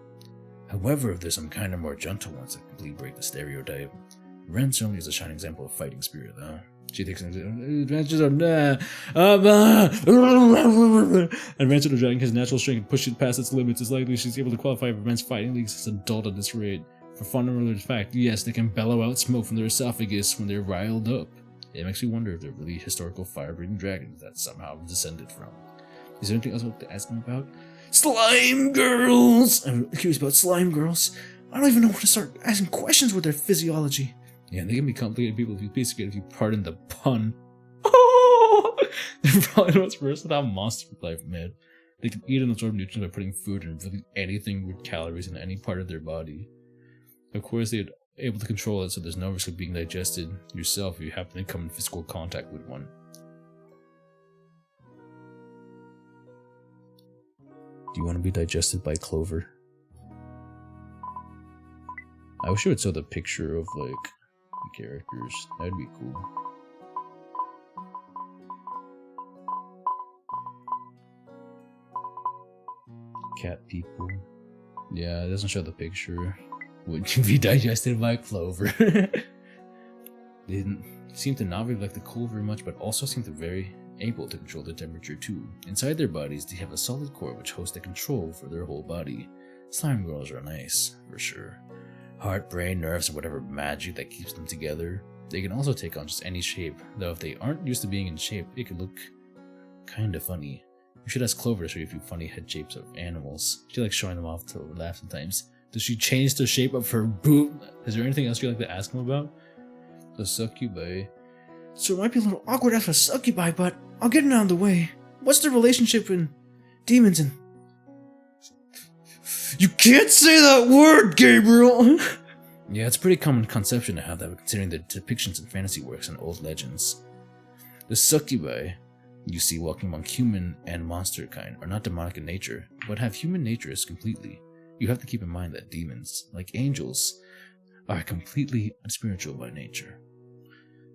However, if there's some kind of more gentle ones that completely break the stereotype, Ren certainly is a shining example of fighting spirit, though. She takes advantages of Advantage of the dragon has natural strength and pushes past its limits. It's likely she's able to qualify for men's fighting leagues as an adult at this rate. For fundamental fact, yes, they can bellow out smoke from their esophagus when they're riled up. It makes me wonder if they're really historical fire-breathing dragons that somehow descended from. Is there anything else I want to ask them about? Slime girls! I'm curious about slime girls. I don't even know where to start asking questions with their physiology. Yeah, they can be complicated people if you pardon the pun. Oh! They're probably the most versatile monster of life, man. They can eat and absorb nutrients by putting food and really anything with calories in any part of their body. Of course, they're able to control it, so there's no risk of being digested yourself if you happen to come in physical contact with one. Do you want to be digested by Clover? I wish I would show the picture of, the characters. That'd be cool. Cat people. Yeah, it doesn't show the picture. Would you be digested by Clover? They didn't seem to not really like the cold very much, but also seem to very able to control the temperature too. Inside their bodies, they have a solid core which hosts the control for their whole body. Slime girls are nice, for sure. Heart, brain, nerves, and whatever magic that keeps them together. They can also take on just any shape, though if they aren't used to being in shape, it could look kinda funny. You should ask Clover to show you a few funny head shapes of animals. She likes showing them off to laugh sometimes. Does she change the shape of her boot? Is there anything else you'd like to ask him about? The succubi. So it might be a little awkward after a succubi, but I'll get it out of the way. What's the relationship in demons and... You can't say that word, Gabriel! Yeah, it's a pretty common conception to have that, considering the depictions in fantasy works and old legends. The succubi you see walking among human and monster kind are not demonic in nature, but have human natures completely. You have to keep in mind that demons, like angels, are completely unspiritual by nature.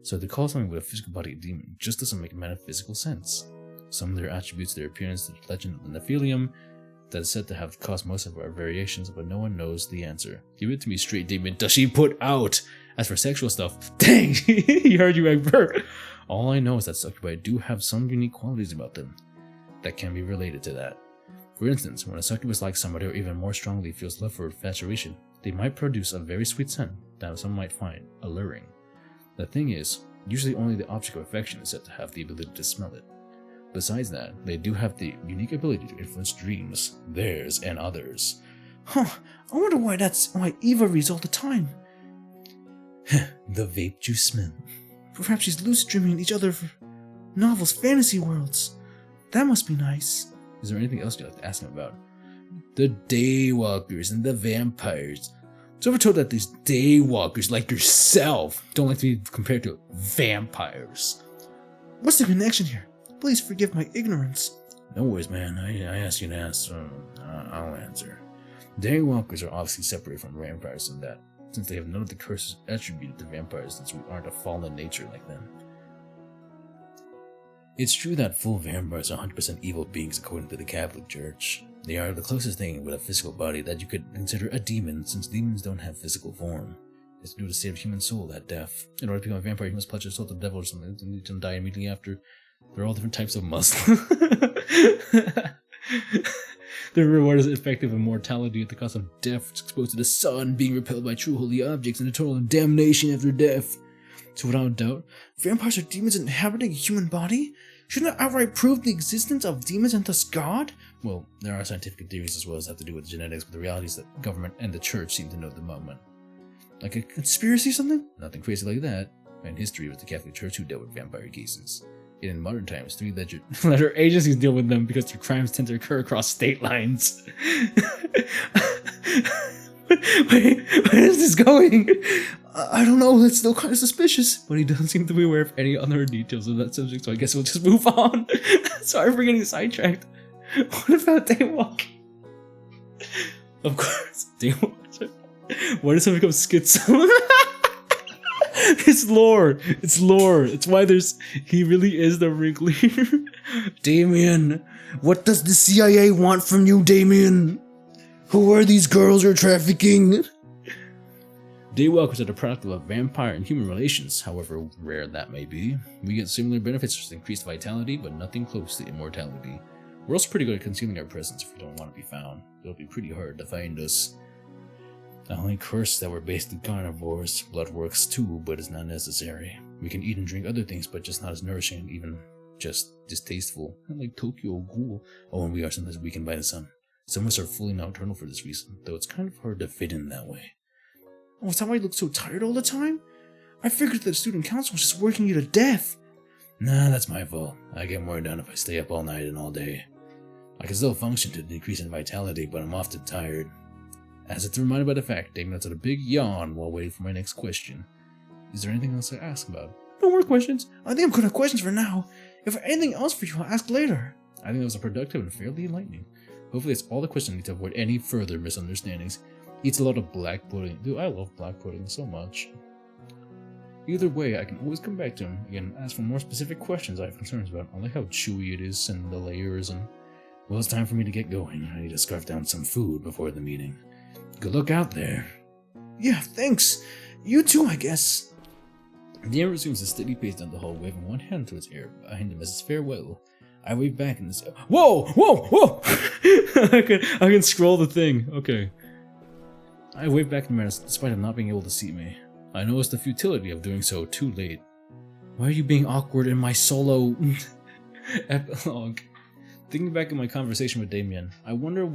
So to call something with a physical body a demon just doesn't make metaphysical sense. Some of their attributes, their appearance, the legend of the Nephilium, that is said to have caused most of our variations, but no one knows the answer. Give it to me straight, demon. Does she put out? As for sexual stuff, dang, he heard you, Egbert. All I know is that succubi do have some unique qualities about them that can be related to that. For instance, when a succubus likes somebody or even more strongly feels love for infatuation, they might produce a very sweet scent that some might find alluring. The thing is, usually only the object of affection is said to have the ability to smell it. Besides that, they do have the unique ability to influence dreams, theirs and others. Huh, I wonder why Eva reads all the time. The vape juice smell. Perhaps she's lucid dreaming each other for novels, fantasy worlds. That must be nice. Is there anything else you'd like to ask him about? The Daywalkers and the vampires. So ever told that these Daywalkers, like yourself, don't like to be compared to vampires? What's the connection here? Please forgive my ignorance. No worries, man. I asked you to ask, so I'll answer. Daywalkers are obviously separated from vampires in that, since they have none of the curses attributed to vampires, since we aren't a fallen nature like them. It's true that full vampires are 100% evil beings according to the Catholic Church. They are the closest thing with a physical body that you could consider a demon, since demons don't have physical form. It's to do to save human soul, that death. In order to become a vampire, you must pledge your soul to the devil or something, and you can die immediately after. There are all different types of Muslims. The reward is effective immortality at the cost of death, exposed to the sun, being repelled by true holy objects, and eternal damnation after death. So without doubt, vampires are demons inhabiting a human body? Shouldn't I outright prove the existence of demons and thus God? Well, there are scientific theories as well as have to do with genetics, but the reality is that the government and the church seem to know at the moment. Like a conspiracy or something? Nothing crazy like that. In history, it was the Catholic Church who dealt with vampire cases. In modern times, 3 letter agencies deal with them because their crimes tend to occur across state lines. Wait, where is this going? I don't know, that's still kind of suspicious. But he doesn't seem to be aware of any other details of that subject, so I guess we'll just move on. Sorry for getting sidetracked. What about daywalking? Of course, daywalking. Why does someone become schizo? It's lore. It's lore. It's why he really is the Ringleader. Damien, what does the CIA want from you, Damien? Who are these girls you're trafficking? Daywalkers are the product of a vampire and human relations, however rare that may be. We get similar benefits such as increased vitality, but nothing close to immortality. We're also pretty good at concealing our presence if we don't want to be found. It'll be pretty hard to find us. The only curse that we're basically carnivores. Blood works too, but it's not necessary. We can eat and drink other things, but just not as nourishing, even just distasteful. Not like Tokyo Ghoul. Oh, and we are sometimes weakened by the sun. Some of us are fully nocturnal for this reason, though it's kind of hard to fit in that way. Oh, is that why you look so tired all the time? I figured that the student council was just working you to death. Nah, that's my fault. I get more done if I stay up all night and all day. I can still function to decrease in vitality, but I'm often tired. As it's reminded by the fact, Damon lets out a big yawn while waiting for my next question. Is there anything else to ask about? No more questions. I think I'm good at questions for now. If there's anything else for you, I'll ask later. I think that was a productive and fairly enlightening. Hopefully that's all the questions I need to avoid any further misunderstandings. Eats a lot of black pudding. Dude, I love black pudding so much. Either way, I can always come back to him again and ask for more specific questions I have concerns about. I like how chewy it is and the layers and... Well, it's time for me to get going. I need to scarf down some food before the meeting. Good luck out there. Yeah, thanks. You too, I guess. The air resumes a steady pace down the hall, waving one hand to its air behind him as his farewell. I wave back in this... Whoa! Whoa! Whoa! I can scroll the thing. Okay. I wave back in Menace despite him not being able to see me. I notice the futility of doing so too late. Why are you being awkward in my solo... epilogue? Thinking back in my conversation with Damien, I wonder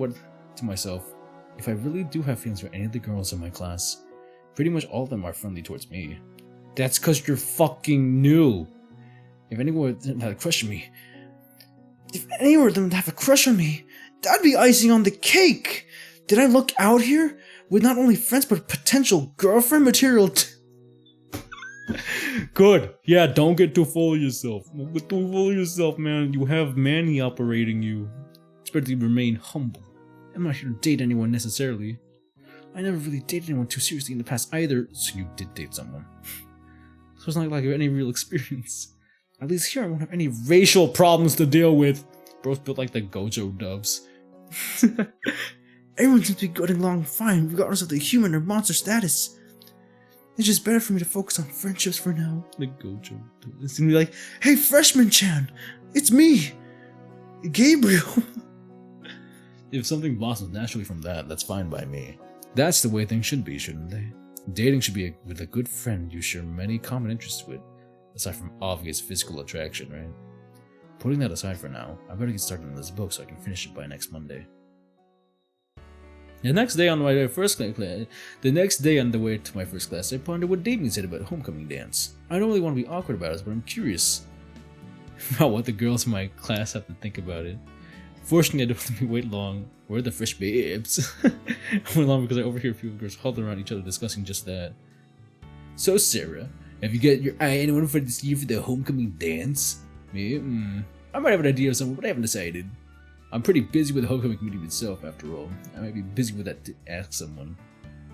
to myself, if I really do have feelings for any of the girls in my class. Pretty much all of them are friendly towards me. That's cause you're fucking new. If anyone had a crush on me... If any of them have a crush on me, that'd be icing on the cake! Did I look out here? With not only friends, but potential girlfriend material Good. Yeah, don't get too full of yourself. Don't get too full of yourself, man. You have Manny operating you. It's better to remain humble. I'm not here to date anyone necessarily. I never really dated anyone too seriously in the past either, so you did date someone. So it's not like you have any real experience. At least here I won't have any racial problems to deal with. Bros built like the Gojo doves. Everyone seems to be getting along fine, regardless of the human or monster status. It's just better for me to focus on friendships for now. The Gojo doves. It's gonna be like, hey freshman-chan, it's me, Gabriel. If something blossoms naturally from that, that's fine by me. That's the way things should be, shouldn't they? Dating should be with a good friend you share many common interests with, aside from obvious physical attraction, right? Putting that aside for now, I better get started on this book so I can finish it by next Monday. The next day on the way to my first class, I pondered what Damien said about homecoming dance. I don't really want to be awkward about it, but I'm curious about what the girls in my class have to think about it. Fortunately, I don't have to wait long. Where are the fresh babes? I went long because I overhear a few girls huddling around each other discussing just that. So, Sarah, have you got your eye on anyone for this year for the homecoming dance? Me? I might have an idea of someone, but I haven't decided. I'm pretty busy with the homecoming committee itself, after all. I might be busy with that to ask someone.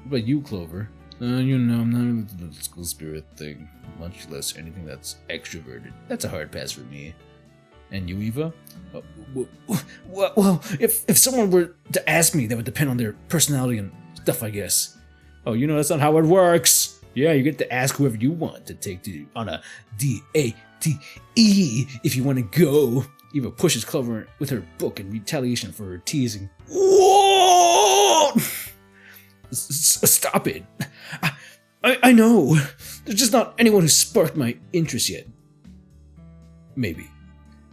What about you, Clover? You know, I'm not into the school spirit thing, much less anything that's extroverted. That's a hard pass for me. And you, Eva? Well, if someone were to ask me, that would depend on their personality and stuff, I guess. Oh, you know, that's not how it works! Yeah, you get to ask whoever you want to take to on a D-A-T-E if you want to go. Eva pushes Clover with her book in retaliation for her teasing. Whoa! Stop it. I know. There's just not anyone who sparked my interest yet. Maybe.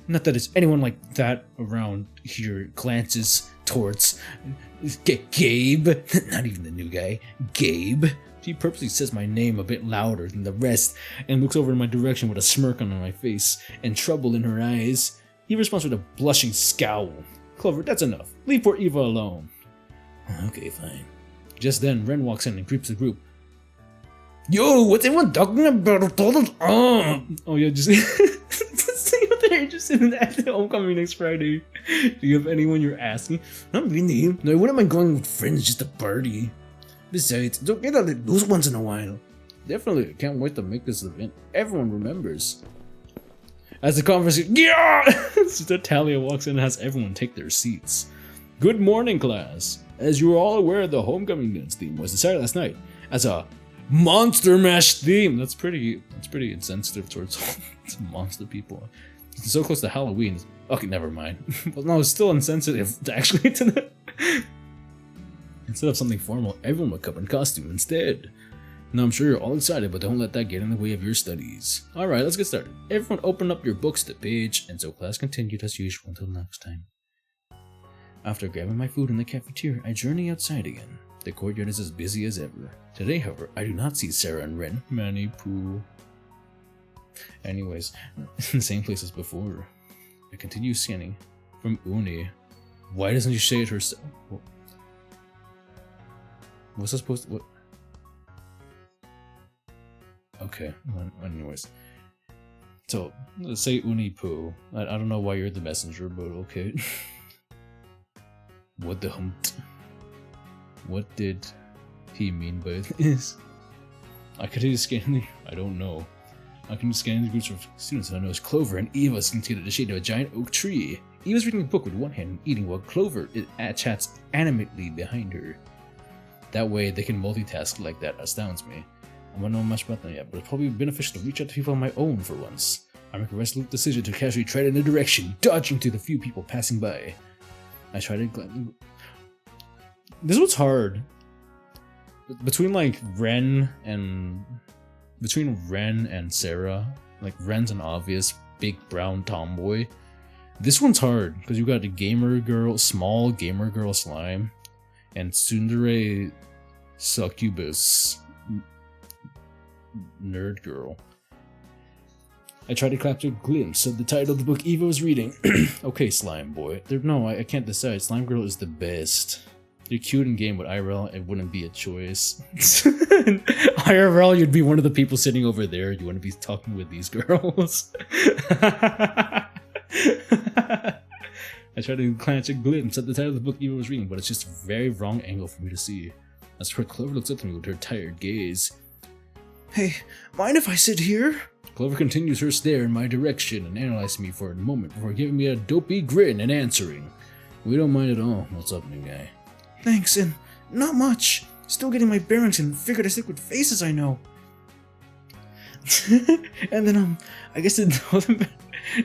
Not that it's anyone like that around here. Glances towards Gabe. Not even the new guy. Gabe. She purposely says my name a bit louder than the rest and looks over in my direction with a smirk on my face and trouble in her eyes. He responds with a blushing scowl. Clover, that's enough. Leave poor Eva alone. Okay, fine. Just then, Ren walks in and greets the group. Yo, what's everyone talking about? Oh yeah, just they're interested in at the homecoming next Friday. Do you have anyone you're asking? Not really. No, what am I going with friends just to party? Besides, it's okay to let loose once in a while. Definitely, I can't wait to make this event everyone remembers. As the conversation, yeah! Sister Talia walks in and has everyone take their seats. Good morning, class. As you are all aware, the homecoming dance theme was decided last night as a Monster Mash theme. That's pretty insensitive towards monster people. It's so close to Halloween. Okay, never mind. But no, it's still insensitive actually to that. Instead of something formal, everyone would come in costume instead. Now I'm sure you're all excited, but don't let that get in the way of your studies. Alright, let's get started. Everyone open up your books to page, and so class continued as usual until next time. After grabbing my food in the cafeteria, I journey outside again. The courtyard is as busy as ever. Today, however, I do not see Sarah and Ren, Manny, Pooh. Anyways, in the same place as before. I continue scanning. From Uni. Why doesn't she say it herself? What's that supposed to... What? Okay, anyways. So, let's say Uni Pooh. I don't know why you're the messenger, but okay. What the hump? What did he mean by this? I continue scanning. I don't know. I can scan the groups of students and I notice Clover and Eva seated in the shade of a giant oak tree. Eva's reading a book with one hand and eating while Clover chats animatedly behind her. That way they can multitask like that astounds me. I don't know much about them yet, but it's probably beneficial to reach out to people on my own for once. I make a resolute decision to casually tread in a direction, dodging to the few people passing by. I try to This one's hard. Between Ren and Sarah, Ren's an obvious big brown tomboy. This one's hard because you got a small gamer girl slime, and tsundere succubus nerd girl. I tried to capture a glimpse of the title of the book Eva was reading. Okay, slime boy. I can't decide. Slime girl is the best. You're cute in game, but IRL, it wouldn't be a choice. IRL, you'd be one of the people sitting over there. You want to be talking with these girls. I tried to catch a glimpse at the title of the book Eva was reading, but it's just a very wrong angle for me to see. As her Clover looks up to me with her tired gaze. Hey, mind if I sit here? Clover continues her stare in my direction and analyzes me for a moment before giving me a dopey grin and answering. We don't mind at all. What's up, new guy? Thanks, and not much. Still getting my bearings and figured I stick with faces I know. And then, I guess it wasn't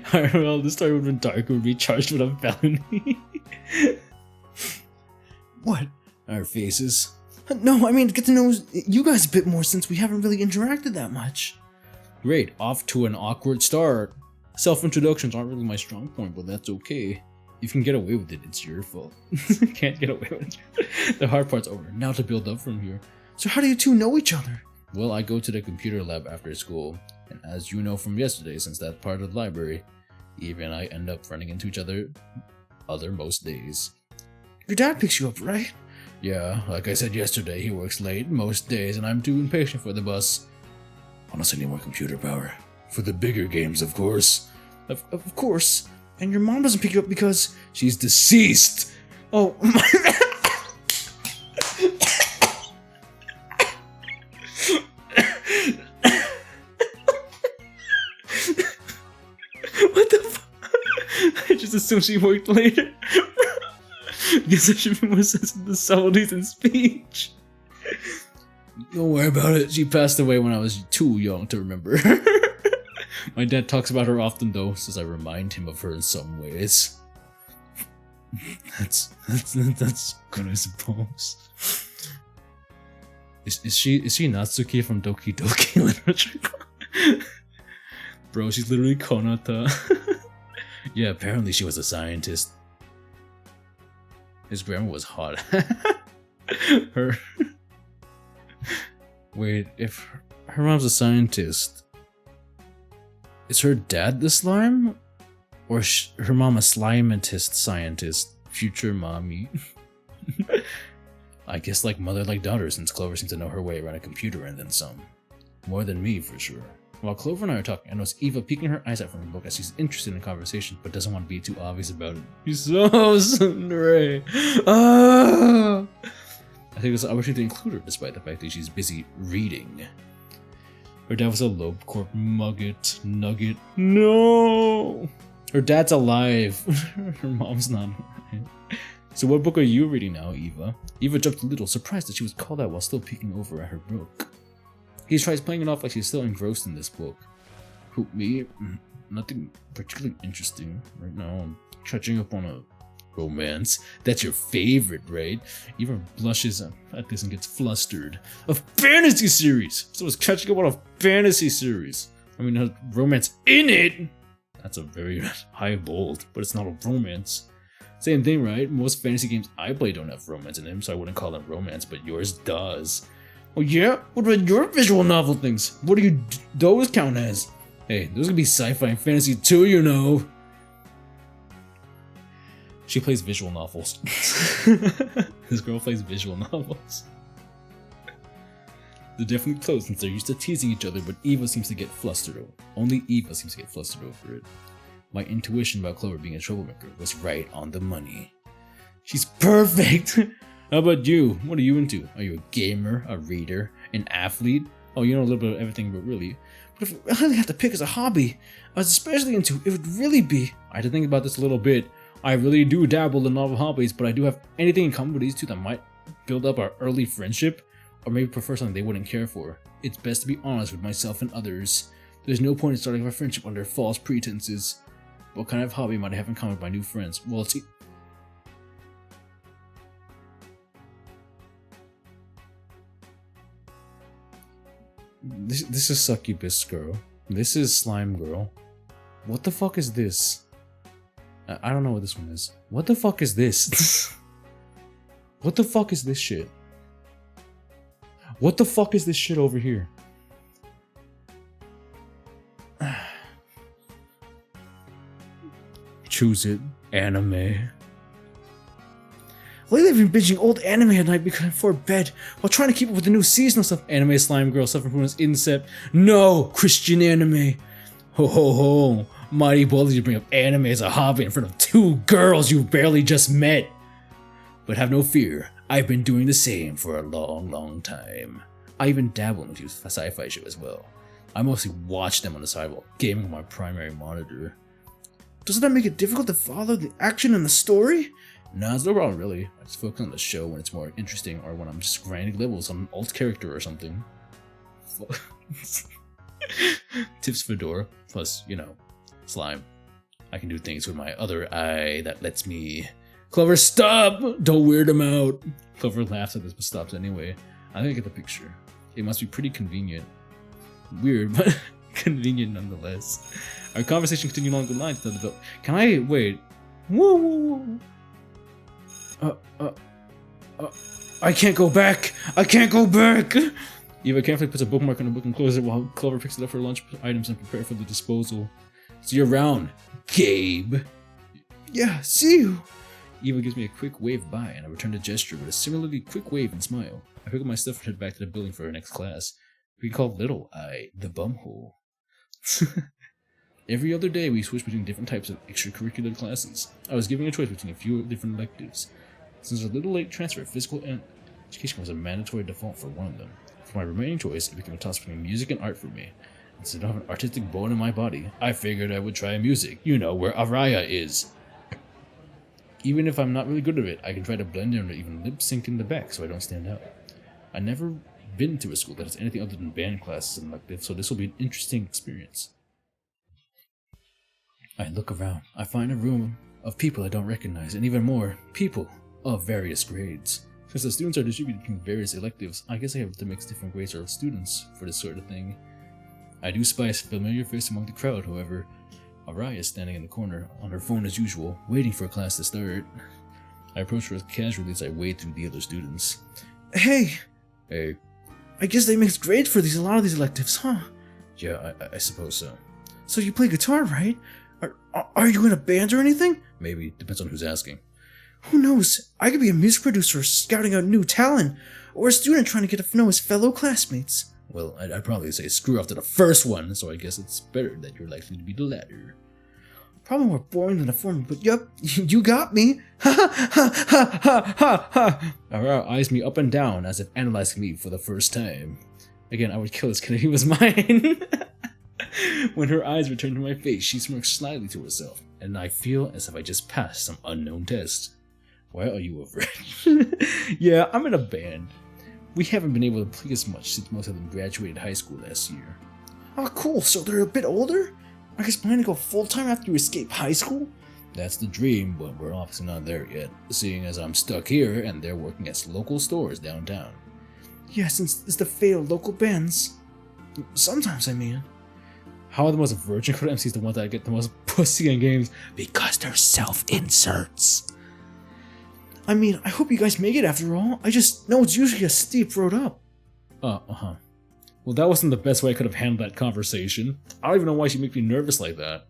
IRL, this story would have been dark, would be charged with a felony. What? Our faces. No, I mean, get to know you guys a bit more since we haven't really interacted that much. Great, off to an awkward start. Self-introductions aren't really my strong point, but that's okay. If you can get away with it, it's your fault. Can't get away with it. The hard part's over. Now to build up from here. So how do you two know each other? Well, I go to the computer lab after school, and as you know from yesterday, since that's part of the library, Eva and I end up running into each other most days. Your dad picks you up, right? Yeah, like I said yesterday, he works late most days, and I'm too impatient for the bus. Honestly, need more computer power. For the bigger games, of course. Of course. And your mom doesn't pick you up because she's deceased. Oh, my... What the fuck? I just assumed she worked later. Guess I should be more sensitive to subtleties in speech. Don't worry about it. She passed away when I was too young to remember. My dad talks about her often, though, says I remind him of her in some ways. That's good, I suppose. Is she Natsuki from Doki Doki Literature? Bro, she's literally Konata. Yeah, apparently she was a scientist. His grandma was hot. Her. Wait, if her mom's a scientist, is her dad the slime? Or her mom a slimatist scientist? Future mommy. I guess like mother like daughter, since Clover seems to know her way around a computer and then some. More than me, for sure. While Clover and I are talking, I notice Eva peeking her eyes out from her book as she's interested in the conversation, but doesn't want to be too obvious about it. She's so Sundere. Ah! I think it's an opportunity to include her, despite the fact that she's busy reading. Her dad was a Lobecorp nugget. No! Her dad's alive. Her mom's not. So what book are you reading now, Eva? Eva jumped a little, surprised that she was called out while still peeking over at her book. He tries playing it off like she's still engrossed in this book. Who, me? Nothing particularly interesting right now. I'm catching up on a romance. That's your favorite, right? Eva blushes at this and gets flustered. A fantasy series! So it's catching up on a fantasy series. I mean, it has romance in it! That's a very high bold, but it's not a romance. Same thing, right? Most fantasy games I play don't have romance in them, so I wouldn't call them romance, but yours does. Oh yeah? What about your visual novel things? What do those count as? Hey, those could be sci-fi and fantasy too, you know. She plays visual novels. This girl plays visual novels. They're definitely close since they're used to teasing each other, but Eva seems to get flustered over it. Only Eva seems to get flustered over it. My intuition about Clover being a troublemaker was right on the money. She's perfect! How about you? What are you into? Are you a gamer, a reader, an athlete? Oh, you know a little bit of everything, but really. But if I really have to pick as a hobby, I was especially into, it would really be. I had to think about this a little bit. I really do dabble in novel hobbies, but I do have anything in common with these two that might build up our early friendship, or maybe prefer something they wouldn't care for. It's best to be honest with myself and others. There's no point in starting a friendship under false pretenses. What kind of hobby might I have in common with my new friends? Well, it's... This is Succubus Girl. This is Slime Girl. What the fuck is this? I don't know what this one is. What the fuck is this? What the fuck is this shit? What the fuck is this shit over here? Choose it. Anime. Lately I've been binging old anime at night before bed while trying to keep up with the new seasonal stuff. Anime Slime Girl suffering from his incept. No! Christian anime! Ho ho ho! Mighty bold you bring up anime as a hobby in front of two girls you barely just met! But have no fear, I've been doing the same for a long time. I even dabble into sci-fi shit as well. I mostly watch them on the side while gaming on my primary monitor. Doesn't that make it difficult to follow the action and the story? Nah, it's no problem really. I just focus on the show when it's more interesting or when I'm just grinding levels on an alt character or something. Tips Fedora, plus, you know, slime. I can do things with my other eye that lets me... Clover, stop! Don't weird him out! Clover laughs at this but stops anyway. I think I get the picture. It must be pretty convenient. Weird, but convenient nonetheless. Our conversation continued along the lines of the... Can I... Wait. Woo! I can't go back! I can't go back! Eva carefully puts a bookmark on the book and closes it while Clover picks it up for lunch items and prepare for the disposal. See you around, Gabe! Yeah, see you! Eva gives me a quick wave bye and I return the gesture with a similarly quick wave and smile. I pick up my stuff and head back to the building for our next class. We call Little Eye the bumhole. Every other day we switch between different types of extracurricular classes. I was given a choice between a few different electives. Since a little late transfer, physical education was a mandatory default for one of them. For my remaining choice, it became a toss between music and art for me. Instead of an artistic bone in my body, I figured I would try music, you know, where Araya is. Even if I'm not really good at it, I can try to blend in or even lip sync in the back so I don't stand out. I never been to a school that has anything other than band classes and electives, so this will be an interesting experience. I look around. I find a room of people I don't recognize, and even more, people of various grades. Since the students are distributed between various electives, I guess I have to mix different grades of students for this sort of thing. I do spy a familiar face among the crowd, however. Araya is standing in the corner, on her phone as usual, waiting for class to start. I approach her as casually as I wade through the other students. Hey! Hey. I guess they mix grades for a lot of these electives, huh? Yeah, I suppose so. So you play guitar, right? Are you in a band or anything? Maybe. Depends on who's asking. Who knows? I could be a music producer scouting out new talent, or a student trying to get to know his fellow classmates. Well, I'd probably say screw after the first one, so I guess it's better that you're likely to be the latter. Probably more boring than the former, but yup, you got me. Ha ha ha ha ha ha ha. Araya eyes me up and down as if analyzing me for the first time. Again, I would kill this kid if he was mine. When her eyes return to my face, she smirks slyly to herself, and I feel as if I just passed some unknown test. Why are you afraid? Yeah, I'm in a band. We haven't been able to play as much since most of them graduated high school last year. Oh, cool, so they're a bit older? I guess planning to go full-time after you escape high school? That's the dream, but we're obviously not there yet, seeing as I'm stuck here and they're working at local stores downtown. Yeah, since it's the fate of local bands. Sometimes, I mean. How are the most virgin code MCs the ones that get the most pussy in games? Because they're self-inserts. I mean, I hope you guys make it after all. I just know it's usually a steep road up. Uh-huh. Well, that wasn't the best way I could have handled that conversation. I don't even know why she makes me nervous like that.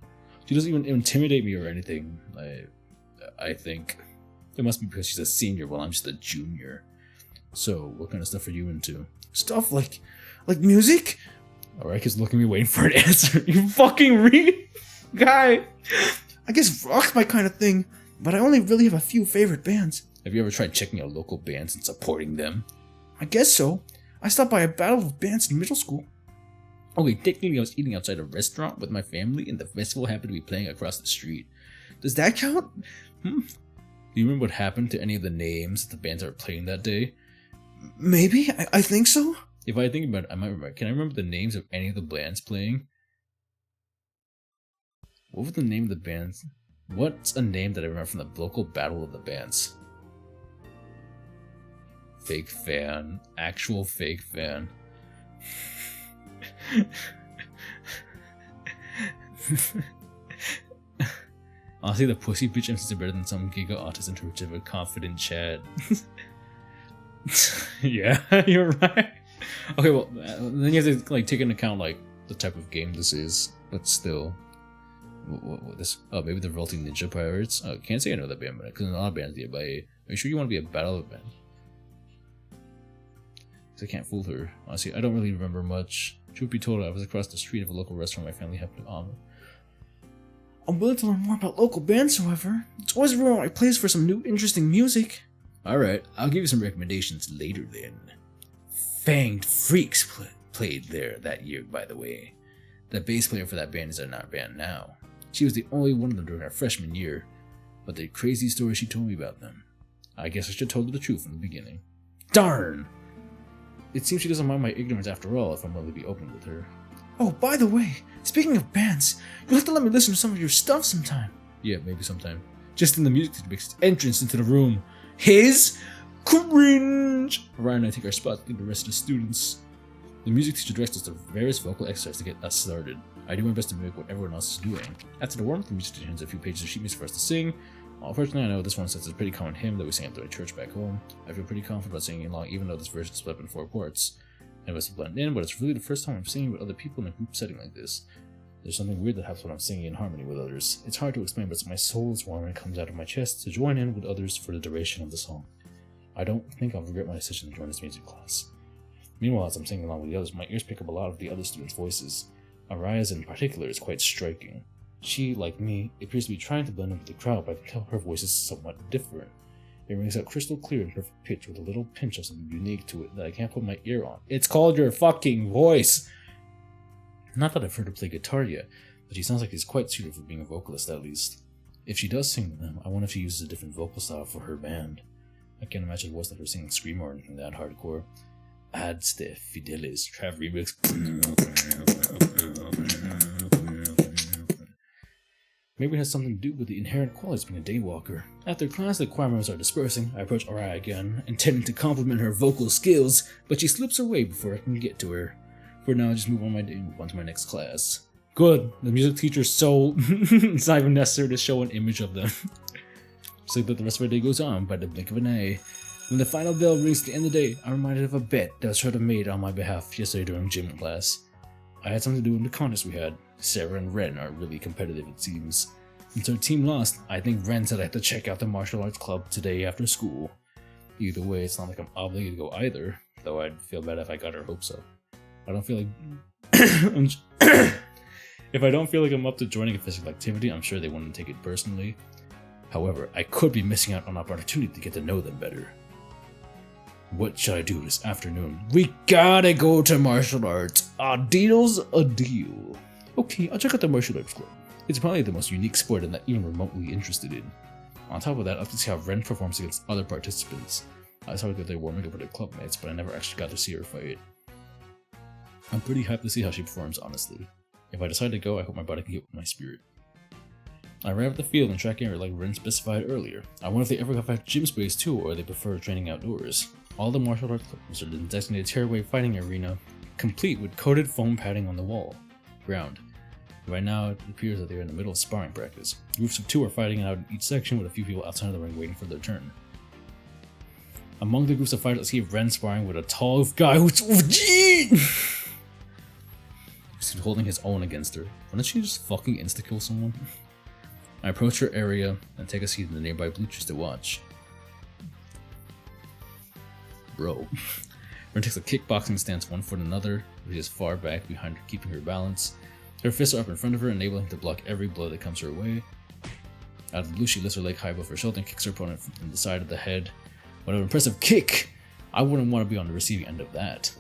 She doesn't even intimidate me or anything, I think. It must be because she's a senior while I'm just a junior. So, what kind of stuff are you into? Stuff like music? Alright, is looking at me waiting for an answer. You fucking read? Guy! I guess rock's my kind of thing, but I only really have a few favorite bands. Have you ever tried checking out local bands and supporting them? I guess so. I stopped by a battle of bands in middle school. Okay, technically I was eating outside a restaurant with my family and the festival happened to be playing across the street. Does that count? Do you remember what happened to any of the names of the bands that were playing that day? Maybe. I think so. If I think about it, I might remember. Can I remember the names of any of the bands playing? What was the name of the bands? What's a name that I remember from the local battle of the bands? Fake fan. Actual fake fan. Honestly, the pussy bitch MCs are better than some giga autist in terms of a confident chat. Yeah, you're right. Okay, well, then you have to take into account the type of game this is, but still, what this? Oh, maybe the Revolting Ninja Pirates. Oh, can't say I know that band, because a lot of bands get by. Are you sure you want to be a battle band? Because I can't fool her. Honestly, I don't really remember much. Truth be told, I was across the street of a local restaurant my family happened to own. I'm willing to learn more about local bands, however. It's always around my place for some new, interesting music. Alright, I'll give you some recommendations later then. Fanged Freaks played there that year, by the way. The bass player for that band is in our band now. She was the only one of them during our freshman year, but the crazy story she told me about them. I guess I should have told her the truth from the beginning. Darn! It seems she doesn't mind my ignorance after all if I'm willing to be open with her. Oh, by the way, speaking of bands, you'll have to let me listen to some of your stuff sometime. Yeah, maybe sometime. Just in the music teacher makes its entrance into the room. His cringe! Ryan and I take our spot to lead the rest of the students. The music teacher directs us to various vocal exercises to get us started. I do my best to mimic what everyone else is doing. After the warm-up, the music teacher hands a few pages of sheet music for us to sing. Unfortunately, I know this one says it's a pretty common hymn that we sing at the church back home. I feel pretty confident about singing along, even though this version is split up in 4 parts. I must blend in, but it's really the first time I'm singing with other people in a group setting like this. There's something weird that happens when I'm singing in harmony with others. It's hard to explain, but my soul is warm and it comes out of my chest to join in with others for the duration of the song. I don't think I'll regret my decision to join this music class. Meanwhile, as I'm singing along with the others, my ears pick up a lot of the other students' voices. Araya's in particular is quite striking. She, like me, appears to be trying to blend in with the crowd, but I can tell her voice is somewhat different. It rings out crystal clear and perfect pitch with a little pinch of something unique to it that I can't put my ear on. It's called your fucking voice! Not that I've heard her play guitar yet, but she sounds like she's quite suited for being a vocalist at least. If she does sing with them, I wonder if she uses a different vocal style for her band. I can't imagine a voice like her singing screamo or anything that hardcore. Adste Fidelis Trav remix. Maybe it has something to do with the inherent qualities of being a daywalker. After class, the choir members are dispersing. I approach Araya again, intending to compliment her vocal skills, but she slips away before I can get to her. For now, I just move on my day and move on to my next class. Good. The music teacher's so it's not even necessary to show an image of them. Just like that the rest of our day goes on by the blink of an eye. When the final bell rings at the end of the day, I'm reminded of a bet that was sort of made on my behalf yesterday during gym class. I had something to do in the contest we had. Sarah and Ren are really competitive, it seems. Since our team lost, I think Ren said I had to check out the martial arts club today after school. Either way, it's not like I'm obligated to go either, though I'd feel bad if I got her hopes up. I don't feel like... If I don't feel like I'm up to joining a physical activity, I'm sure they wouldn't take it personally. However, I could be missing out on an opportunity to get to know them better. What should I do this afternoon? We gotta go to martial arts. A deal's a deal. Okay, I'll check out the martial arts club. It's probably the most unique sport I'm not even remotely interested in. On top of that, I'll have to see how Ren performs against other participants. I saw that they were warming up with their clubmates, but I never actually got to see her fight. I'm pretty hyped to see how she performs, honestly. If I decide to go, I hope my body can get with my spirit. I arrive at the field and track area like Ren specified earlier. I wonder if they ever have a gym space too, or they prefer training outdoors. All the martial arts clubs are in the designated tearaway fighting arena, complete with coated foam padding on the ground. Right now, it appears that they are in the middle of sparring practice. Groups of 2 are fighting out in each section with a few people outside of the ring waiting for their turn. Among the groups of fighters, I see Ren sparring with a tall guy who's He's holding his own against her. Why don't she just fucking insta-kill someone? I approach her area and take a seat in the nearby bleachers to watch. Bro. Ren takes a kickboxing stance one foot another, which is far back behind her, keeping her balance. Her fists are up in front of her, enabling her to block every blow that comes her way. Out of the blue, she lifts her leg high above her shoulder and kicks her opponent from the side of the head. What an impressive kick! I wouldn't want to be on the receiving end of that.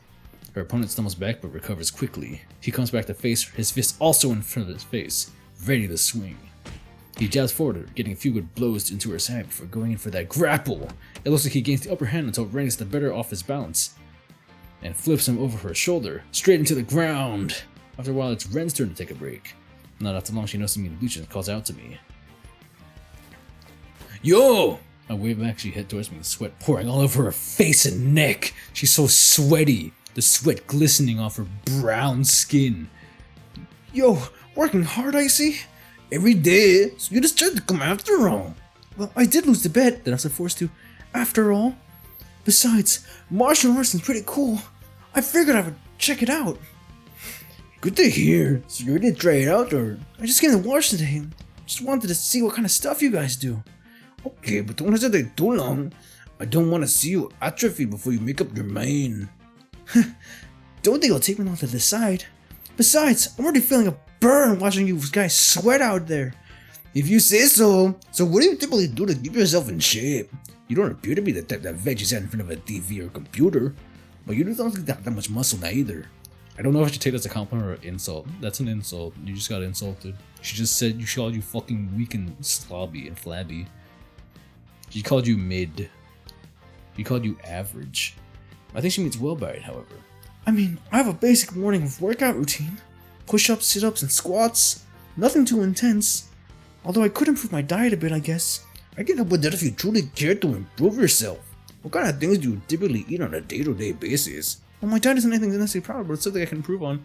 Her opponent stumbles back but recovers quickly. He comes back to face her, his fist also in front of his face, ready to swing. He jabs forward, getting a few good blows into her side before going in for that grapple. It looks like he gains the upper hand until Ren gets the better off his balance and flips him over her shoulder, straight into the ground. After a while, it's Ren's turn to take a break. Not after long, she notices me in the bleachers and calls out to me. Yo! I wave back, she heads towards me, sweat pouring all over her face and neck. She's so sweaty, the sweat glistening off her brown skin. Yo, working hard, I see. Every day, so you decided to come after all. Well, I did lose the bet that I was forced to, after all. Besides, martial arts is pretty cool. I figured I would check it out. Good to hear. So you didn't try it out, or? I just came to watch today. Just wanted to see what kind of stuff you guys do. Okay, but don't hesitate too long. I don't want to see you atrophy before you make up your mind. Don't think it'll take me long to decide. Besides, I'm already feeling a burn watching you guys sweat out there. If you say so. So what do you typically do to keep yourself in shape? You don't appear to be the type that veggies out in front of a TV or computer. But you don't think that much muscle either. I don't know if I should take that as a compliment or an insult. That's an insult. You just got insulted. She just said you called you fucking weak and slobby and flabby. She called you mid. She called you average. I think she means well by it, however. I mean, I have a basic morning workout routine. Push-ups, sit-ups, and squats. Nothing too intense. Although I could improve my diet a bit, I guess. I can help with that if you truly care to improve yourself. What kind of things do you typically eat on a day-to-day basis? Well, my diet isn't anything to necessarily proud of, but it's something I can improve on.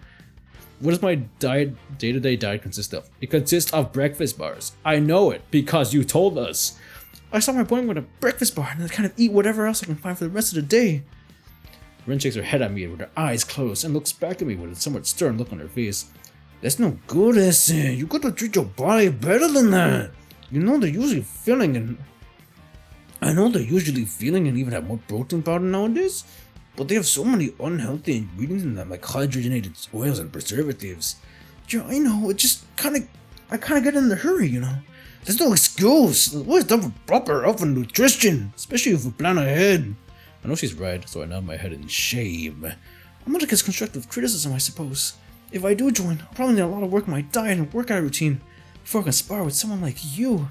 What does my day-to-day diet consist of? It consists of breakfast bars. I know it because you told us. I start my morning with a breakfast bar and then kind of eat whatever else I can find for the rest of the day. Ren shakes her head at me with her eyes closed and looks back at me with a somewhat stern look on her face. That's no good, Essen. You gotta treat your body better than that. You know they're usually filling and... I know they're usually filling and even have more protein powder nowadays, but they have so many unhealthy ingredients in them, like hydrogenated oils and preservatives. Yeah, I know, it just I kinda get in a hurry, you know. There's no excuse. What's done for proper health and nutrition, especially if you plan ahead. I know she's right, so I nod my head in shame. I'm not against constructive criticism, I suppose. If I do join, I'll probably need a lot of work on my diet and workout routine before I can spar with someone like you.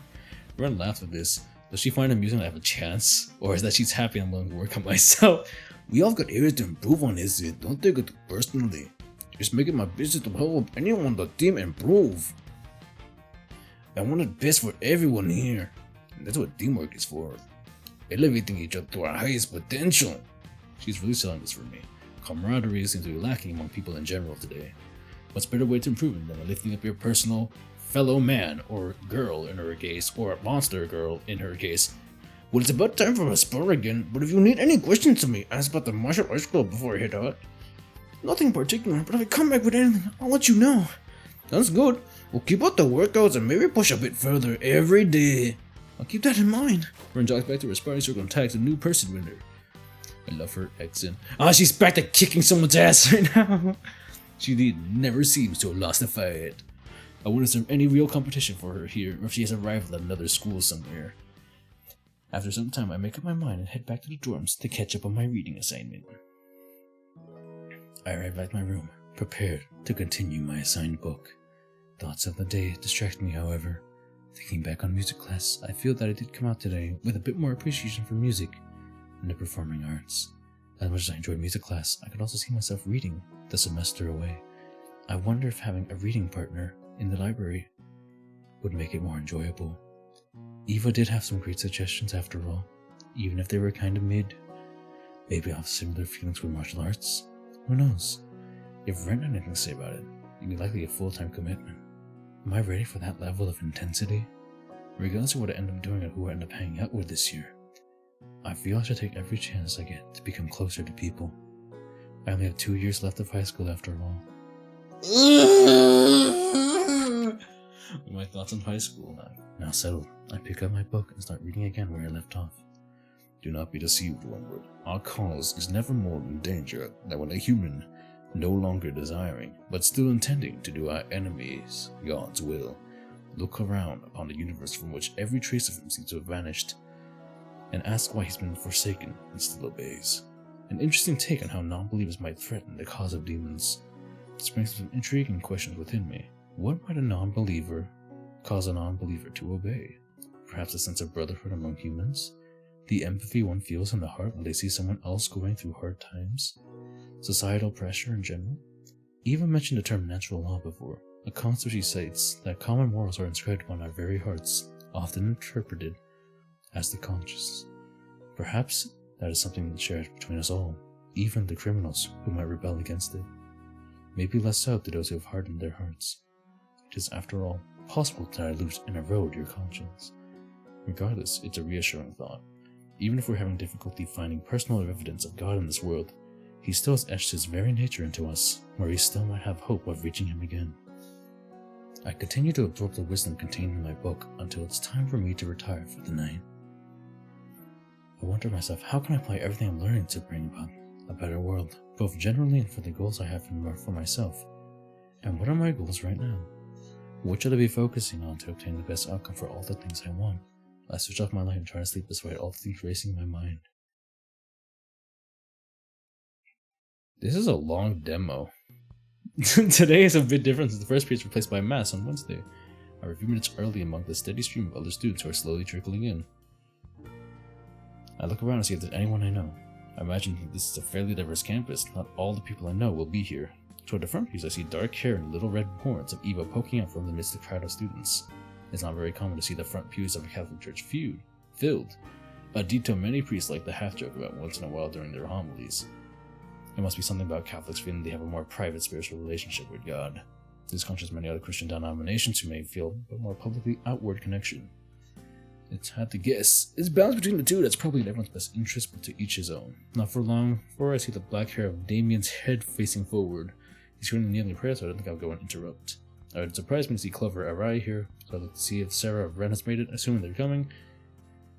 Ren laughs at this. Does she find it amusing that I have a chance? Or is that she's happy I'm willing to work on myself? We all got areas to improve on, is it? Don't take it too personally. Just make it my business to help anyone on the team improve. I want the best for everyone here. And that's what teamwork is for. Elevating each other to our highest potential. She's really selling this for me. Camaraderie seems to be lacking among people in general today. What's better way to improve it than lifting up your personal fellow man or girl in her case, or Monstergirl in her case? Well, it's about time for a spar again, but if you need any questions to me, ask about the martial arts club before I head out. Nothing in particular, but if I come back with anything, I'll let you know. Sounds good. We'll keep up the workouts and maybe push a bit further every day. I'll keep that in mind. Ren jogs back to her sparring circle and tags a new person with her. I love her accent. She's back to kicking someone's ass right now. She never seems to have lost a fight. I wonder if there's any real competition for her here, or if she has arrived at another school somewhere. After some time, I make up my mind and head back to the dorms to catch up on my reading assignment. I arrive at my room, prepared to continue my assigned book. Thoughts of the day distract me, however. Thinking back on music class, I feel that I did come out today with a bit more appreciation for music and the performing arts. As much as I enjoyed music class, I could also see myself reading the semester away. I wonder if having a reading partner in the library would make it more enjoyable. Eva did have some great suggestions after all, even if they were kind of mid. Maybe I'll have similar feelings with martial arts. Who knows? If Ren had anything to say about it, it'd be likely a full-time commitment. Am I ready for that level of intensity? Regardless of what I end up doing and who I end up hanging out with this year, I feel I should take every chance I get to become closer to people. I only have 2 years left of high school after all. My thoughts on high school. Now settled, I pick up my book and start reading again where I left off. Do not be deceived, Wormwood. Our cause is never more in danger than when a human, no longer desiring, but still intending to do our enemies God's will, look around upon the universe from which every trace of him seems to have vanished, and ask why he's been forsaken and still obeys. An interesting take on how non-believers might threaten the cause of demons. This brings some intriguing questions within me. What might a non-believer cause a non-believer to obey? Perhaps a sense of brotherhood among humans? The empathy one feels in the heart when they see someone else going through hard times? Societal pressure in general? Eva mentioned the term natural law before, a concept she cites that common morals are inscribed upon our very hearts, often interpreted as the conscious. Perhaps that is something shared between us all, even the criminals who might rebel against it. Maybe less so to those who have hardened their hearts. It is, after all, possible to dilute and erode your conscience. Regardless, it's a reassuring thought. Even if we're having difficulty finding personal evidence of God in this world, He still has etched His very nature into us, where we still might have hope of reaching Him again. I continue to absorb the wisdom contained in my book until it's time for me to retire for the night. I wonder myself, how can I apply everything I'm learning to bring about a better world, both generally and for the goals I have for myself? And what are my goals right now? What should I be focusing on to obtain the best outcome for all the things I want? I switch off my light and try to sleep despite all the things racing in my mind. This is a long demo. Today is a bit different since the first page was replaced by Mass on Wednesday. I arrive a few minutes early among the steady stream of other students who are slowly trickling in. I look around to see if there's anyone I know. I imagine this is a fairly diverse campus. Not all the people I know will be here. Toward the front pews, I see dark hair and little red horns of Eva poking out from the midst of a crowd of students. It's not very common to see the front pews of a Catholic church filled, a detail many priests like to half joke about once in a while during their homilies. It must be something about Catholics feeling they have a more private spiritual relationship with God. This contrasts many other Christian denominations who may feel a more publicly outward connection. It's hard to guess. It's balance between the two that's probably in everyone's best interest, but to each his own. Not for long, before I see the black hair of Damien's head facing forward. He's currently kneeling in prayer, so I don't think I'll go and interrupt. It would surprise me to see Clover arrive here, so I look to see if Sarah or Ren has made it, assuming they're coming.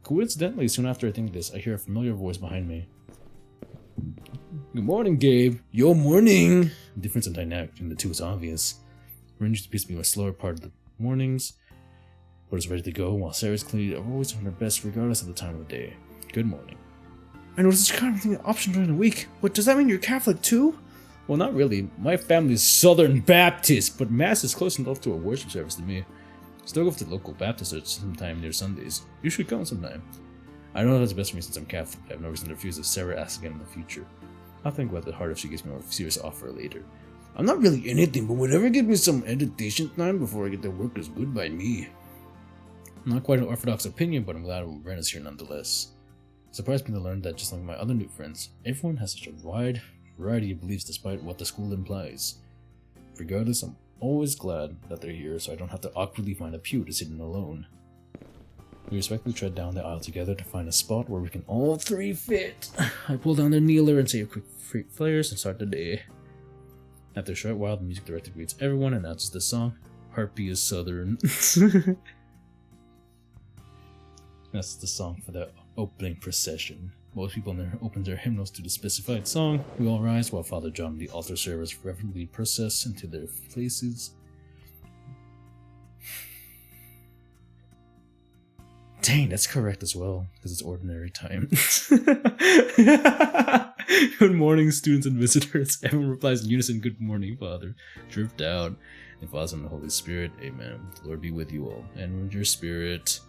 Coincidentally, soon after I think this, I hear a familiar voice behind me. Good morning, Gabe. Your morning! The difference in dynamic between the two is obvious. Ren used to be a slower part of the mornings, but is ready to go, while Sarah's clearly always on her best regardless of the time of day. Good morning. I noticed this kind of thing option during the week, but does that mean you're Catholic too? Well, not really. My family's Southern Baptist, but Mass is close enough to a worship service to me. Still go to the local Baptist church sometime near Sundays. You should come sometime. I know that's best for me since I'm Catholic. I have no reason to refuse if Sarah asks again in the future. I'll think about the heart if she gives me a more serious offer later. I'm not really anything, but whatever gives me some meditation time before I get to work is good by me. Not quite an orthodox opinion, but I'm glad Ren is here nonetheless. It surprised me to learn that just like my other new friends, everyone has such a wide variety of beliefs despite what the school implies. Regardless, I'm always glad that they're here so I don't have to awkwardly find a pew to sit in alone. We respectfully tread down the aisle together to find a spot where we can all three fit. I pull down their kneeler and say a quick freak flares and start the day. After a short while, the music director greets everyone and announces the song, Heartbeat is Southern. That's the song for the opening procession. Most people in there open their hymnals to the specified song. We all rise while Father John and the altar servers reverently process into their places. Dang, that's correct as well, because it's ordinary time. Good morning, students and visitors. Everyone replies in unison, good morning, Father. Drift out. And Father and the Holy Spirit, amen. The Lord be with you all, and with your spirit.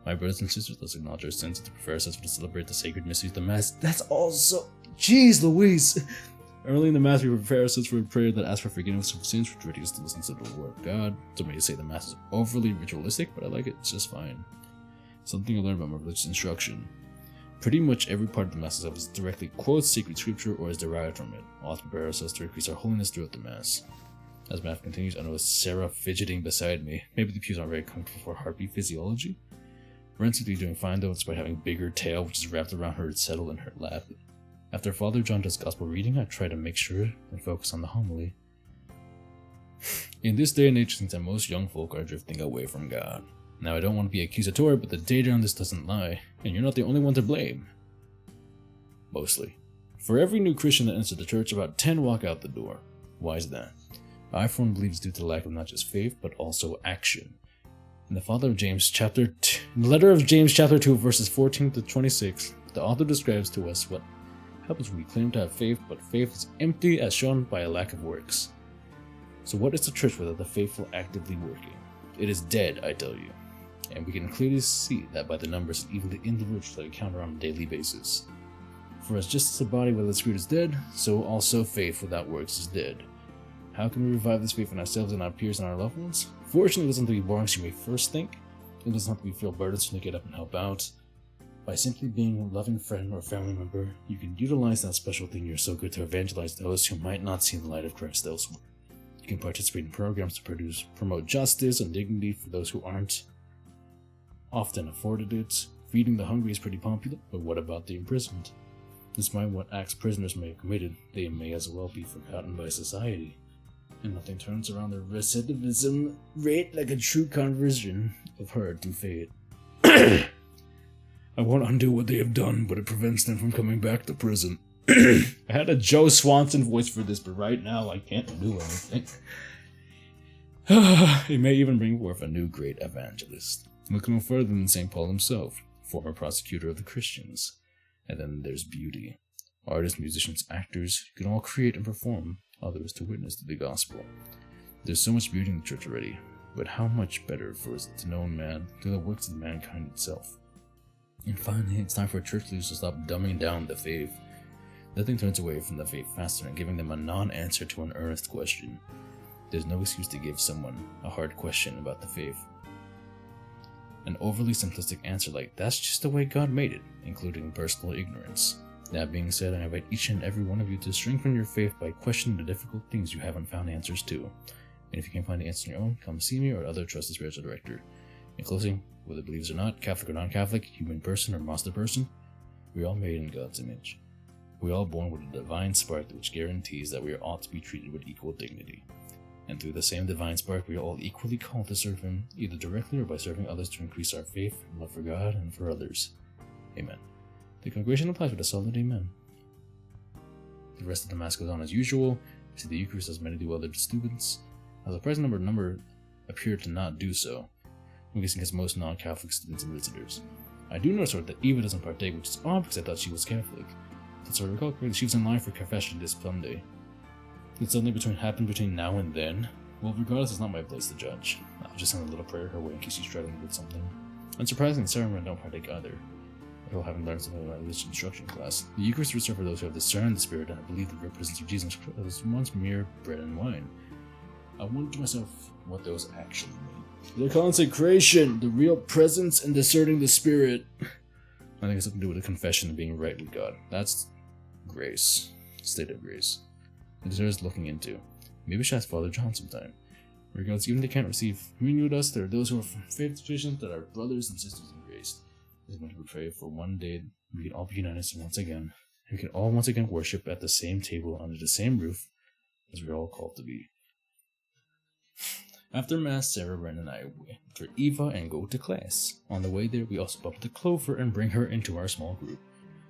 My brothers and sisters, let's acknowledge our sins and to prepare ourselves to celebrate the sacred mysteries of the Mass. That's also... Jeez Louise! Early in the Mass, we prepare ourselves for a prayer that asks for forgiveness of sins, which ready us to listen to the Word of God. Somebody say the Mass is overly ritualistic, but I like it, it's just fine. Something I learned about my religious instruction. Pretty much every part of the Mass itself is directly quotes sacred scripture or is derived from it. All to prepare ourselves to increase our holiness throughout the Mass. As Mass continues, I notice Sarah fidgeting beside me. Maybe the pews aren't very comfortable for heartbeat physiology. Ren seems to be doing fine though, despite having a bigger tail which is wrapped around her to settle in her lap. After Father John does gospel reading, I try to make sure and focus on the homily. In this day and age, since most young folk are drifting away from God. Now I don't want to be accusatory, but the data on this doesn't lie, and you're not the only one to blame. Mostly. For every new Christian that enters the church, about 10 walk out the door. Why is that? I for one believe it's due to the lack of not just faith, but also action. In the letter of James chapter 2, verses 14 to 26, the author describes to us what happens when we claim to have faith, but faith is empty as shown by a lack of works. So what is the church without the faithful actively working? It is dead, I tell you. And we can clearly see that by the numbers and even the individuals that we encounter on a daily basis. For as just as the body without the spirit is dead, so also faith without works is dead. How can we revive this faith in ourselves and our peers and our loved ones? Fortunately, it doesn't have to be boring as you may first think. It doesn't have to be feel burdensome to get up and help out. By simply being a loving friend or family member, you can utilize that special thing you're so good to evangelize those who might not see the light of Christ elsewhere. You can participate in programs to promote justice and dignity for those who aren't often afforded it. Feeding the hungry is pretty popular, but what about the imprisoned? Despite what acts prisoners may have committed, they may as well be forgotten by society. And nothing turns around the recidivism rate like a true conversion of her to fate. I won't undo what they have done, but it prevents them from coming back to prison. I had a Joe Swanson voice for this, but right now I can't do anything. It may even bring forth a new great evangelist. Look no further than St. Paul himself, former prosecutor of the Christians. And then there's beauty. Artists, musicians, actors, you can all create and perform, others to witness to the gospel. There's so much beauty in the church already, but how much better for us to know man through the works of mankind itself. And finally, it's time for church leaders to stop dumbing down the faith. Nothing turns away from the faith faster than giving them a non-answer to an earnest question. There's no excuse to give someone a hard question about the faith. An overly simplistic answer like, that's just the way God made it, including personal ignorance. That being said, I invite each and every one of you to strengthen your faith by questioning the difficult things you haven't found answers to. And if you can't find the answer on your own, come see me or other trusted spiritual director. In closing, whether believers or not, Catholic or non-Catholic, human person or monster person, we're all made in God's image. We're all born with a divine spark which guarantees that we are ought to be treated with equal dignity. And through the same divine spark, we are all equally called to serve Him, either directly or by serving others to increase our faith and love for God and for others. Amen. The congregation applies with a solid amen. The rest of the Mass goes on as usual. We see the Eucharist as many do other students. A surprising number appear to not do so. I'm guessing because most non-Catholic students and visitors. I do notice that Eva doesn't partake, which is odd because I thought she was Catholic. That's what I recall correctly, she was in line for confession this Sunday. Did something happen between now and then? Well, regardless, it's not my place to judge. I'll just send a little prayer her way in case she's struggling with something. Unsurprisingly, Sarah and Ren don't partake either. recall having learned something about religious instruction class. The Eucharist is reserved for those who have discerned the Spirit and believe the represents of Jesus was once mere bread and wine. I wondered to myself what those actually mean. The consecration, the real presence and discerning the Spirit. I think it's something to do with the confession and being right with God. That's grace. State of grace. It deserves looking into. Maybe I should ask Father John sometime. Regardless, even if they can't receive communion with us, there are those who are from faith traditions that are brothers and sisters in grace. I'm going to pray for one day we can all be united once again. And we can all once again worship at the same table under the same roof as we're all called to be. After Mass, Sarah, Ren, and I wait for Eva and go to class. On the way there, we also bump into Clover and bring her into our small group.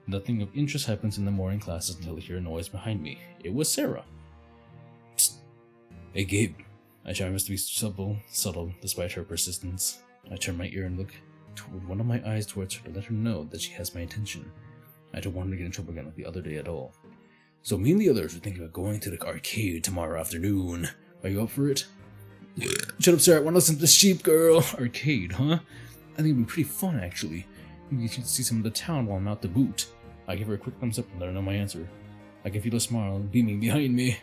Nothing of interest happens in the morning classes until I hear a noise behind me. It was Sarah. Psst. Hey, Gabe. I try my best to be subtle, despite her persistence. I turn my ear and look toward one of my eyes towards her to let her know that she has my attention. I don't want her to get in trouble again like the other day at all. So me and the others are thinking about going to the arcade tomorrow afternoon. Are you up for it? Yeah. Shut up, Sarah. I want to listen to the Sheep Girl. Arcade, huh? I think it'd be pretty fun, actually. You can see some of the town while I'm out to boot. I give her a quick thumbs up and let her know my answer. I can feel a smile beaming behind me.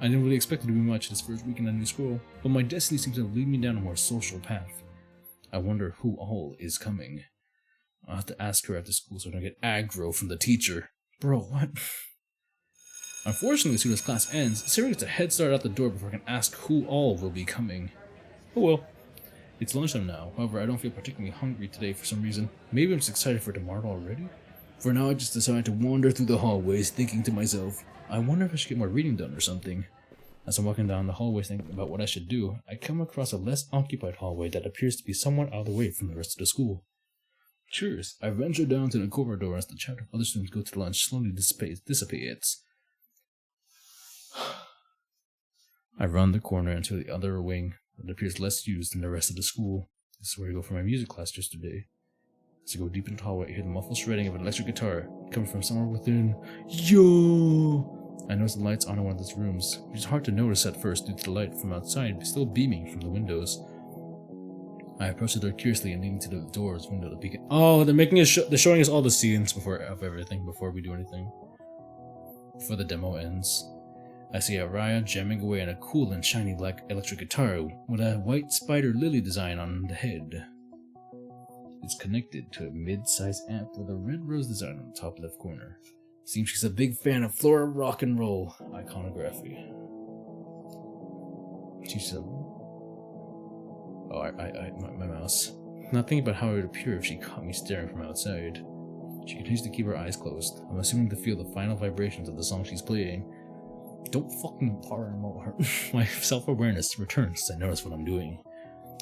I didn't really expect to do much this first weekend on New School, but my destiny seems to lead me down a more social path. I wonder who all is coming. I'll have to ask her after school so I don't get aggro from the teacher. Bro, what? Unfortunately, as soon as class ends, Sarah gets a head start out the door before I can ask who all will be coming. Oh well. It's lunchtime now, however I don't feel particularly hungry today for some reason. Maybe I'm just excited for tomorrow already? For now I just decided to wander through the hallways thinking to myself, I wonder if I should get more reading done or something. As I'm walking down the hallways thinking about what I should do, I come across a less occupied hallway that appears to be somewhat out of the way from the rest of the school. Cheers! I venture down to the corridor as the chatter of other students go to lunch slowly dissipates. I run the corner into the other wing that appears less used than the rest of the school. This is where I go for my music class yesterday. As I go deep into the hallway, I hear the muffled shredding of an electric guitar coming from somewhere within. Yo! I notice the lights on in one of those rooms, which is hard to notice at first due to the light from outside still beaming from the windows. I approach the door curiously and leaning to the door's window to peek in. Oh, they're making they're showing us all the scenes of everything before we do anything. Before the demo ends. I see Araya jamming away on a cool and shiny black electric guitar with a white spider lily design on the head. It's connected to a mid-size amp with a red rose design on the top left corner. Seems she's a big fan of flora rock and roll iconography. She's my mouse. Not thinking about how it would appear if she caught me staring from outside. She continues to keep her eyes closed. I'm assuming to feel the final vibrations of the song she's playing. Don't fucking her. My self-awareness returns as I notice what I'm doing.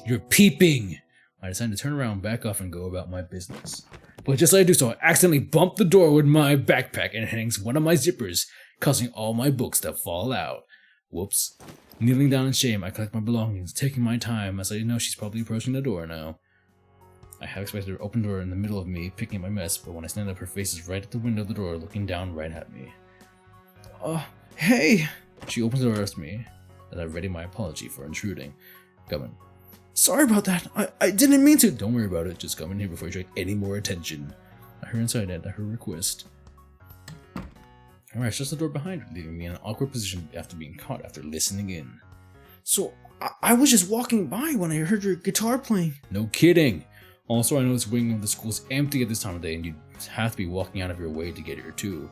You're peeping! I decide to turn around, back off, and go about my business. But just as I do so, I accidentally bump the door with my backpack and it hangs one of my zippers, causing all my books to fall out. Whoops. Kneeling down in shame, I collect my belongings, taking my time as I know she's probably approaching the door now. I have expected her to open the door in the middle of me, picking up my mess, but when I stand up, her face is right at the window of the door, looking down right at me. Hey! She opens the door to me, as I ready my apology for intruding. Come in. Sorry about that. I didn't mean to. Don't worry about it. Just come in here before you attract any more attention. I hurry inside at her request. Alright, shuts the door behind her, leaving me in an awkward position after being caught after listening in. So, I was just walking by when I heard your guitar playing. No kidding! Also, I know this wing of the school is empty at this time of day and you'd have to be walking out of your way to get here too.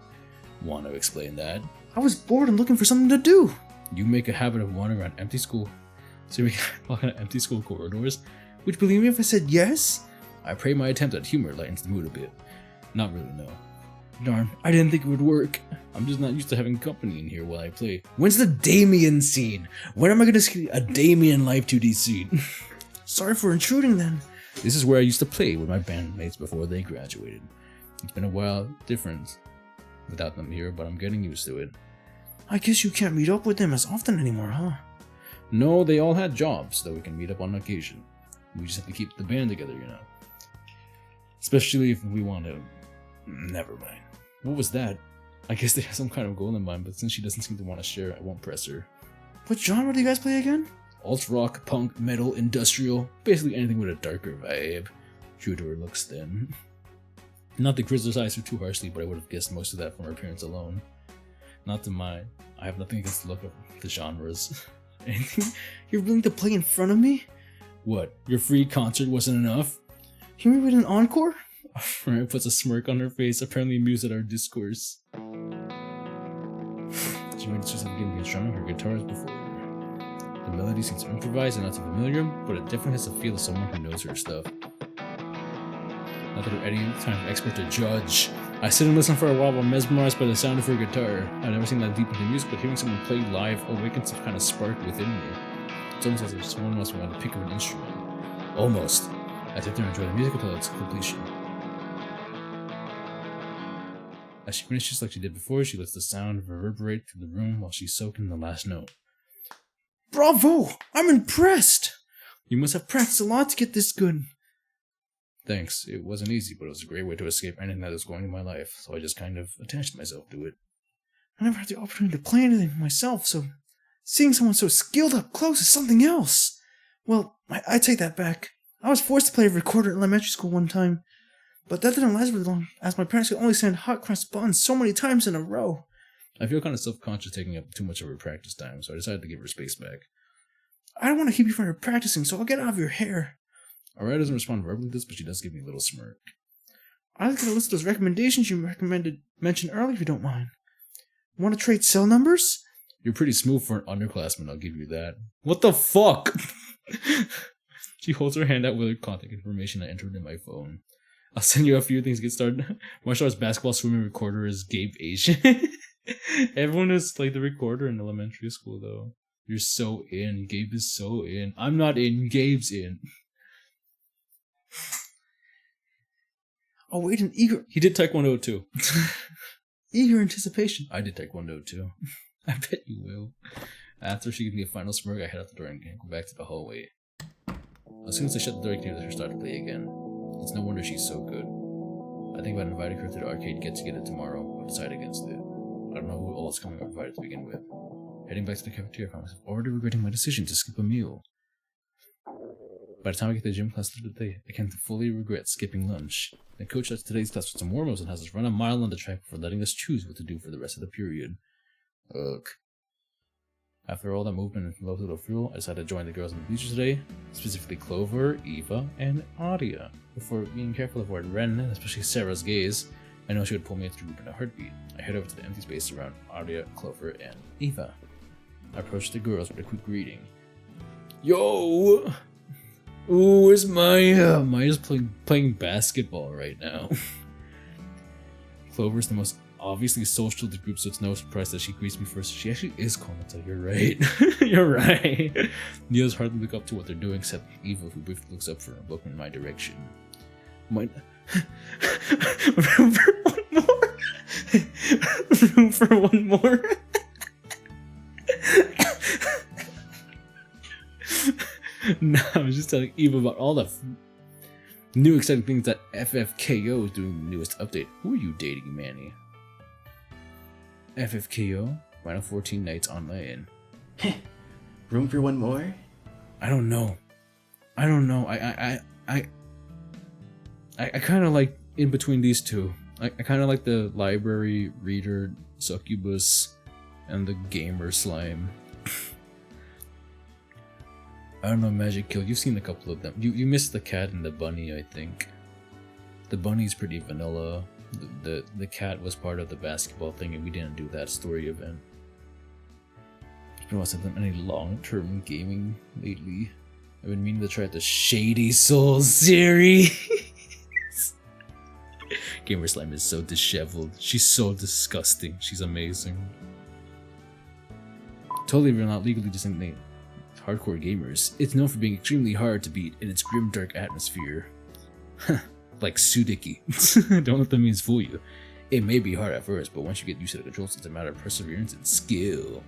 Want to explain that? I was bored and looking for something to do. You make a habit of wandering around empty school. So we walk on empty school corridors. Would you believe me if I said yes? I pray my attempt at humor lightens the mood a bit. Not really, no. Darn, I didn't think it would work. I'm just not used to having company in here while I play. When's the Damien scene? When am I gonna see a Damien Live 2D scene? Sorry for intruding then. This is where I used to play with my bandmates before they graduated. It's been a while different without them here, but I'm getting used to it. I guess you can't meet up with them as often anymore, huh? No, they all had jobs, though we can meet up on occasion. We just have to keep the band together, you know. Especially if we want to. Never mind. What was that? I guess they have some kind of goal in mind, but since she doesn't seem to want to share, I won't press her. What genre do you guys play again? Alt-rock, punk, metal, industrial, basically anything with a darker vibe. True to her looks then. Not to criticize her too harshly, but I would have guessed most of that from her appearance alone. Not to mind, I have nothing against the look of the genres. Anything you're willing to play in front of me? What, your free concert wasn't enough? Hear me with an encore? Mariah puts a smirk on her face, apparently amused at our discourse. She made it of getting strumming her guitars before. The melody seems improvised and not too familiar, but it definitely has the feel of someone who knows her stuff. Not that we're any kind of expert to judge. I sit and listen for a while mesmerized by the sound of her guitar. I've never seen that deep into music, but hearing someone play live awakens some kind of spark within me. It's almost as if someone must want to pick up an instrument. Almost. I sit there and enjoy the music until its completion. As she finishes like she did before, she lets the sound reverberate through the room while she's soaking in the last note. Bravo! I'm impressed! You must have practiced a lot to get this good. Thanks. It wasn't easy, but it was a great way to escape anything that was going in my life, so I just kind of attached myself to it. I never had the opportunity to play anything myself, so seeing someone so skilled up close is something else. Well, I take that back. I was forced to play a recorder in elementary school one time, but that didn't last very long, as my parents could only send hot cross buns so many times in a row. I feel kind of self-conscious taking up too much of her practice time, so I decided to give her space back. I don't want to keep you from her practicing, so I'll get out of your hair. Aurora doesn't respond verbally to this, but she does give me a little smirk. I'd like to list those recommendations you mentioned earlier, if you don't mind. Want to trade cell numbers? You're pretty smooth for an underclassman, I'll give you that. What the fuck? She holds her hand out with her contact information I entered in my phone. I'll send you a few things to get started. Martial arts basketball swimming recorder is Gabe Asian. Everyone is like the recorder in elementary school, though. You're so in. Gabe is so in. I'm not in. Gabe's in. I'll wait in eager... He did Taekwondo too. Eager anticipation. I did Taekwondo too. I bet you will. After she gives me a final smirk, I head out the door and go back to the hallway. As soon as I shut the door, I can hear her start to play again. It's no wonder she's so good. I think about inviting her to the arcade get-together tomorrow, but decide against it. I don't know who all is coming or invited to begin with. Heading back to the cafeteria, I found myself already regretting my decision to skip a meal. By the time I get to the gym class through the day, I can fully regret skipping lunch. The coach lets today's class with some warm-ups and has us run a mile on the track before letting us choose what to do for the rest of the period. Ugh. After all that movement and low little fuel, I decided to join the girls on the bleachers today, specifically Clover, Eva, and Adia. Before being careful to avoid Ren, especially Sarah's gaze, I know she would pull me into the group in a heartbeat. I head over to the empty space around Adia, Clover, and Eva. I approach the girls with a quick greeting. Yo! Ooh, where's Maya? Maya's playing basketball right now. Clover's the most obviously social to the group, so it's no surprise that she greets me first. She actually is Komata, you're right. You're right. The others hardly look up to what they're doing, except Eva, who briefly looks up for a look in my direction. Room for one more? Room for one more? No, I was just telling Eva about all the new exciting things that FFKO is doing in the newest update. Who are you dating, Manny? FFKO? Final 14 nights online. Room for one more? I don't know. I kind of like in between these two. I kind of like the library reader succubus and the gamer slime. I don't know, Magic Kill. You've seen a couple of them. You missed the cat and the bunny, I think. The bunny's pretty vanilla. The cat was part of the basketball thing, and we didn't do that story event. It's been a while since I've done any long-term gaming lately. I've been meaning to try out the Shady Soul series. Gamer Slime is so disheveled. She's so disgusting. She's amazing. Totally, we're not legally designated hardcore gamers. It's known for being extremely hard to beat in its grim, dark atmosphere. Like Sudiki. Don't let the means fool you. It may be hard at first, but once you get used to the controls, it's a matter of perseverance and skill.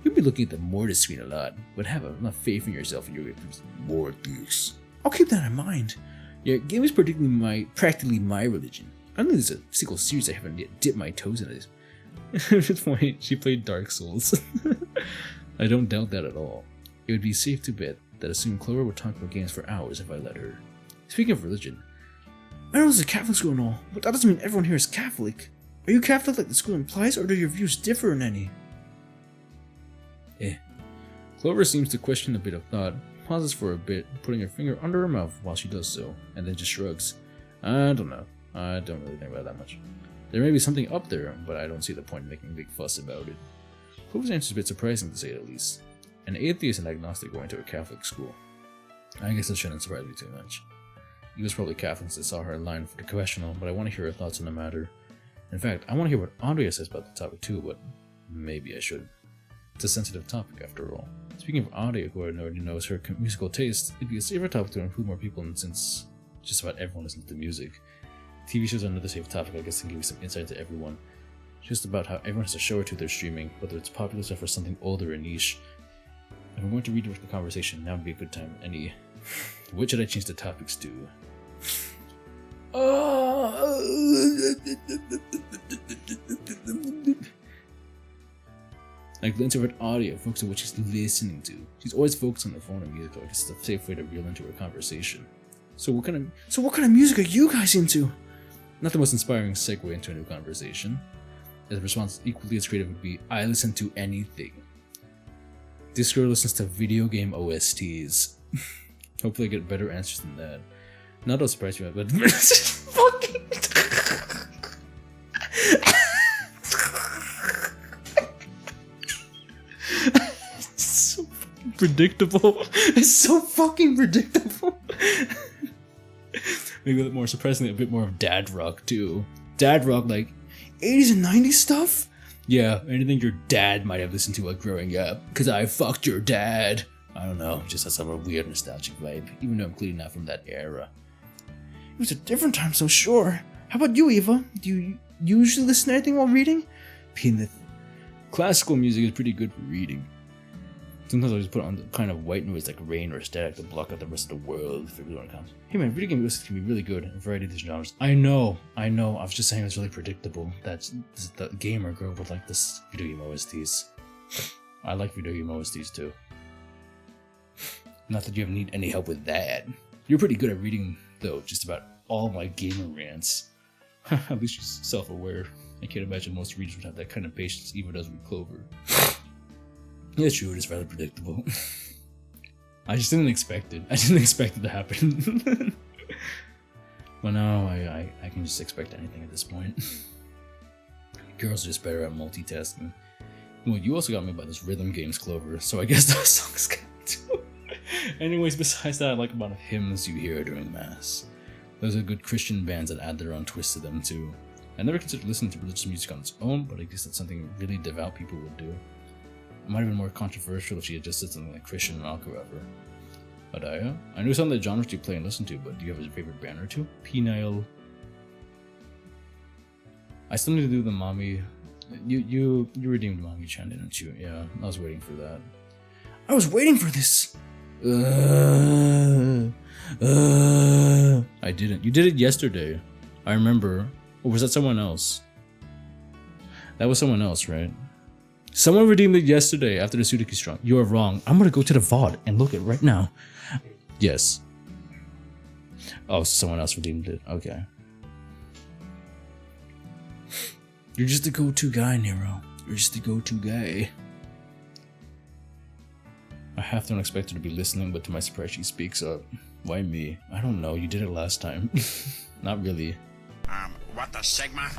You'll be looking at the Mortis screen a lot, but have enough faith in yourself and you'll get more of this. I'll keep that in mind. Yeah, game is practically my religion. I know there's a single series I haven't yet dipped my toes in this. At this point, she played Dark Souls. I don't doubt that at all. It would be safe to bet that assuming Clover would talk about games for hours if I let her. Speaking of religion, I know this is a Catholic school and all, but that doesn't mean everyone here is Catholic. Are you Catholic like the school implies, or do your views differ in any? Clover seems to question a bit of thought, pauses for a bit, putting her finger under her mouth while she does so, and then just shrugs. I don't know. I don't really think about it that much. There may be something up there, but I don't see the point in making a big fuss about it. Clover's answer is a bit surprising to say the least. An atheist and agnostic going to a Catholic school. I guess that shouldn't surprise me too much. He was probably Catholic that saw her in line for the confessional, but I want to hear her thoughts on the matter. In fact, I want to hear what Andrea says about the topic too, but maybe I shouldn't. It's a sensitive topic after all. Speaking of Andrea, who already knows her musical taste, it'd be a safer topic to include more people, and since just about everyone listens to music. TV shows are another safe topic, I guess, and give you some insight to everyone. Just about how everyone has a show or two they're streaming, whether it's popular stuff or something older and niche. If I'm going to redirect the conversation, now would be a good time. What should I change the topics to? I glance over at Audio, focus on what she's listening to. She's always focused on the phone and music, like it's a safe way to reel into her conversation. So what kind of music are you guys into? Not the most inspiring segue into a new conversation. As a response equally as creative would be, I listen to anything. This girl listens to video game OSTs. Hopefully I get better answers than that. Not to surprise you, but fucking it's so fucking predictable. It's so fucking predictable. Maybe more surprisingly, a bit more of dad rock too. Dad rock, like 80s and 90s stuff? Yeah, anything your dad might have listened to while growing up. Cause I fucked your dad. I don't know, just has some weird nostalgic vibe, even though I'm clearly not from that era. It was a different time, so sure. How about you, Eva? Do you usually listen to anything while reading? Peanut. Classical music is pretty good for reading. Sometimes I just put on the kind of white noise like rain or static to block out the rest of the world if it really counts. Hey man, video game music can be really good in a variety of these genres. I know. I was just saying it's really predictable. That's the gamer girl would like this video game OSTs. I like video game OSTs too. Not that you need any help with that. You're pretty good at reading, though, just about all my gamer rants. At least she's self-aware. I can't imagine most readers would have that kind of patience Eva does with Clover. Yeah, true, it is rather predictable. I just didn't expect it. I didn't expect it to happen. But now I can just expect anything at this point. Girls are just better at multitasking. Well, you also got me by this rhythm games, Clover, so I guess those songs count too. Anyways, besides that, I like a lot of hymns you hear during Mass. Those are good Christian bands that add their own twist to them too. I never considered listening to religious music on its own, but I guess that's something really devout people would do. It might have been more controversial if she had just said something like Christian rock or whatever. But I knew some of the genres you play and listen to, but do you have a favorite band or two? Penile. I still need to do the mommy. You redeemed Mommy Chan, didn't you? Yeah, I was waiting for that. I was waiting for this! I didn't. You did it yesterday. I remember. Or was that someone else? That was someone else, right? Someone redeemed it yesterday after the Sudoku Strong. You are wrong. I'm gonna go to the VOD and look at it right now. Yes. Oh, someone else redeemed it. Okay. You're just the go-to guy, Nero. You're just the go-to guy. I half don't expect her to be listening, but to my surprise she speaks up. Why me? I don't know, you did it last time. Not really. What the Sigma?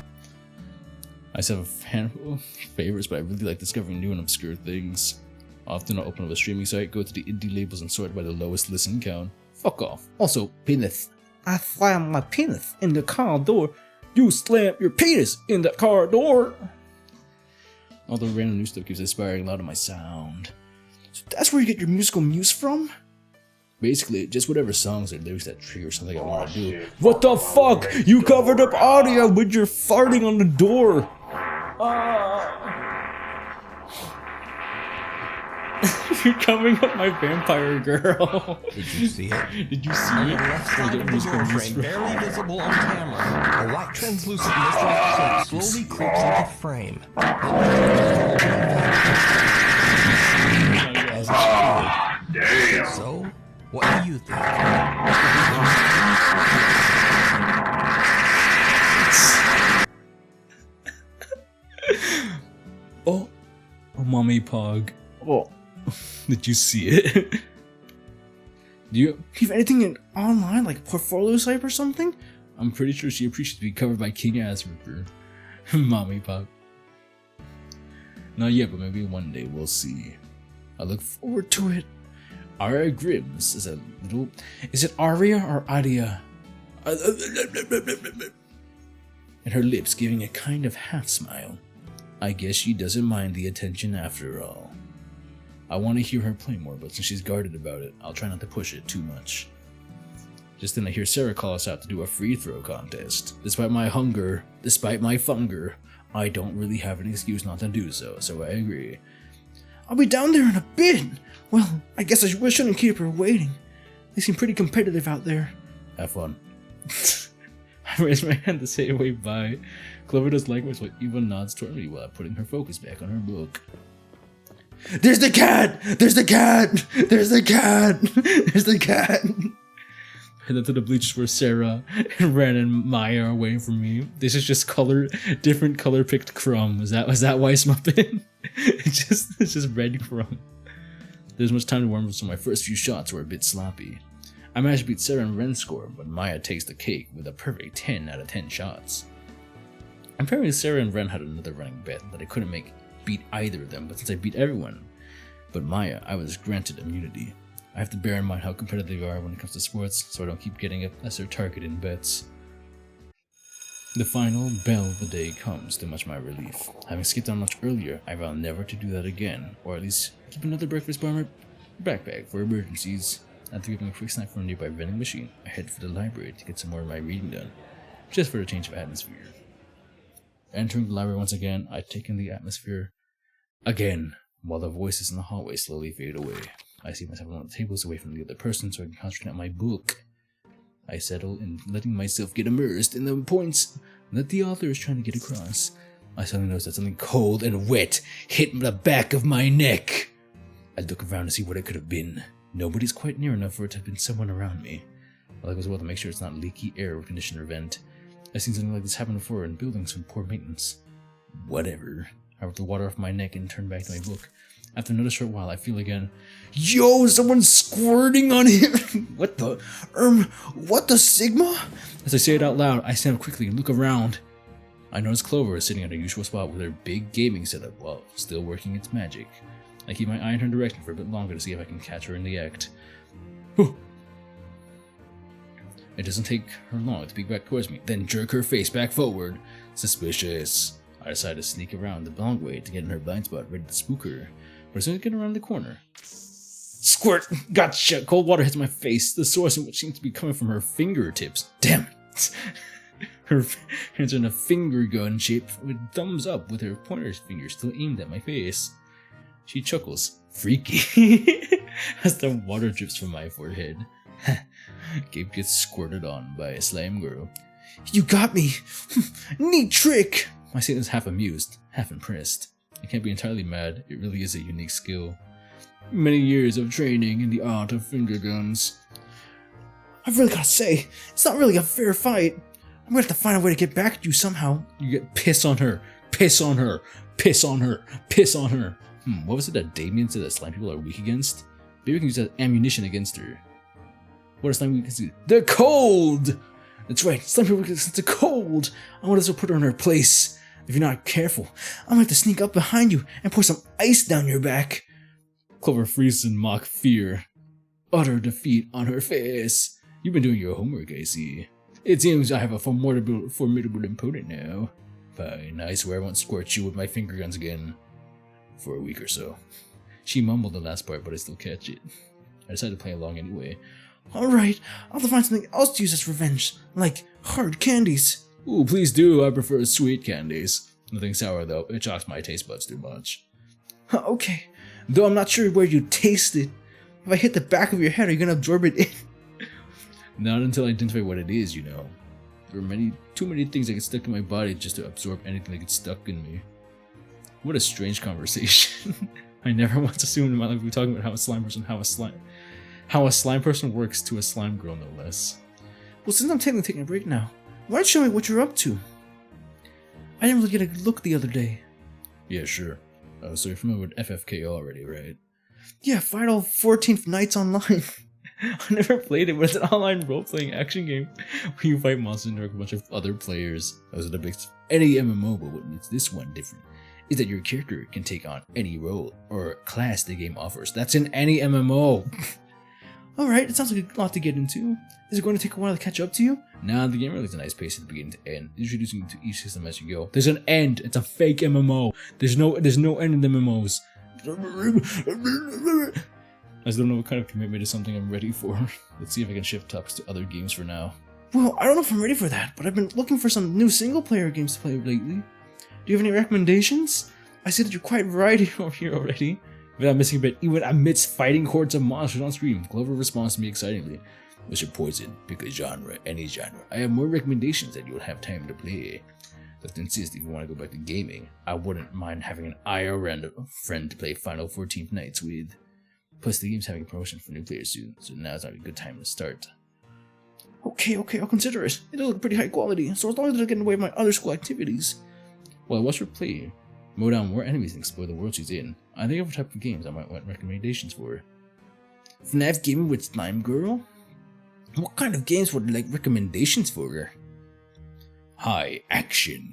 I just have a handful of favorites, but I really like discovering new and obscure things. Often I'll open up a streaming site, go to the indie labels and sort by the lowest listen count. Fuck off. Also, penis. I slammed my penis in the car door. You slammed your penis in the car door. All the random new stuff keeps inspiring a lot of my sound. So that's where you get your musical muse from? Basically, just whatever songs or lyrics that trigger something I want to do. What the fuck? You covered up audio with your farting on the door. You're coming up my vampire girl. Did you see it? Did you see On the it? left side of the door frame, barely visible on camera, a white translucent mist-like shape slowly creeps into frame. As it should. So, what do you think? Mommy Pog. Oh, Did you see it? Do you have anything online, like a portfolio site or something? I'm pretty sure she appreciates being covered by King Ass Ripper. Mommy Pog. Not yet, but maybe one day we'll see. I look forward to it. Aria Grims is a little... Is it Aria or Aria? And her lips giving a kind of half smile. I guess she doesn't mind the attention after all. I want to hear her play more, but since she's guarded about it, I'll try not to push it too much. Just then I hear Sarah call us out to do a free throw contest. Despite my hunger, despite my funger, I don't really have an excuse not to do so, so I agree. I'll be down there in a bit. Well, I guess we shouldn't keep her waiting. They seem pretty competitive out there. Have fun. I raise my hand to say a wave bye. Clover does likewise while Eva nods toward me while putting her focus back on her book. There's the cat! There's the cat! There's the cat! There's the cat! I headed to the bleachers where Sarah and Ren and Maya are waiting for me. This is just different color picked crumb. Was that why Muppet? It's just red crumb. There's much time to warm up, so my first few shots were a bit sloppy. I managed to beat Sarah and Ren's score, but Maya takes the cake with a perfect 10 out of 10 shots. Apparently Sarah and Ren had another running bet that I couldn't beat either of them, but since I beat everyone but Maya, I was granted immunity. I have to bear in mind how competitive they are when it comes to sports, so I don't keep getting a lesser target in bets. The final bell of the day comes, to much my relief. Having skipped on much earlier, I vow never to do that again, or at least keep another breakfast bar in my backpack for emergencies. After giving a quick snack from a nearby vending machine, I head for the library to get some more of my reading done, just for a change of atmosphere. Entering the library once again, I take in the atmosphere again, while the voices in the hallway slowly fade away. I see myself on the tables away from the other person so I can concentrate on my book. I settle in letting myself get immersed in the points that the author is trying to get across. I suddenly notice that something cold and wet hit the back of my neck. I look around to see what it could have been. Nobody's quite near enough for it to have been someone around me. I look as well to make sure it's not leaky air conditioner vent. I've seen something like this happen before in buildings from poor maintenance. Whatever. I wipe the water off my neck and turn back to my book. After another short while, I feel again, yo, someone's squirting on him. What the Sigma? As I say it out loud, I stand up quickly and look around. I notice Clover is sitting at her usual spot with her big gaming setup while still working its magic. I keep my eye in her direction for a bit longer to see if I can catch her in the act. Whew. It doesn't take her long to peek back towards me, then jerk her face back forward. Suspicious. I decide to sneak around the long way to get in her blind spot, ready to spook her. But as soon as I get around the corner, squirt! Gotcha! Cold water hits my face, the source in which seems to be coming from her fingertips. Damn it! Her hands are in a finger gun shape with thumbs up with her pointer finger still aimed at my face. She chuckles, freaky, as the water drips from my forehead. Gabe gets squirted on by a slime girl. You got me! Neat trick! I say this half amused, half impressed. I can't be entirely mad, it really is a unique skill. Many years of training in the art of finger guns. I've really gotta say, it's not really a fair fight. I'm gonna have to find a way to get back at you somehow. You get piss on her, piss on her, piss on her, piss on her. What was it that Damien said that slime people are weak against? Maybe we can use that ammunition against her. What are slime people against? They're cold! That's right, slime people against the cold! I want us to put her in her place. If you're not careful, I'm gonna have to sneak up behind you and pour some ice down your back. Clover freezes in mock fear. Utter defeat on her face. You've been doing your homework, I see. It seems I have a formidable opponent now. Fine, I swear I won't scorch you with my finger guns again. For a week or so. She mumbled the last part, but I still catch it. I decided to play along anyway. Alright, I'll have to find something else to use as revenge, like hard candies. Ooh, please do, I prefer sweet candies. Nothing sour though, it shocks my taste buds too much. Okay, though I'm not sure where you taste it. If I hit the back of your head, are you gonna absorb it in? Not until I identify what it is, you know. There are too many things that get stuck in my body just to absorb anything that gets stuck in me. What a strange conversation. I never once assumed in my life we were talking about how a slime person works to a slime girl, no less. Well, since I'm technically taking a break now, why don't you show me what you're up to? I didn't really get a look the other day. Yeah, sure. Oh, so you're familiar with FFK already, right? Yeah, Final 14th Nights Online. I never played it, but it's an online role-playing action game where you fight monsters and a bunch of other players. Those are the big any MMO, but what makes this one different is that your character can take on any role or class the game offers. That's in any MMO. Alright, it sounds like a lot to get into. Is it going to take a while to catch up to you? Nah, the game really has a nice pace at the beginning to end, introducing you to each system as you go. There's an end. It's a fake MMO. There's no end in the MMOs. I just don't know what kind of commitment is something I'm ready for. Let's see if I can shift topics to other games for now. Well, I don't know if I'm ready for that, but I've been looking for some new single-player games to play lately. Do you have any recommendations? I see that you're quite variety over here already. Without missing a bit, even amidst fighting hordes of monsters on screen, Glover responds to me excitingly. Mr. Poison, pick a genre, any genre. I have more recommendations that you'll have time to play. Let's insist if you want to go back to gaming. I wouldn't mind having an IRL friend to play Final 14th Nights with. Plus, the game's having a promotion for new players soon, so now's not a good time to start. Okay, I'll consider it. It'll look pretty high quality, so as long as it doesn't get in the way of my other school activities. Well, watch her play. Mow down more enemies and explore the world she's in. I think of what type of games I might want recommendations for. FNAF gaming with Slime Girl? What kind of games would you like recommendations for? High action.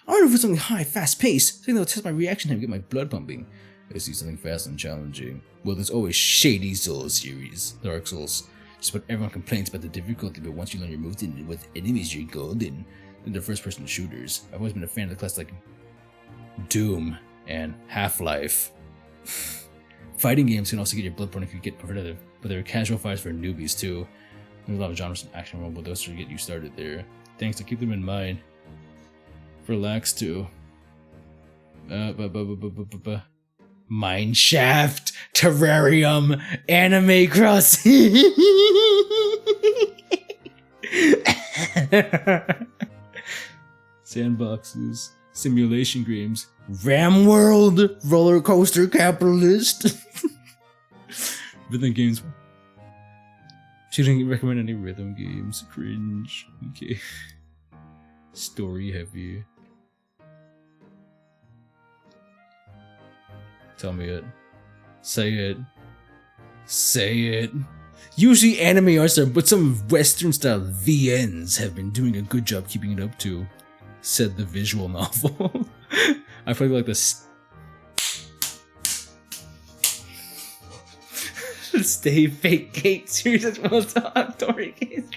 I wonder if it's something high, fast paced, something that'll test my reaction time and get my blood pumping. I see something fast and challenging. Well, there's always Shady Souls series, Dark Souls. Just what everyone complains about the difficulty, but once you learn your moves and with enemies, you're golden. Then the first-person shooters. I've always been a fan of the class like Doom and Half-Life. Fighting games can also get your blood pumping if you get competitive, but there are casual fights for newbies too. There's a lot of genres in action role, but those should get you started there. Thanks, to keep them in mind. For lax too. Mineshaft, Terrarium, Anime Crossing. Sandboxes, simulation games, Ram World, Roller Coaster Capitalist. Rhythm games. She didn't recommend any rhythm games. Cringe. Okay. Story heavy. Tell me it. Say it. Say it. Usually anime arts are, but some Western style VNs have been doing a good job keeping it up to, said the visual novel. I played like this. Stay fake cake series as well as Tori games.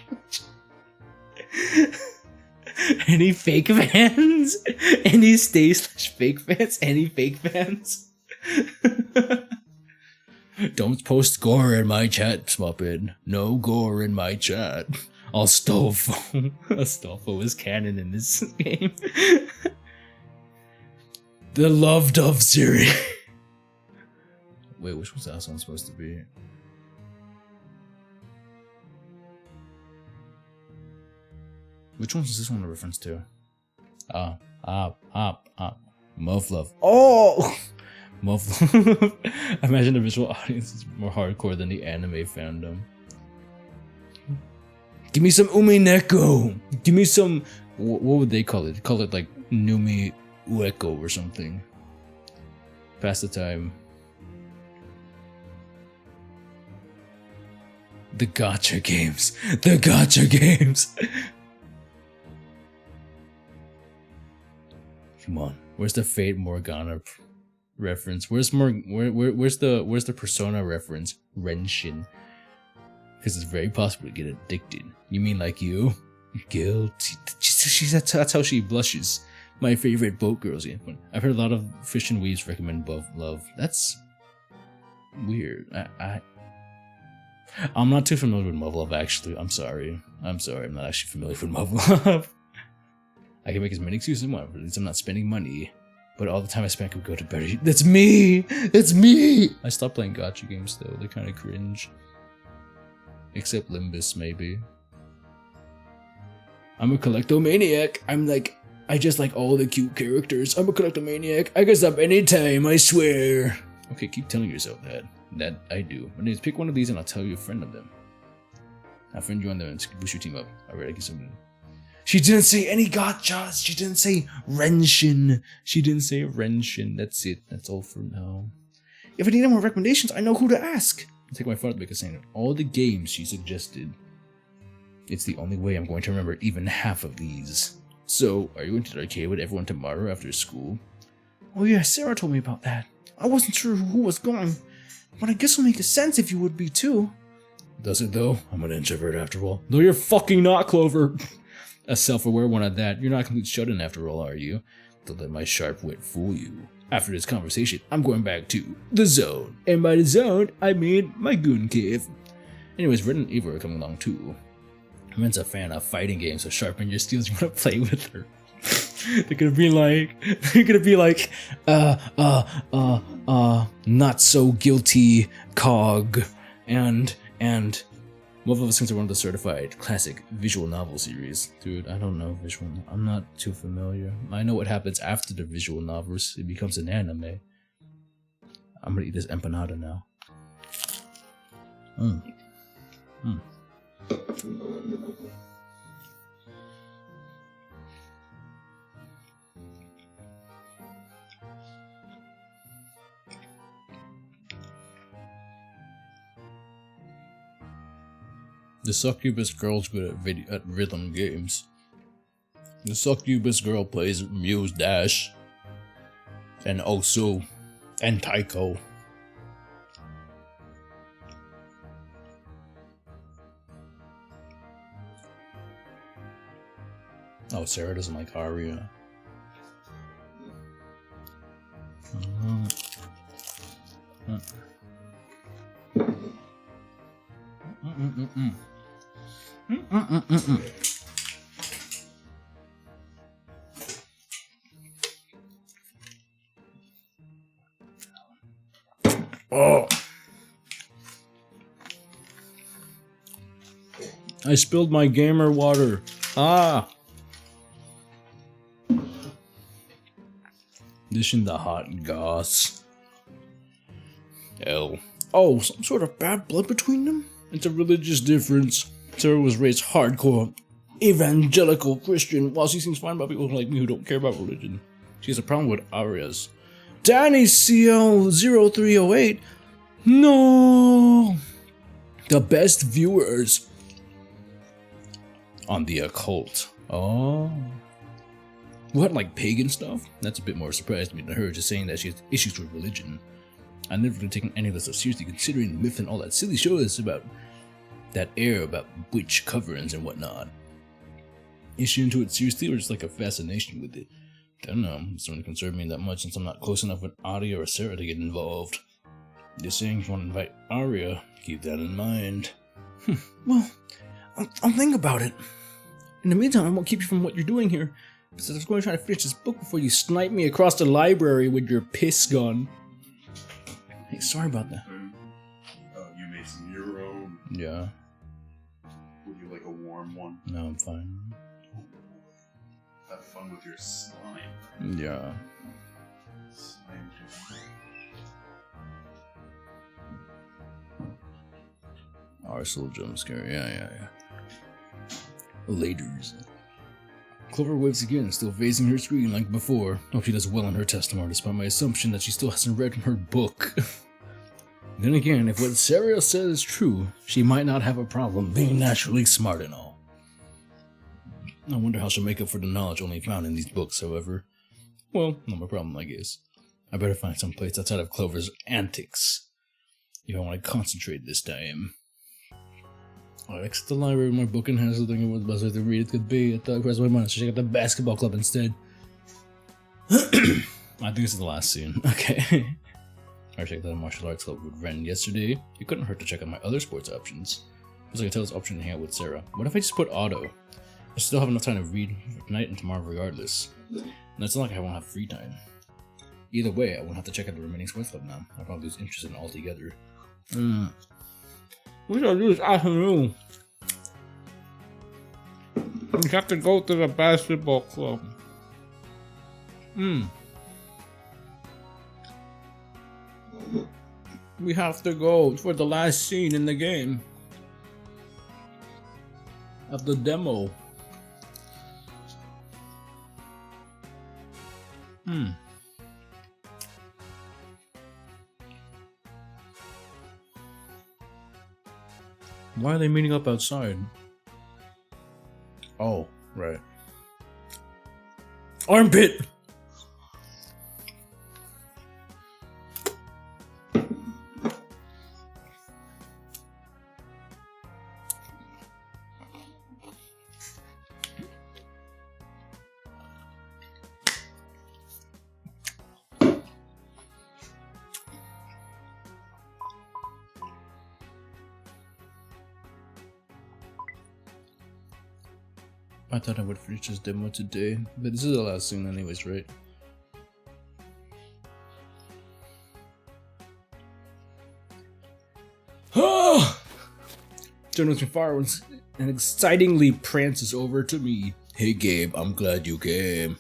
Any fake fans? Any stay/fake fans? Any fake fans? Don't post gore in my chat, Smuppet. No gore in my chat. Astolfo. Astolfo is canon in this game. The Love Dove series. Wait, which was that one supposed to be? Which one is this one a reference to? Mufflove. Oh! Mufflove. I imagine the visual audience is more hardcore than the anime fandom. Give me some Umineko! Give me some... What would they call it? Call it like Numi Ueko or something. Pass the time. The gacha games. The gacha games. Come on. Where's the Fate Morgana reference? Where's the Persona reference? Renshin. Because it's very possible to get addicted. You mean like you? Guilty. That's how she blushes. My favorite boat girls game. I've heard a lot of fish and weaves recommend Love. That's weird. I'm not too familiar with Love actually. I'm sorry. I'm not actually familiar with Love. I can make as many excuses as I want, but at least I'm not spending money. But all the time I spend could go to better. That's me! That's me! I stopped playing gacha games though. They're kind of cringe. Except Limbus, maybe. I'm a collectomaniac. I just like all the cute characters. I'm a collectomaniac. I can stop anytime, I swear. Okay, keep telling yourself that. That I do. But anyways, pick one of these and I'll tell you a friend of them. I'll friend you on them and boost your team up. Alright, I guess I'm She didn't say any gotchas. She didn't say Renshin. She didn't say Renshin. That's it. That's all for now. If I need any more recommendations, I know who to ask. I'll take my father because saying all the games she suggested. It's the only way I'm going to remember even half of these. So, are you going to the arcade with everyone tomorrow after school? Oh yeah, Sarah told me about that. I wasn't sure who was going, but I guess it'll make sense if you would be too. Does it though? I'm an introvert after all. No, you're fucking not, Clover. A self-aware one at that. You're not a complete shut-in after all, are you? Don't let my sharp wit fool you. After this conversation, I'm going back to the zone. And by the zone, I mean my goon cave. Anyways, Red and Eva are coming along too. Ren's a fan of fighting games, so sharpen your skills. You want to play with her. They're gonna be like, not so guilty, cog, and both of us consider one of the certified classic visual novel series. Dude, I don't know visual. I'm not too familiar. I know what happens after the visual novels. It becomes an anime. I'm gonna eat this empanada now. The succubus girl's good at rhythm games. The succubus girl plays Muse Dash. And also Taiko. Oh, Sarah doesn't like Aria. Oh, I spilled my gamer water. Ah. Dishing the hot goss. L. Oh, some sort of bad blood between them? It's a religious difference. Sarah was raised hardcore, evangelical Christian, while she seems fine by people like me who don't care about religion. She has a problem with Arias. Danny CL0308? No! The best viewers on the occult. Oh. What, like pagan stuff? That's a bit more surprised me than her just saying that she has issues with religion. I've never really taken any of this stuff seriously, considering the myth and all that silly shows about that air about witch coverings and whatnot. Is she into it seriously or just like a fascination with it? I don't know, it's not concerned me that much since I'm not close enough with Aria or Sarah to get involved. Just saying, if you want to invite Aria, keep that in mind. Well, I'll think about it. In the meantime, I won't keep you from what you're doing here, because I was going to try to finish this book before you snipe me across the library with your piss gun. Hey, sorry about that. You made some of your own. Yeah. Would you like a warm one? No, I'm fine. Have fun with your slime. Yeah. Slime. Arsenal jump scare. Yeah. Laters. Clover waves again, still facing her screen like before. Hope she does well in her test tomorrow, despite my assumption that she still hasn't read her book. Then again, if what Sarah says is true, she might not have a problem being naturally smart and all. I wonder how she'll make up for the knowledge only found in these books, however. Well, not my problem, I guess. I better find some place outside of Clover's antics, if I want to concentrate this time. I exit the library with my book in hand, so thinking what the best way to read it could be. I thought across my mind, so check out the basketball club instead. I think this is the last scene. Okay. I checked out a martial arts club with Ren yesterday. It couldn't hurt to check out my other sports options. Plus, I could tell this option to hang out with Sarah. What if I just put auto? I still have enough time to read for tonight and tomorrow regardless. And it's not like I won't have free time. Either way, I won't have to check out the remaining sports club now. I'll probably lose interest in it altogether. We gotta do this afternoon. We have to go to the basketball club. We have to go for the last scene in the game. Of the demo. Why are they meeting up outside? Oh, right. Armpit! I thought I would finish this demo today, but this is the last scene anyways, right? Oh! Jonathan Farwins and excitingly prances over to me. Hey Gabe, I'm glad you came.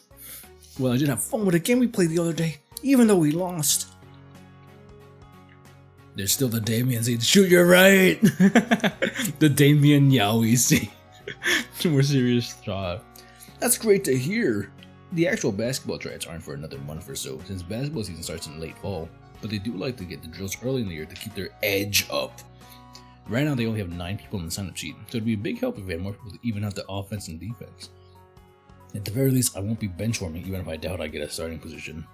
Well, I did have fun with the game we played the other day, even though we lost. There's still the Damien scene. Shoot, you're right! The Damien Yowie scene. More serious thought. That's great to hear. The actual basketball tryouts aren't for another month or so, since basketball season starts in late fall, but they do like to get the drills early in the year to keep their edge up. Right now they only have 9 people on the sign-up sheet, so it'd be a big help if we had more people to even out the offense and defense. At the very least, I won't be benchwarming even if I doubt I get a starting position.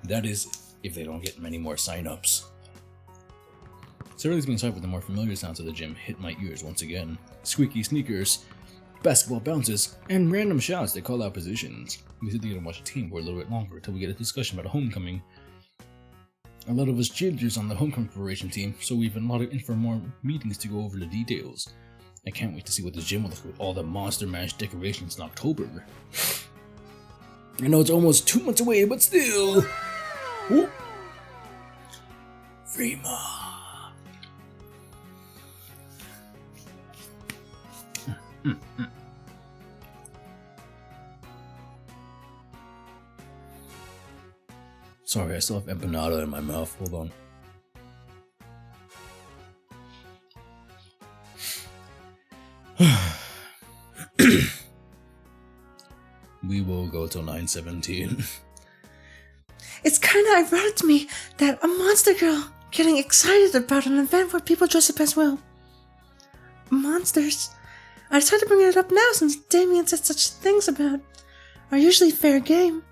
That is, if they don't get many more sign-ups. Certainly's being sorry for the more familiar sounds of the gym hit my ears once again. Squeaky sneakers, basketball bounces, and random shots that call out positions. We sit together and watch a team for a little bit longer until we get a discussion about a homecoming. A lot of us cheerleaders on the homecoming preparation team, so we've been a lot of informal meetings to go over the details. I can't wait to see what the gym will look with all the Monster Mash decorations in October. I know it's almost 2 months away, but still. Ooh. Rima. Sorry, I still have empanada in my mouth. Hold on. We will go till 9:17. It's kind of ironic to me that a Monstergirl getting excited about an event where people dress up as well. Monsters. I decided to bring it up now since Damien said such things about are usually fair game.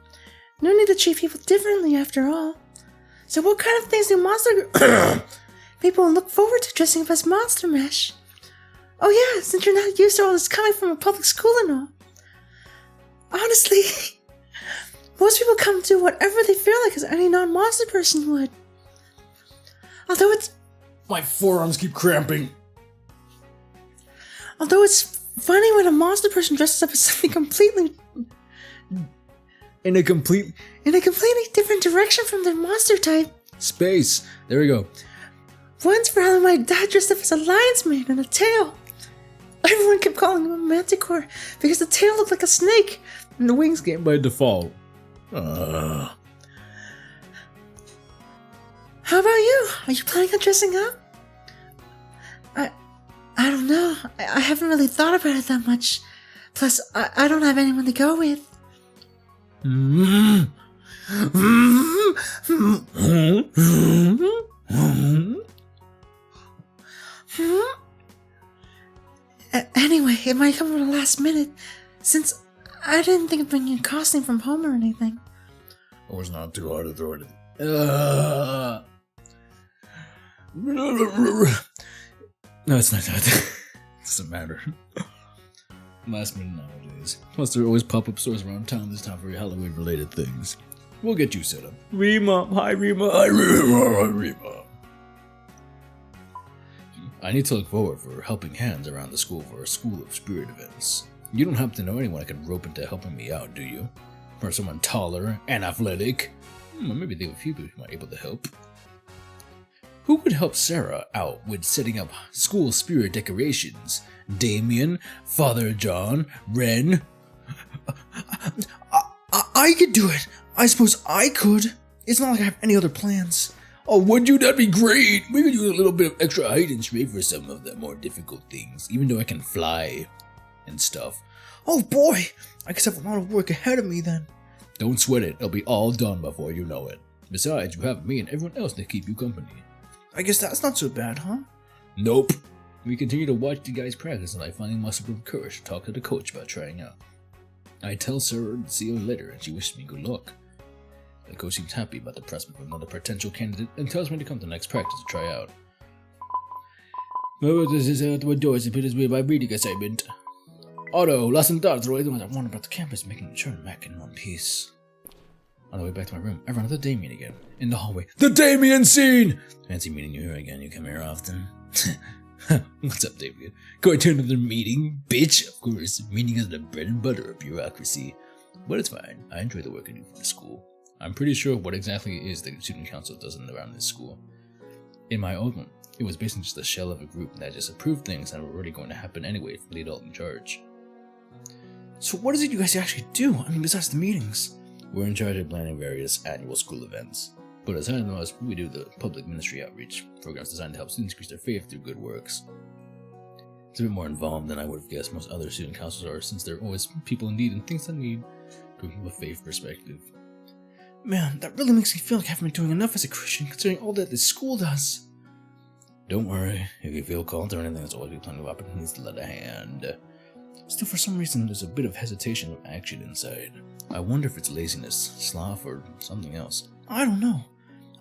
No need to treat people differently after all. So what kind of things do Monster people look forward to dressing up as Monster Mash? Oh yeah, since you're not used to all this coming from a public school and all. Honestly, most people come to whatever they feel like as any non-monster person would. Although it's... My forearms keep cramping. Although it's funny when a monster person dresses up as something completely... In a completely different direction from their monster type. Space. There we go. Once rather my dad dressed up as a lion's mane and a tail. Everyone kept calling him a manticore because the tail looked like a snake and the wings came by default. How about you? Are you planning on dressing up? I don't know. I haven't really thought about it that much. Plus, I don't have anyone to go with. Anyway, it might come at the last minute, since I didn't think of bringing a costume from home or anything. It was not too hard to throw it in. No, it's not that. Doesn't matter. Last minute nowadays. Plus, there are always pop-up stores around town this time for Halloween-related things. We'll get you set up. Rima! Hi, Rima! Hi, Rima! Hi, Rima! I need to look forward for helping hands around the school for a School of Spirit events. You don't happen to know anyone I could rope into helping me out, do you? Or someone taller and athletic? Maybe there are a few people who might be able to help. Who could help Sarah out with setting up school spirit decorations? Damien, Father John, Ren? I could do it. I suppose I could. It's not like I have any other plans. Oh, would you? That'd be great. We could use a little bit of extra height and strength for some of the more difficult things, even though I can fly and stuff. Oh boy, I guess I have a lot of work ahead of me then. Don't sweat it, it'll be all done before you know it. Besides, you have me and everyone else to keep you company. I guess that's not so bad, huh? Nope. We continue to watch the guys practice and I finally muster up courage to talk to the coach about trying out. I tell Sarah to see you later and she wishes me good luck. The coach seems happy about the prospect of another potential candidate and tells me to come to the next practice to try out. Well, this is out the doors and put his way by reading assignment. Otto, lost in thoughts, the ones I wander about the campus making the turn back in one piece. On the way back to my room, I run into Damien again. In the hallway. The Damien scene! Fancy meeting you here again, you come here often? What's up, Damien? Going to another meeting? Bitch! Of course, meeting is the bread and butter of bureaucracy. But it's fine, I enjoy the work I do for the school. I'm pretty sure what exactly it is the student council does around this school. In my old one, it was basically just a shell of a group that just approved things that were already going to happen anyway from the adult in charge. So what is it you guys actually do? I mean, besides the meetings? We're in charge of planning various annual school events. But aside from us, we do the public ministry outreach, programs designed to help students increase their faith through good works. It's a bit more involved than I would have guessed most other student councils are, since there are always people in need and things that need from a faith perspective. Man, that really makes me feel like I haven't been doing enough as a Christian, considering all that this school does. Don't worry, if you feel called or anything, there's always plenty of opportunities to lend a hand. Still, for some reason, there's a bit of hesitation of action inside. I wonder if it's laziness, sloth, or something else. I don't know.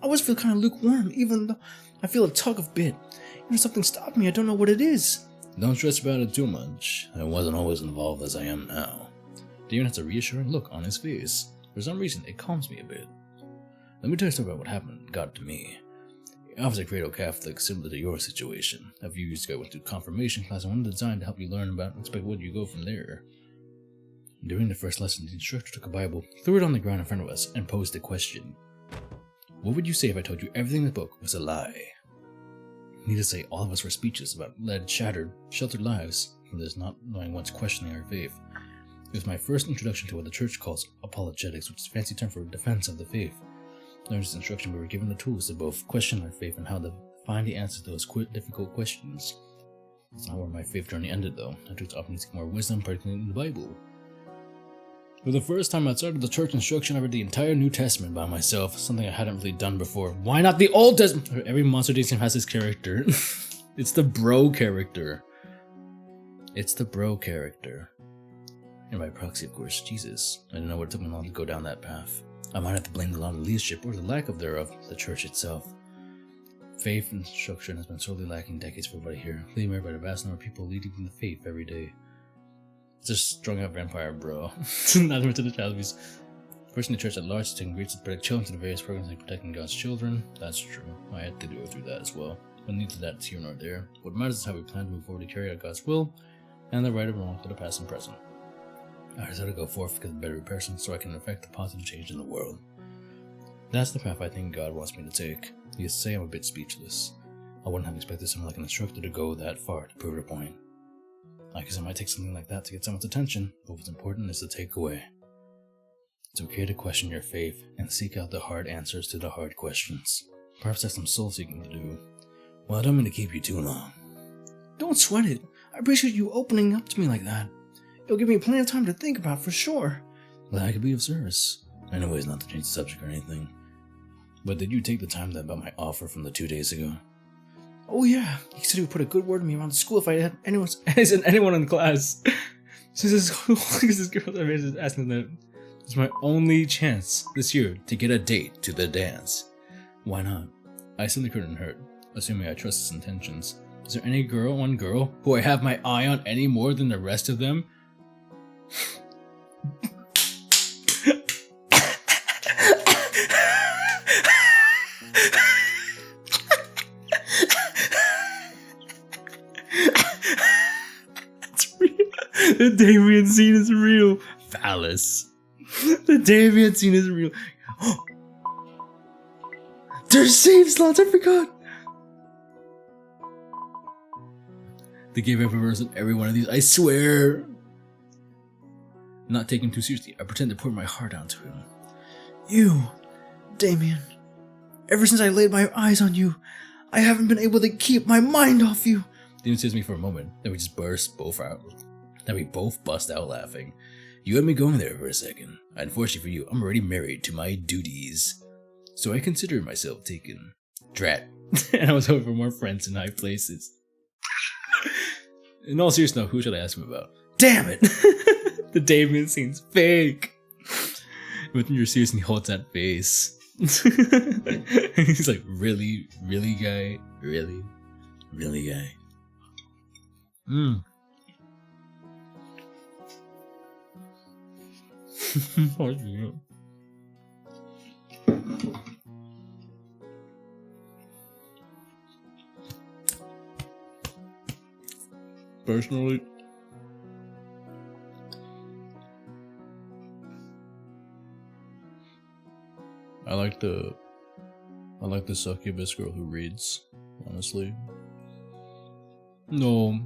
I always feel kind of lukewarm, even though I feel a tug of bit. Even if something stopped me, I don't know what it is. Don't stress about it too much. I wasn't always involved as I am now. Damon has a reassuring look on his face. For some reason, it calms me a bit. Let me tell you something about what happened and got to me. I was a cradle Catholic, similar to your situation. A few years ago, I went to confirmation class and one designed to help you learn about and expect where you go from there. During the first lesson, the instructor took a Bible, threw it on the ground in front of us, and posed a question. What would you say if I told you everything in the book was a lie? Needless to say, all of us were speechless about led, shattered, sheltered lives from this not knowing what's questioning our faith. It was my first introduction to what the church calls apologetics, which is a fancy term for defense of the faith. During this instruction, we were given the tools to both question our faith and how to find the answers to those difficult questions. That's not where my faith journey ended, though. I took the opportunity to get more wisdom, particularly in the Bible. For the first time outside of the church instruction, I read the entire New Testament by myself, something I hadn't really done before. Why not the Old Testament? Every Monster Dating has his character. It's the bro character. It's the bro character. And by proxy, of course, Jesus. I didn't know what it took me long to go down that path. I might have to blame the lack of leadership, or the lack of thereof, the church itself. Faith instruction has been sorely lacking decades for everybody here, leading by the vast number of people leading from the faith every day. It's a strung out vampire, bro. Not much of the child abuse. Person in the church at large is taking great to protect children to the various programs like protecting God's children. That's true. I had to go through that as well. But neither that's here nor there. What matters is how we plan to move forward to carry out God's will, and the right or wrong for the past and present. I decided to go forth because I'm a better person, so I can effect a positive change in the world. That's the path I think God wants me to take. You say I'm a bit speechless. I wouldn't have expected someone like an instructor to go that far to prove a point. I guess it might take something like that to get someone's attention, but what's important is the takeaway. It's okay to question your faith and seek out the hard answers to the hard questions. Perhaps that's some soul seeking to do. Well, I don't mean to keep you too long. Don't sweat it. I appreciate you opening up to me like that. It'll give me plenty of time to think about for sure. Glad I could be of service. Anyways, not to change the subject or anything. But did you take the time about my offer from the 2 days ago? Oh yeah, he said he would put a good word on me around the school if I had anyone in class. So this girl is asking them, it's my only chance this year to get a date to the dance. Why not? I simply couldn't hurt, assuming I trust his intentions. Is there any one girl, who I have my eye on any more than the rest of them? It's real. The Damien scene is real. Phallus. The Damien scene is real. There's save slots, I forgot. They gave every verse in every one of these, I swear. Not taking him too seriously, I pretend to pour my heart out to him. You, Damien. Ever since I laid my eyes on you, I haven't been able to keep my mind off you. Didn't seize me for a moment. Then we just both bust out laughing. You had me going there for a second. Unfortunately for you, I'm already married to my duties. So I consider myself taken. Drat. And I was hoping for more friends in high places. In all seriousness, who should I ask him about? Damn it! The Damien scene's fake! But you're seriously holds that face. He's like, really? Really, guy? Really? Really, guy? Personally, I like the succubus girl who reads, honestly. No.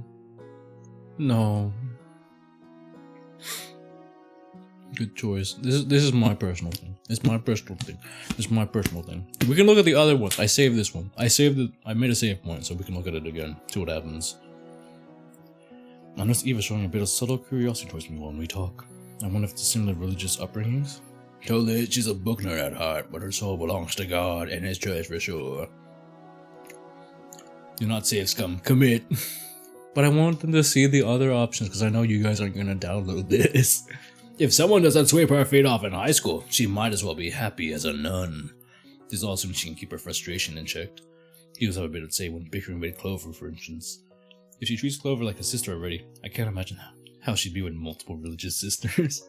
Good choice. This is my personal thing. It's my personal thing. It's my personal thing. We can look at the other one. I saved this one. I made a save point so we can look at it again. See what happens. I noticed Eva's showing a bit of subtle curiosity towards me when we talk. I wonder if it's similar religious upbringings. Totally, she's a book nerd at heart, but her soul belongs to God and His church for sure. Do not save scum. Commit. But I want them to see the other options because I know you guys aren't going to download this. If someone doesn't sweep her feet off in high school, she might as well be happy as a nun. This also means she can keep her frustration in check. He also have a bit to say when bickering with Clover, for instance. If she treats Clover like a sister already, I can't imagine how she'd be with multiple religious sisters.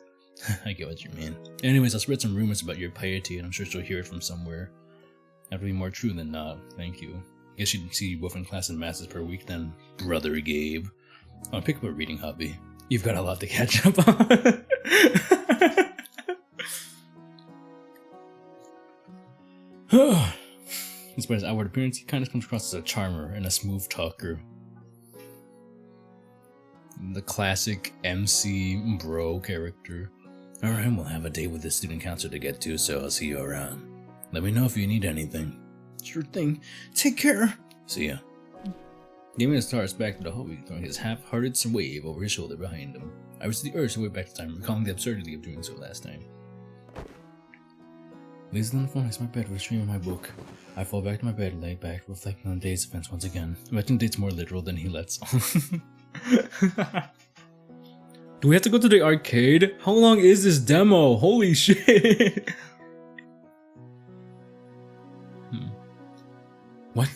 I get what you mean. Anyways, I spread some rumors about your piety, and I'm sure she'll hear it from somewhere. That would be more true than not. Thank you. Guess she'd see you both in class and masses per week then, Brother Gabe. I'll pick up a reading hobby. You've got a lot to catch up on. Despite his outward appearance, he kind of comes across as a charmer and a smooth talker. The classic MC bro character. Alright, we'll have a date with the student council to get to, so I'll see you around. Let me know if you need anything. Sure thing. Take care. See ya. Damien starts back to the hallway, throwing his half-hearted wave over his shoulder behind him. I was the urge to way back to time, recalling the absurdity of doing so last time. Lazy on the phone next to my bed for streaming my book. I fall back to my bed, lay back, reflecting on the day's events once again. Imagine date's more literal than he lets on. Do we have to go to the arcade? How long is this demo? Holy shit! What?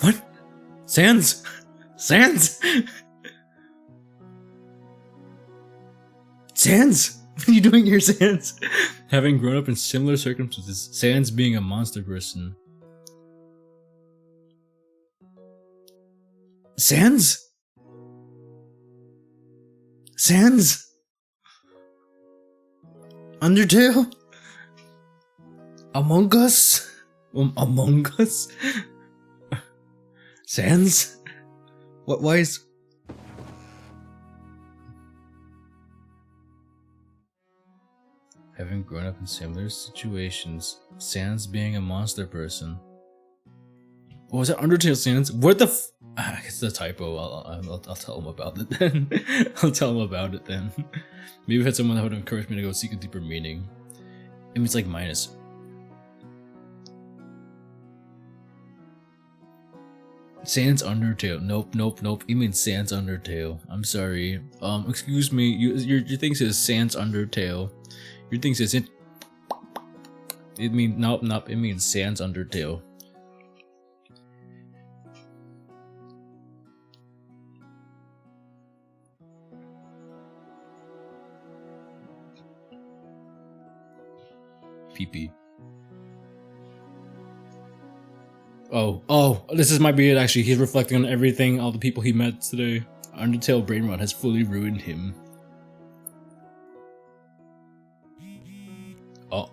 What? Sans? Sans? Sans? What are you doing here, Sans? Having grown up in similar circumstances, Sans being a monster person. Sans? Sans? Undertale? Among Us? Among Us? Sans? What? Why is... Having grown up in similar situations, Sans being a monster person. What was that? Undertale Sans? What the f... it's a typo. I'll tell him about it then. I'll tell him about it then. Maybe I had someone that would encourage me to go seek a deeper meaning. I mean, it's like minus. Sans Undertale. Nope. You mean Sans Undertale. I'm sorry. Excuse me. Your thing says Sans Undertale. Your thing says it. It means nope. It means Sans Undertale. PP. Oh, this might be it actually. He's reflecting on everything, all the people he met today. Undertale brain rot has fully ruined him. Oh.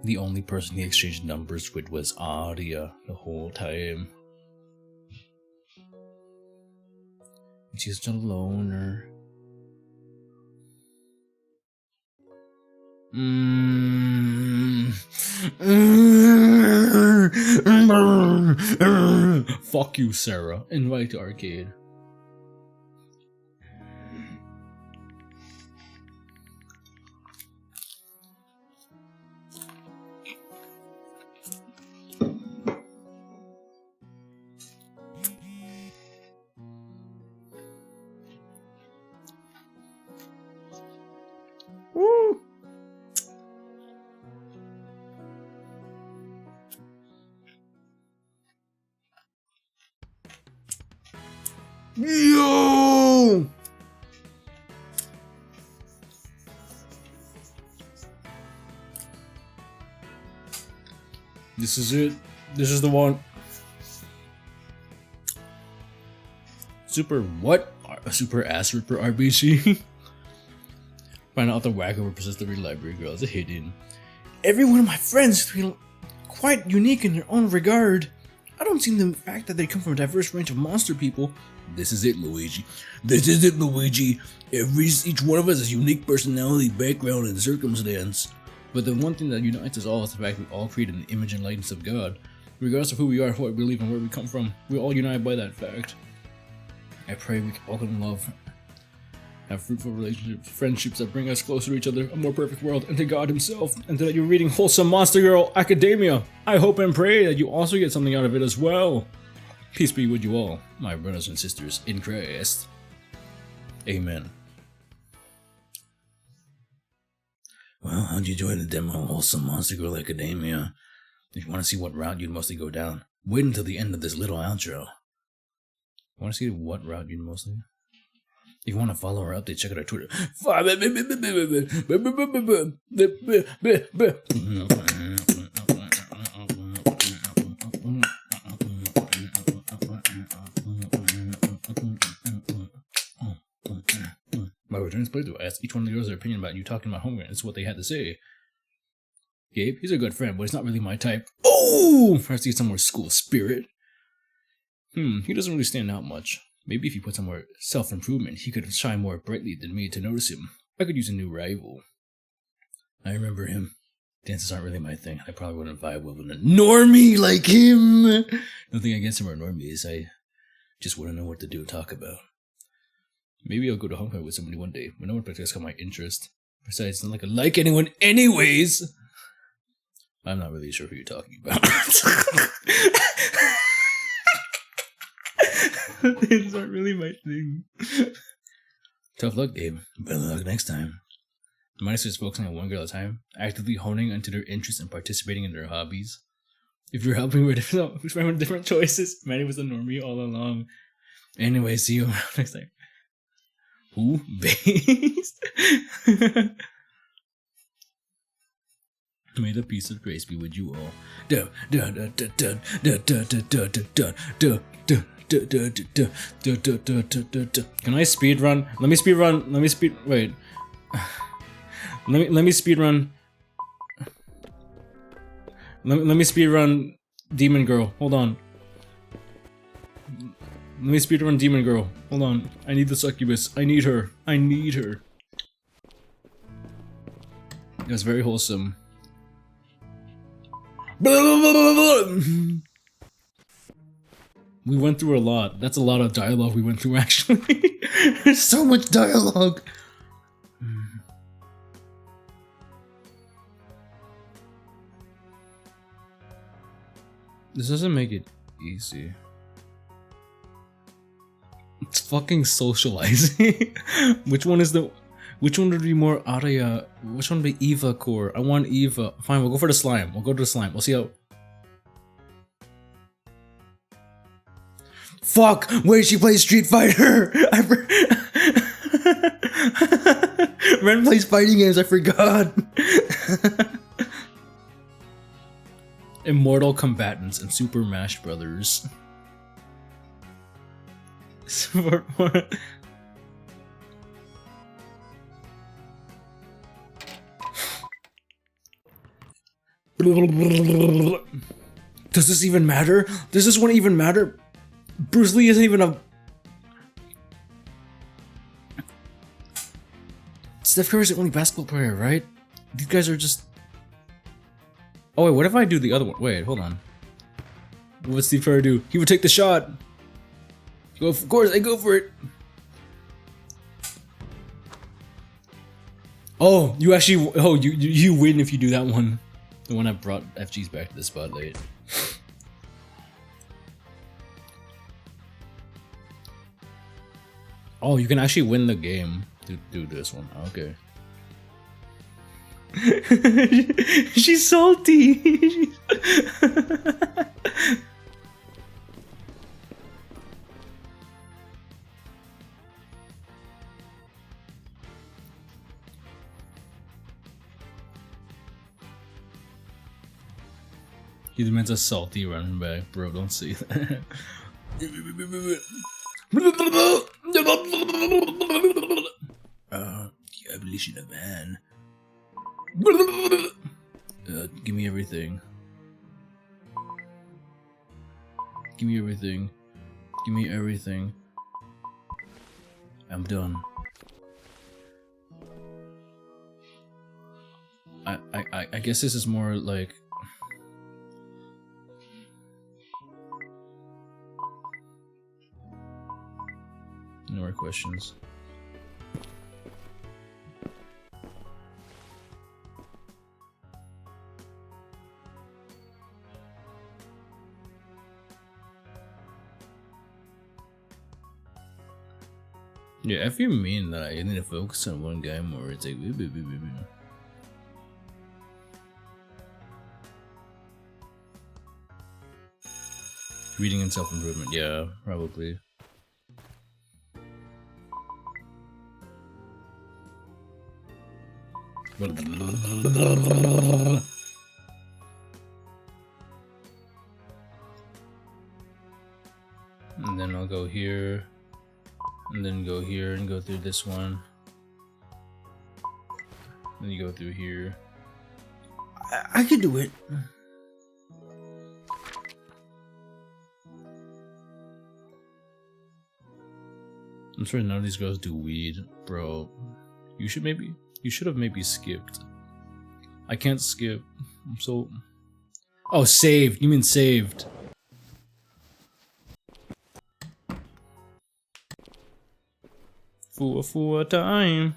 The only person he exchanged numbers with was Aria the whole time. She's just a loner. Fuck you, Sarah. Invite to arcade. Woo! Yo! This is it. This is the one. Super what? Super ass ripper RBG. Find out the wacko represents the library girls. A hidden. Every one of my friends feel quite unique in their own regard. I don't see the fact that they come from a diverse range of monster people. This is it, Luigi. This is it, Luigi. Each one of us has unique personality, background, and circumstance. But the one thing that unites us all is the fact we all created an image and likeness of God. Regardless of who we are, what we believe, and where we come from, we're all united by that fact. I pray we all can love, have fruitful relationships, friendships that bring us closer to each other, a more perfect world, and to God Himself, and that you're reading wholesome Monstergirl Academia. I hope and pray that you also get something out of it as well. Peace be with you all, my brothers and sisters in Christ. Amen. Well, how'd you enjoy the demo of Wholesome Monstergirl Academia? If you want to see what route you'd mostly go down, wait until the end of this little outro. Want to see what route you'd mostly? If you want to follow her updates, check out her Twitter. My returns playthrough asked each one of the girls their opinion about you talking about Homer, and it's what they had to say. Gabe, he's a good friend, but he's not really my type. Oh! Perhaps he's some more school spirit. He doesn't really stand out much. Maybe if he put some more self-improvement, he could shine more brightly than me to notice him. I could use a new rival. I remember him. Dances aren't really my thing. I probably wouldn't vibe well with a normie like him. Nothing against him or normies. I just wouldn't know what to do or talk about. Maybe I'll go to Hong Kong with somebody one day, but no one practically got my interest. Besides, it's not like I like anyone anyways. I'm not really sure who you're talking about. These aren't really my thing. Tough luck, Gabe. Better luck next time. The mindset is focusing on one girl at a time, actively honing into their interests and participating in their hobbies. If you're helping with different choices, Manny was a normie all along. Anyway, see you around next time. Who? Based? May the peace of grace be with you all. Can I speed run? Let me speed run. Wait. Let me speed run. Let me speed run Demon Girl. Hold on. Let me speed run Demon Girl. Hold on. I need the succubus. I need her. It was very wholesome. We went through a lot. That's a lot of dialogue we went through, actually. There's so much dialogue. This doesn't make it easy. It's fucking socializing. Which one would be more Arya? Which one would be Eva core? I want Eva. Fine, we'll go for the slime. We'll go to the slime. We'll see how. Fuck! Wait, she plays Street Fighter! Ren plays fighting games, I forgot! Immortal Combatants and Super Mash Brothers. Does this even matter? Does this one even matter? Bruce Lee isn't even a... Steph Curry's the only basketball player, right? These guys are just... Oh wait, what if I do the other one? Wait, hold on. What would Steve Carell do? He would take the shot. Go, of course, I go for it. Oh, you actually. Oh, you win if you do that one. The one that brought FG's back to the spotlight. Oh, you can actually win the game to do this one. Okay. She's salty. He meant a salty running back, bro. Don't say that. The evolution of man. Give me everything. Give me everything. Give me everything. I'm done. I guess this is more like. No more questions. Yeah, if you mean that I need to focus on one guy more, it's like reading and self-improvement, yeah, probably. And then I'll go here, and then go here and go through this one. Then you go through here. I could do it. I'm sorry, none of these girls do weed, bro. You should have maybe skipped. I can't skip. I'm so. Oh, saved. You mean saved? For time.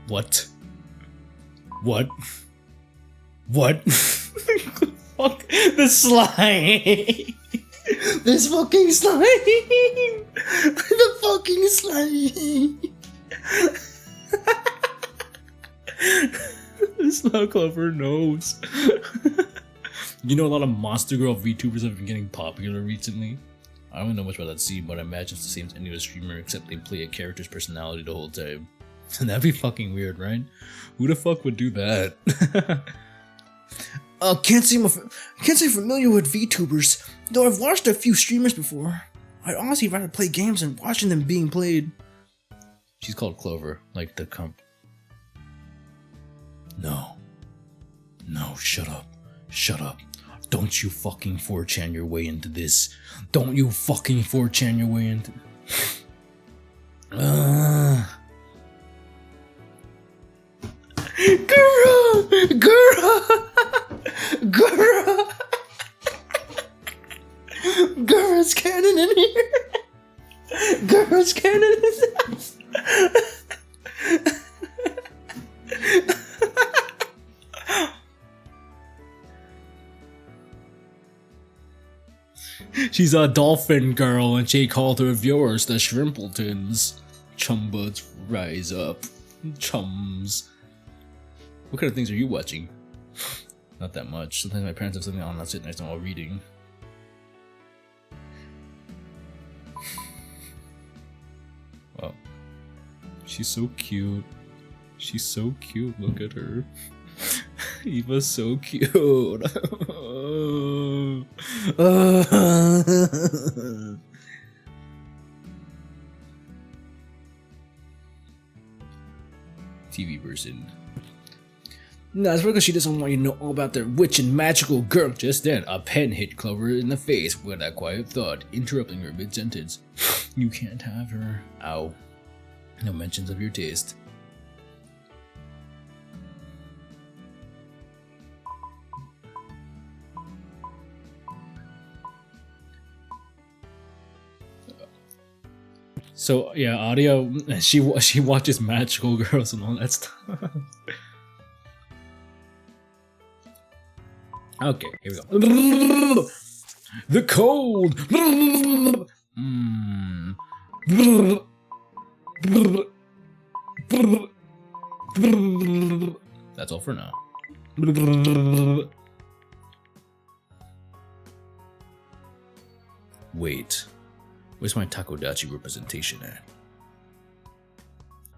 What? What? What? Fuck the slime! This fucking slime! The fucking slime! This Snow Clover knows. You know, a lot of Monstergirl VTubers have been getting popular recently. I don't know much about that scene, but I imagine it's the same as any other streamer, except they play a character's personality the whole time. That'd be fucking weird, right? Who the fuck would do that? Can't say familiar with VTubers, though I've watched a few streamers before. I'd honestly rather play games than watching them being played. She's called Clover, like the comp. No. No, shut up. Shut up. Don't you fucking 4chan your way into this. Don't you fucking 4chan your way into... Girl! Girl's cannon in here! Girl's cannon in this. She's a dolphin girl and she called her viewers the Shrimpletons. Chumbuds rise up. Chums. What kind of things are you watching? Not that much. Sometimes my parents have something on, I'll sit next to them while reading. Wow. She's so cute. She's so cute. Look at her. Eva's so cute. TV person. No, it's because she doesn't want you to know all about their witch and magical girl. Just then, a pen hit Clover in the face with a quiet thud, interrupting her mid-sentence. You can't have her. Ow. No mentions of your taste. So yeah, Audio, she watches magical girls and all that stuff. Okay, here we go. The cold. That's all for now. Wait. Where's my Takodachi representation at?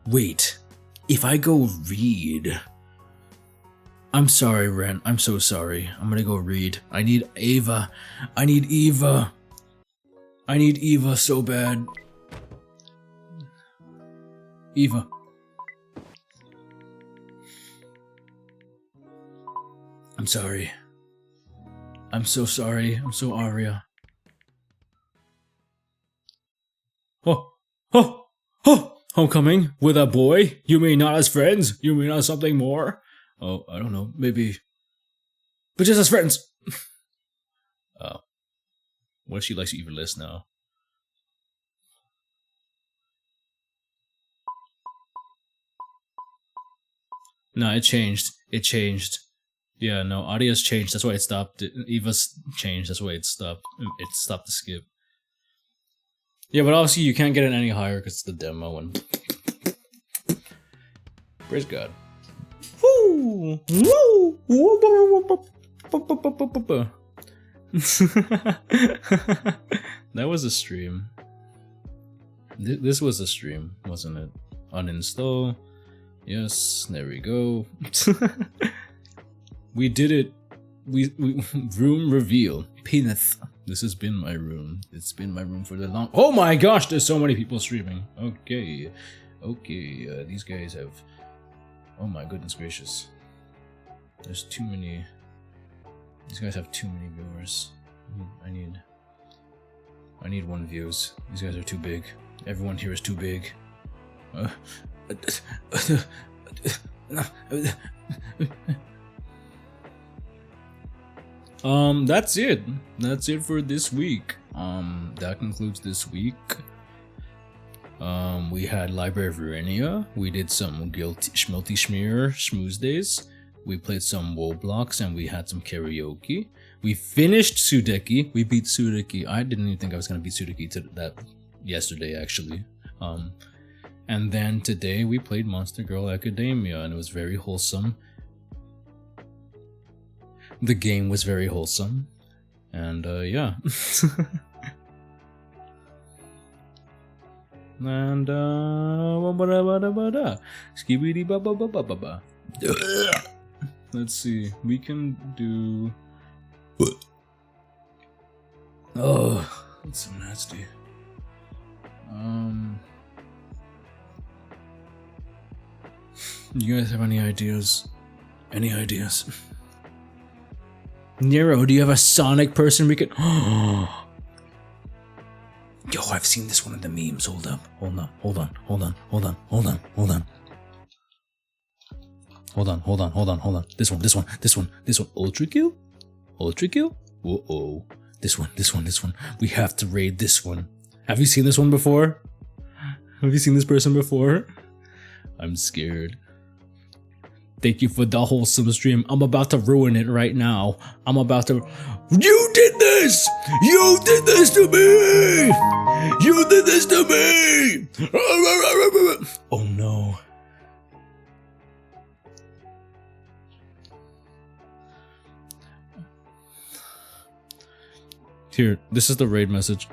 Wait, if I go read... I'm sorry, Ren. I'm so sorry. I'm gonna go read. I need Ava. I need Eva. I need Eva so bad. Eva. I'm sorry. I'm so sorry. I'm so Aria. Oh, oh, oh! Homecoming with a boy? You mean not as friends? You mean not something more? Oh, I don't know. Maybe. But just as friends! Oh. What if she likes you even less now? No, it changed. It changed. Yeah, no, Audio's changed. That's why it stopped. Eva's changed. That's why it stopped. It stopped the skip. Yeah, but obviously you can't get it any higher because it's the demo and... Praise God. Woo! Woo! That was a stream. This was a stream, wasn't it? Uninstall. Yes, there we go. We did it. We room reveal. Peneth. This has been my room. It's been my room for the long... Oh my gosh, there's so many people streaming. Okay. Okay, these guys have... Oh my goodness gracious. There's too many... These guys have too many viewers. I need 1 views. These guys are too big. Everyone here is too big. That's it. That's it for this week. That concludes this week. We had Library of Verenia. We did some Guilty Schmilty Schmear Schmooze Days. We played some Woblocks and we had some karaoke. We finished Sudeki. We beat Sudeki. I didn't even think I was gonna beat Sudeki to that yesterday actually. And then today we played Monstergirl Academia and it was very wholesome. The game was very wholesome. And yeah. And skibidi ba ba ba ba ba ba. Let's see. We can do. Oh, that's so nasty. You guys have any ideas? Any ideas? Nero, do you have a Sonic person we could? Yo, I've seen this one in the memes. Hold up. Hold on. Hold on. Hold on. Hold on. Hold on. Hold on. Hold on. Hold on. Hold on. Hold on. This one. This one. This one. This one. Ultra kill? Ultra kill? Whoa. This one. This one. This one. We have to raid this one. Have you seen this one before? Have you seen this person before? I'm scared. Thank you for the wholesome stream. I'm about to ruin it right now. I'm about to... You did this! You did this to me! You did this to me! Oh no. Here, this is the raid message.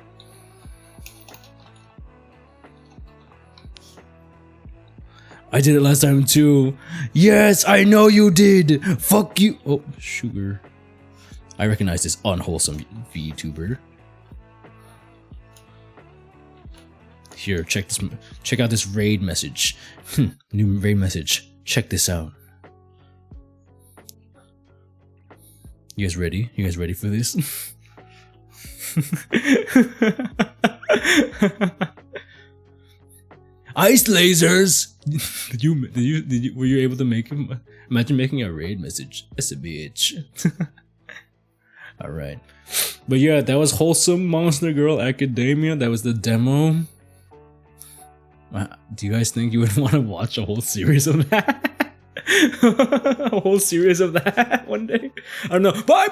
I did it last time too. Yes, I know you did. Fuck you. Oh, sugar. I recognize this unwholesome VTuber. Here, check this. Check out this raid message. New raid message. Check this out. You guys ready? You guys ready for this? Ice lasers. Were you able to make him? Imagine making a raid message. That's a bitch. All right, but yeah, that was Wholesome Monstergirl Academia. That was the demo. Do you guys think you would want to watch a whole series of that? A whole series of that one day? I don't know. Bye.